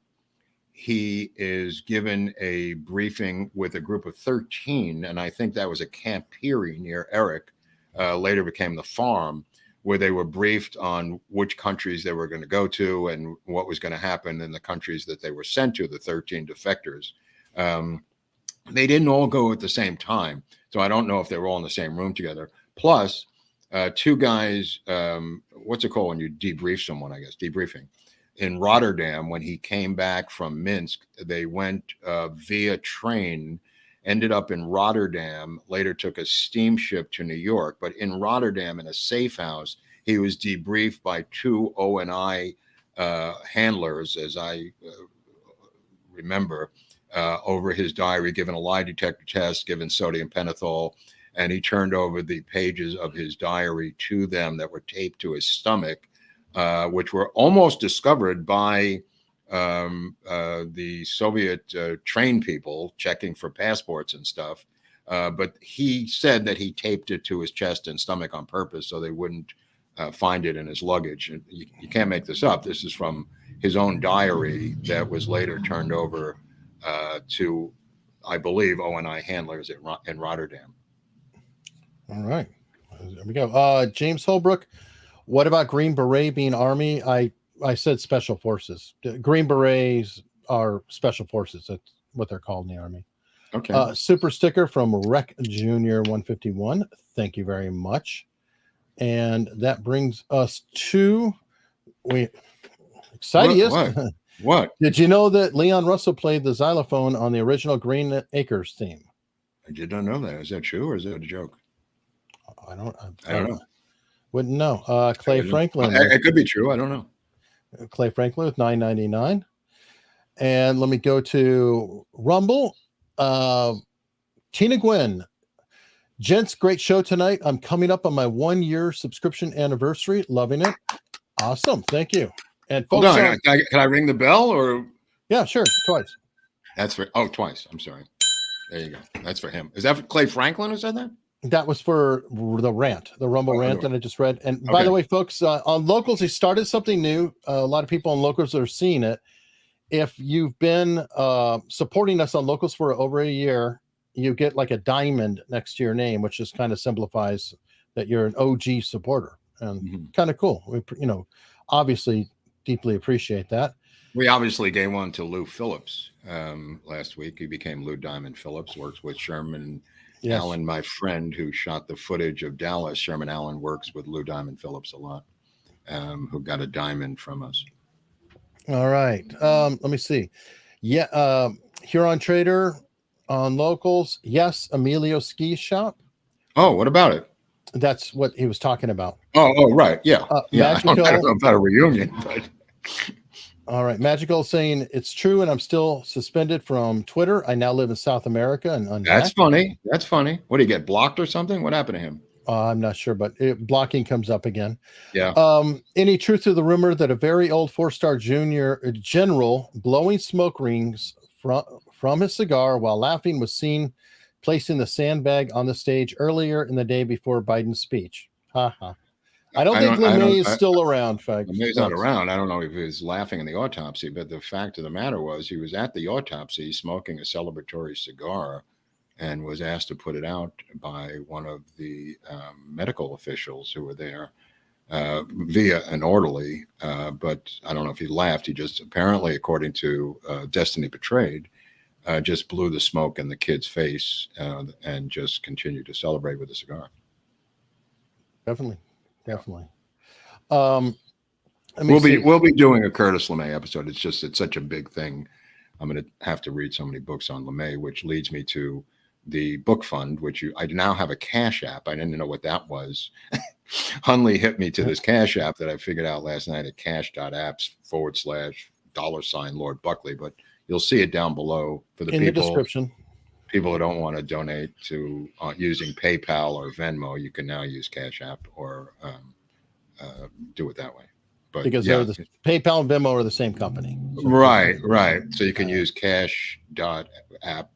S2: he is given a briefing with a group of 13, and I think that was at Camp Peary near Eric, later became the Farm, where they were briefed on which countries they were going to go to and what was going to happen in the countries that they were sent to, the 13 defectors. They didn't all go at the same time, so I don't know if they were all in the same room together. Plus, two guys, what's it called when you debrief someone, I guess, debriefing. In Rotterdam, when he came back from Minsk, they went via train, ended up in Rotterdam, later took a steamship to New York. But in Rotterdam, in a safe house, he was debriefed by two O&I handlers, as I remember, over his diary, given a lie detector test, given sodium pentothal, and he turned over the pages of his diary to them that were taped to his stomach, which were almost discovered by the Soviet trained people checking for passports and stuff. But he said that he taped it to his chest and stomach on purpose so they wouldn't find it in his luggage. And you can't make this up. This is from his own diary that was later turned over to, I believe, O&I handlers in Rotterdam.
S1: All right. There we go. James Holbrook, what about Green Beret being Army? I said Special Forces. Green Berets are Special Forces. That's what they're called in the Army.
S2: Okay.
S1: Super sticker from Rec Junior 151. Thank you very much. And that brings us to exciting.
S2: What?
S1: Did you know that Leon Russell played the xylophone on the original Green Acres theme?
S2: I did not know that. Is that true or is that a joke?
S1: I don't
S2: know.
S1: Wouldn't know. Clay Franklin.
S2: It could be true. I don't know.
S1: Clay Franklin with $9.99. And let me go to Rumble. Tina Gwynn. Gents, great show tonight. I'm coming up on my 1-year subscription anniversary. Loving it. Awesome. Thank you. And folks,
S2: hold on. Can I ring the bell or?
S1: Yeah, sure. Twice.
S2: That's for, twice. I'm sorry. There you go. That's for him. Is that for Clay Franklin who said that?
S1: That was for the Rumble rant that I just read. And by the way, folks, on Locals, he started something new. A lot of people on Locals are seeing it. If you've been supporting us on Locals for over a year, you get like a diamond next to your name, which just kind of simplifies that you're an OG supporter, and kind of cool. We, obviously deeply appreciate that.
S2: We obviously gave one to Lou Phillips last week. He became Lou Diamond Phillips, works with Sherman Allen, my friend who shot the footage of Dallas. Sherman Allen works with Lou Diamond Phillips a lot, who got a diamond from us.
S1: All right. Let me see. Yeah. Huron Trader on Locals. Yes. Emilio Ski Shop.
S2: Oh, what about it?
S1: That's what he was talking about.
S2: Oh, right. Yeah.
S1: Magical.
S2: I don't know about a reunion, but.
S1: All right. Magical saying it's true, and I'm still suspended from Twitter. I now live in South America. And
S2: that's funny. That's funny. What, did he get blocked or something? What happened to him?
S1: I'm not sure, but blocking comes up again.
S2: Yeah.
S1: Any truth to the rumor that a very old 4-star general blowing smoke rings from his cigar while laughing was seen placing the sandbag on the stage earlier in the day before Biden's speech? I don't think LeMay is still around.
S2: LeMay's not around. I don't know if he was laughing in the autopsy, but the fact of the matter was he was at the autopsy smoking a celebratory cigar and was asked to put it out by one of the medical officials who were there via an orderly. But I don't know if he laughed. He just apparently, according to Destiny Betrayed, just blew the smoke in the kid's face and just continued to celebrate with a cigar.
S1: Definitely.
S2: We'll be doing a Curtis LeMay episode. It's such a big thing. I'm going to have to read so many books on LeMay, which leads me to the book fund, which I now have a Cash App. I didn't know what that was. Hunley hit me to this Cash App that I figured out last night at cash.apps/ $Lord Buckley. But you'll see it down below for the
S1: description.
S2: People who don't want to donate to using PayPal or Venmo, you can now use Cash App or do it that way. But
S1: because they're the PayPal and Venmo are the same company.
S2: So. Right. So you can use cash.app/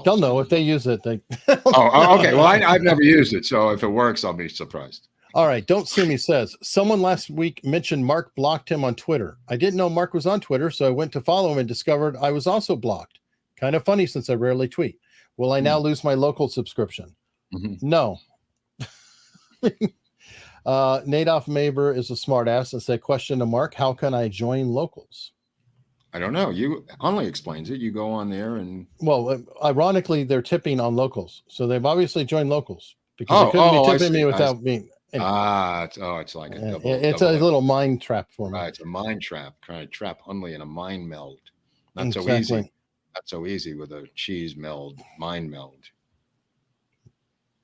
S1: They'll know if they use it.
S2: Okay. Well, I've never used it, so if it works, I'll be surprised.
S1: All right. Don't Sue Me says someone last week mentioned Mark blocked him on Twitter. I didn't know Mark was on Twitter, so I went to follow him and discovered I was also blocked. Kind of funny since I rarely tweet. Will I now lose my local subscription? No. Nadoff Maber is a smart ass and said, question to Mark, how can I join Locals?
S2: I don't know. Hunley explains it. You go on there and.
S1: Well, ironically, they're tipping on Locals. So they've obviously joined Locals because they couldn't be tipping me without being. Anyway.
S2: It's like a
S1: a little mind trap for me.
S2: It's a mind trap, trying to trap Hunley in a mind meld. Not so easy. Not so easy with a cheese meld, mind meld.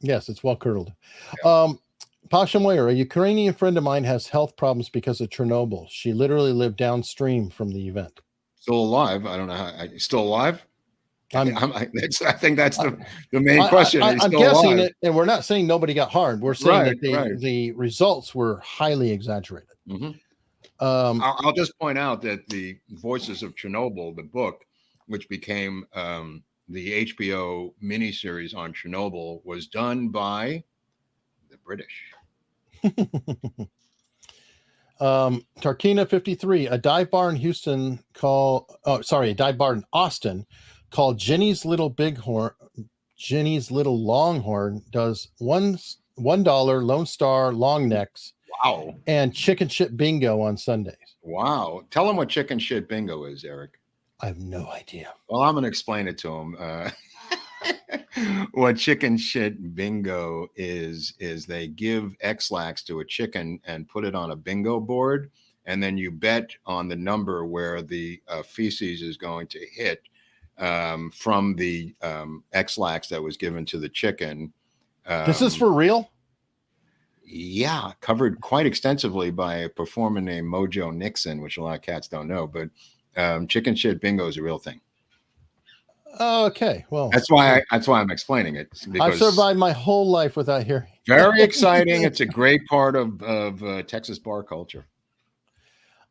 S1: Yes, it's well curdled. Yeah. Pasha Moyer, a Ukrainian friend of mine, has health problems because of Chernobyl. She literally lived downstream from the event.
S2: Still alive. I don't know how. Still alive? I think that's the main question.
S1: I'm guessing it, and we're not saying nobody got harmed. We're saying that the results were highly exaggerated.
S2: Mm-hmm. I'll just point out that the Voices of Chernobyl, the book, which became the HBO miniseries on Chernobyl, was done by the British.
S1: Tarkina 53, a dive bar in Austin called Jenny's Little Longhorn does $1 Lone Star long necks.
S2: Wow.
S1: And chicken shit bingo on Sundays.
S2: Wow. Tell them what chicken shit bingo is, Eric.
S1: I have no idea.
S2: Well, I'm going to explain it to them. What chicken shit bingo is they give X-lax to a chicken and put it on a bingo board. And then you bet on the number where the feces is going to hit from the X-lax that was given to the chicken.
S1: This is for real?
S2: Yeah, covered quite extensively by a performer named Mojo Nixon, which a lot of cats don't know. But chicken shit bingo is a real thing.
S1: Okay, well,
S2: that's why I'm explaining it.
S1: I've survived my whole life without hearing.
S2: Very exciting. It's a great part of Texas bar culture.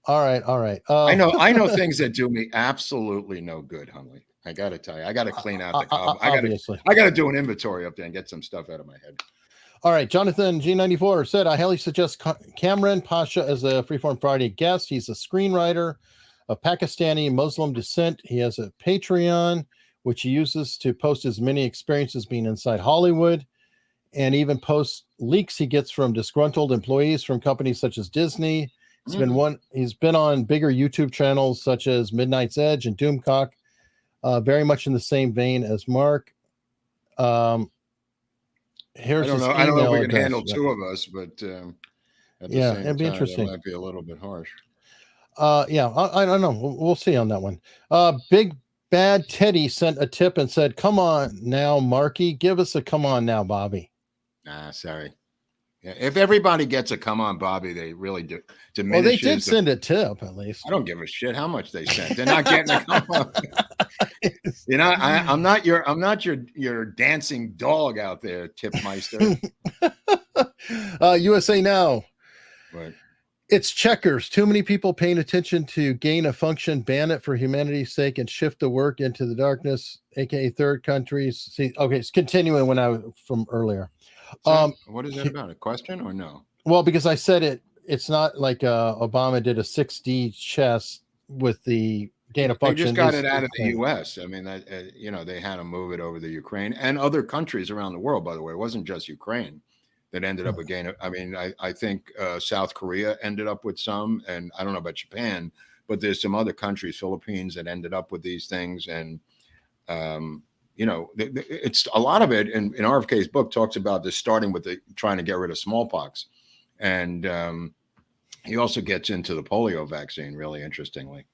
S1: All right.
S2: I know things that do me absolutely no good, Hunley. I got to tell you, I got to clean out the cob. I got to do an inventory up there and get some stuff out of my head.
S1: All right, Jonathan G94 said, I highly suggest Cameron Pasha as a Freeform Friday guest. He's a screenwriter of Pakistani Muslim descent. He has a Patreon, which he uses to post his many experiences being inside Hollywood, and even posts leaks he gets from disgruntled employees from companies such as Disney. He's been on bigger YouTube channels such as Midnight's Edge and Doomcock, very much in the same vein as Mark. Here's
S2: I don't know if we can handle two of us, but at the same
S1: it'd be
S2: time,
S1: interesting.
S2: That might be a little bit harsh.
S1: I don't know. We'll see on that one. Big Bad Teddy sent a tip and said, "Come on now, Marky, give us a come on now, Bobby."
S2: Sorry. Yeah, if everybody gets a come on, Bobby, they really do.
S1: Well, they did send a tip at least.
S2: I don't give a shit how much they sent. They're not getting a come on. You know, I'm not your dancing dog out there, Tipmeister.
S1: USA Now.
S2: Right.
S1: It's checkers. Too many people paying attention to gain a function, ban it for humanity's sake, and shift the work into the darkness, aka third countries. See, okay, it's continuing from earlier.
S2: What is that about? A question or no?
S1: Well, because I said it's not like Obama did a 6D chess with the gain of function.
S2: They just got it out of the U.S. I mean, they had to move it over to Ukraine and other countries around the world. By the way, it wasn't just Ukraine that ended up with gain. I mean, I think South Korea ended up with some, and I don't know about Japan, but there's some other countries, Philippines, that ended up with these things. And it's a lot of it in RFK's book talks about this starting with trying to get rid of smallpox, and he also gets into the polio vaccine really interestingly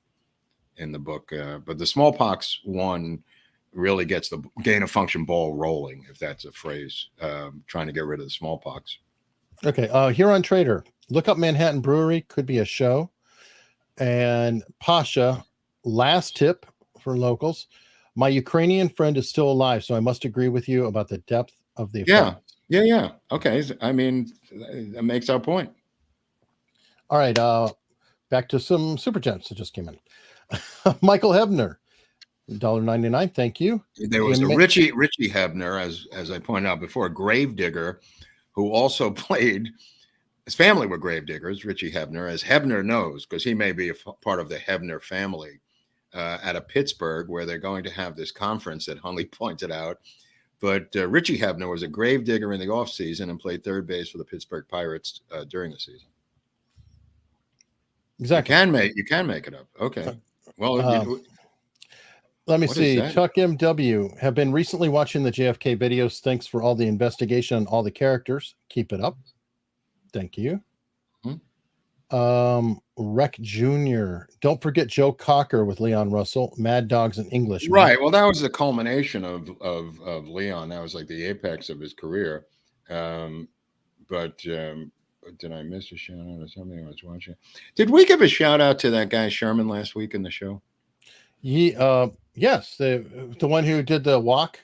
S2: in the book. But the smallpox one really gets the gain of function ball rolling, if that's a phrase, trying to get rid of the smallpox.
S1: Okay. Huron Trader, look up Manhattan Brewery, could be a show. And Pasha, last tip for locals. My Ukrainian friend is still alive, so I must agree with you about the depth of the effect.
S2: Yeah. Okay. I mean, that makes our point.
S1: All right. Back to some super chats that just came in. Michael Hebner, $1.99. Thank you.
S2: There was a Richie Hebner, as I pointed out before, a gravedigger who also played. His family were gravediggers. Richie Hebner, as Hebner knows, because he may be a part of the Hebner family. At a Pittsburgh, where they're going to have this conference that Hunley pointed out. But Richie Hebner was a gravedigger in the offseason and played third base for the Pittsburgh Pirates during the season.
S1: Exactly.
S2: You can make it up. Okay. Well,
S1: let me see. Chuck MW, have been recently watching the JFK videos. Thanks for all the investigation on all the characters. Keep it up. Thank you. Rec Jr. Don't forget Joe Cocker with Leon Russell, Mad Dogs in English.
S2: Right. Well, that was the culmination of Leon. That was like the apex of his career. But did I miss a shout out or something I was watching? Did we give a shout out to that guy Sherman last week in the show?
S1: Yes, the one who did the walk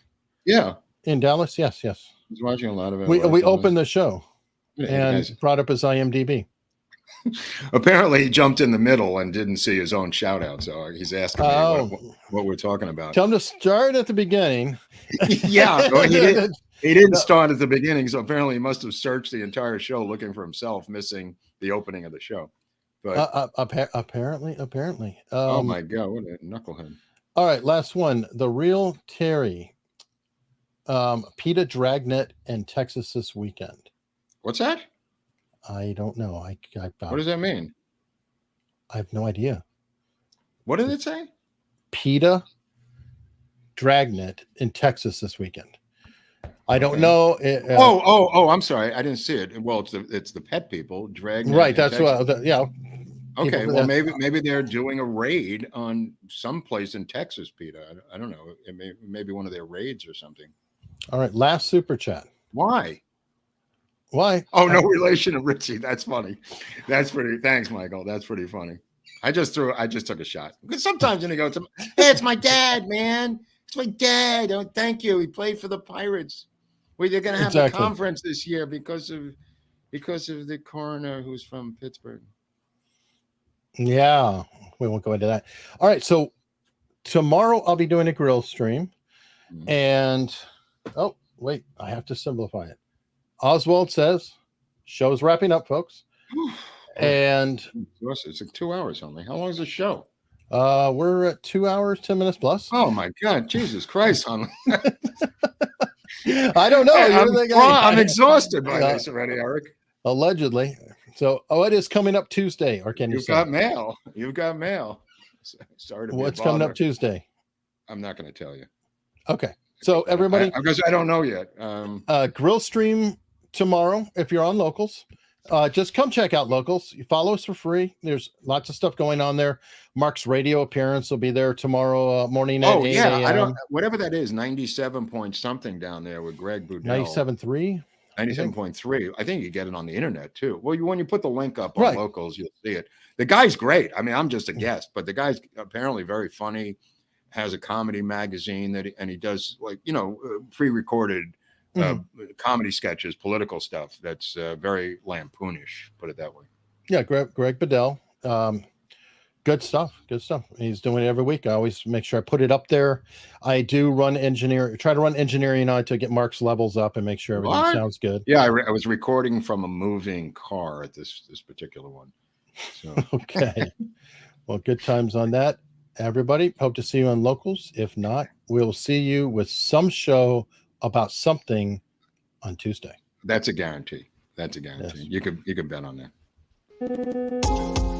S2: Yeah,
S1: in Dallas. Yes, yes.
S2: I was watching a lot of it.
S1: We opened the show
S2: Yeah,
S1: and brought up his IMDb.
S2: apparently he jumped in the middle and didn't see his own shout out. So he's asking me what we're talking about.
S1: Tell him to start at the beginning.
S2: Yeah, well, he didn't start at the beginning. So apparently he must have searched the entire show looking for himself, missing the opening of the show. But
S1: apparently.
S2: oh my God, what a knucklehead.
S1: All right, last one. The real Terry. PETA dragnet in Texas this weekend.
S2: What's that?
S1: I don't know.
S2: What does that mean?
S1: I have no idea.
S2: What did it say?
S1: PETA dragnet in Texas this weekend. I don't know.
S2: I'm sorry. I didn't see it. Well, it's the pet people dragnet.
S1: Right. That's what. Yeah.
S2: Okay. Well, maybe they're doing a raid on some place in Texas, PETA. I don't know. It may be one of their raids or something.
S1: All right. Last super chat.
S2: Why?
S1: Oh,
S2: no relation to Richie. That's funny. That's pretty. Thanks, Michael. That's pretty funny. I just took a shot because sometimes when you go to, hey, it's my dad, man. It's my dad. Oh, thank you. He played for the Pirates. Well, they're going to have a conference this year because of the coroner who's from Pittsburgh.
S1: Yeah, we won't go into that. All right. So tomorrow I'll be doing a grill stream, and oh wait, I have to simplify it. Oswald says, show's wrapping up, folks. And
S2: it's like 2 hours only. How long is the show?
S1: We're at 2 hours, 10 minutes plus.
S2: Oh my God, Jesus Christ, Hunley.
S1: I don't know.
S2: Hey, I'm exhausted by this already, Eric.
S1: Allegedly. So, it is coming up Tuesday, or can you say?
S2: You've got mail. Sorry to be
S1: What's coming up Tuesday?
S2: I'm not going to tell you.
S1: Okay. So everybody,
S2: because I don't know yet.
S1: Grill stream tomorrow. If you're on Locals, just come check out Locals. You follow us for free. There's lots of stuff going on there. Mark's radio appearance will be there tomorrow morning at 8 a.m.
S2: I don't, whatever that is, 97 point something down there with Greg Boudel.
S1: 97.3.
S2: 97.3. I think you get it on the internet too. Well, when you put the link up on Locals, you'll see it. The guy's great. I mean, I'm just a guest, but the guy's apparently very funny. Has a comedy magazine and he does pre-recorded comedy sketches, political stuff that's very lampoonish, put it that way. Yeah,
S1: Greg Boudel. Good stuff. He's doing it every week. I always make sure I put it up there. I do try to run engineering on to get Mark's levels up and make sure everything sounds good.
S2: Yeah, I was recording from a moving car at this particular one. So.
S1: Okay. Well, good times on that. Everybody, hope to see you on Locals. If not, we'll see you with some show about something on Tuesday.
S2: That's a guarantee. Yes. You could bet on that.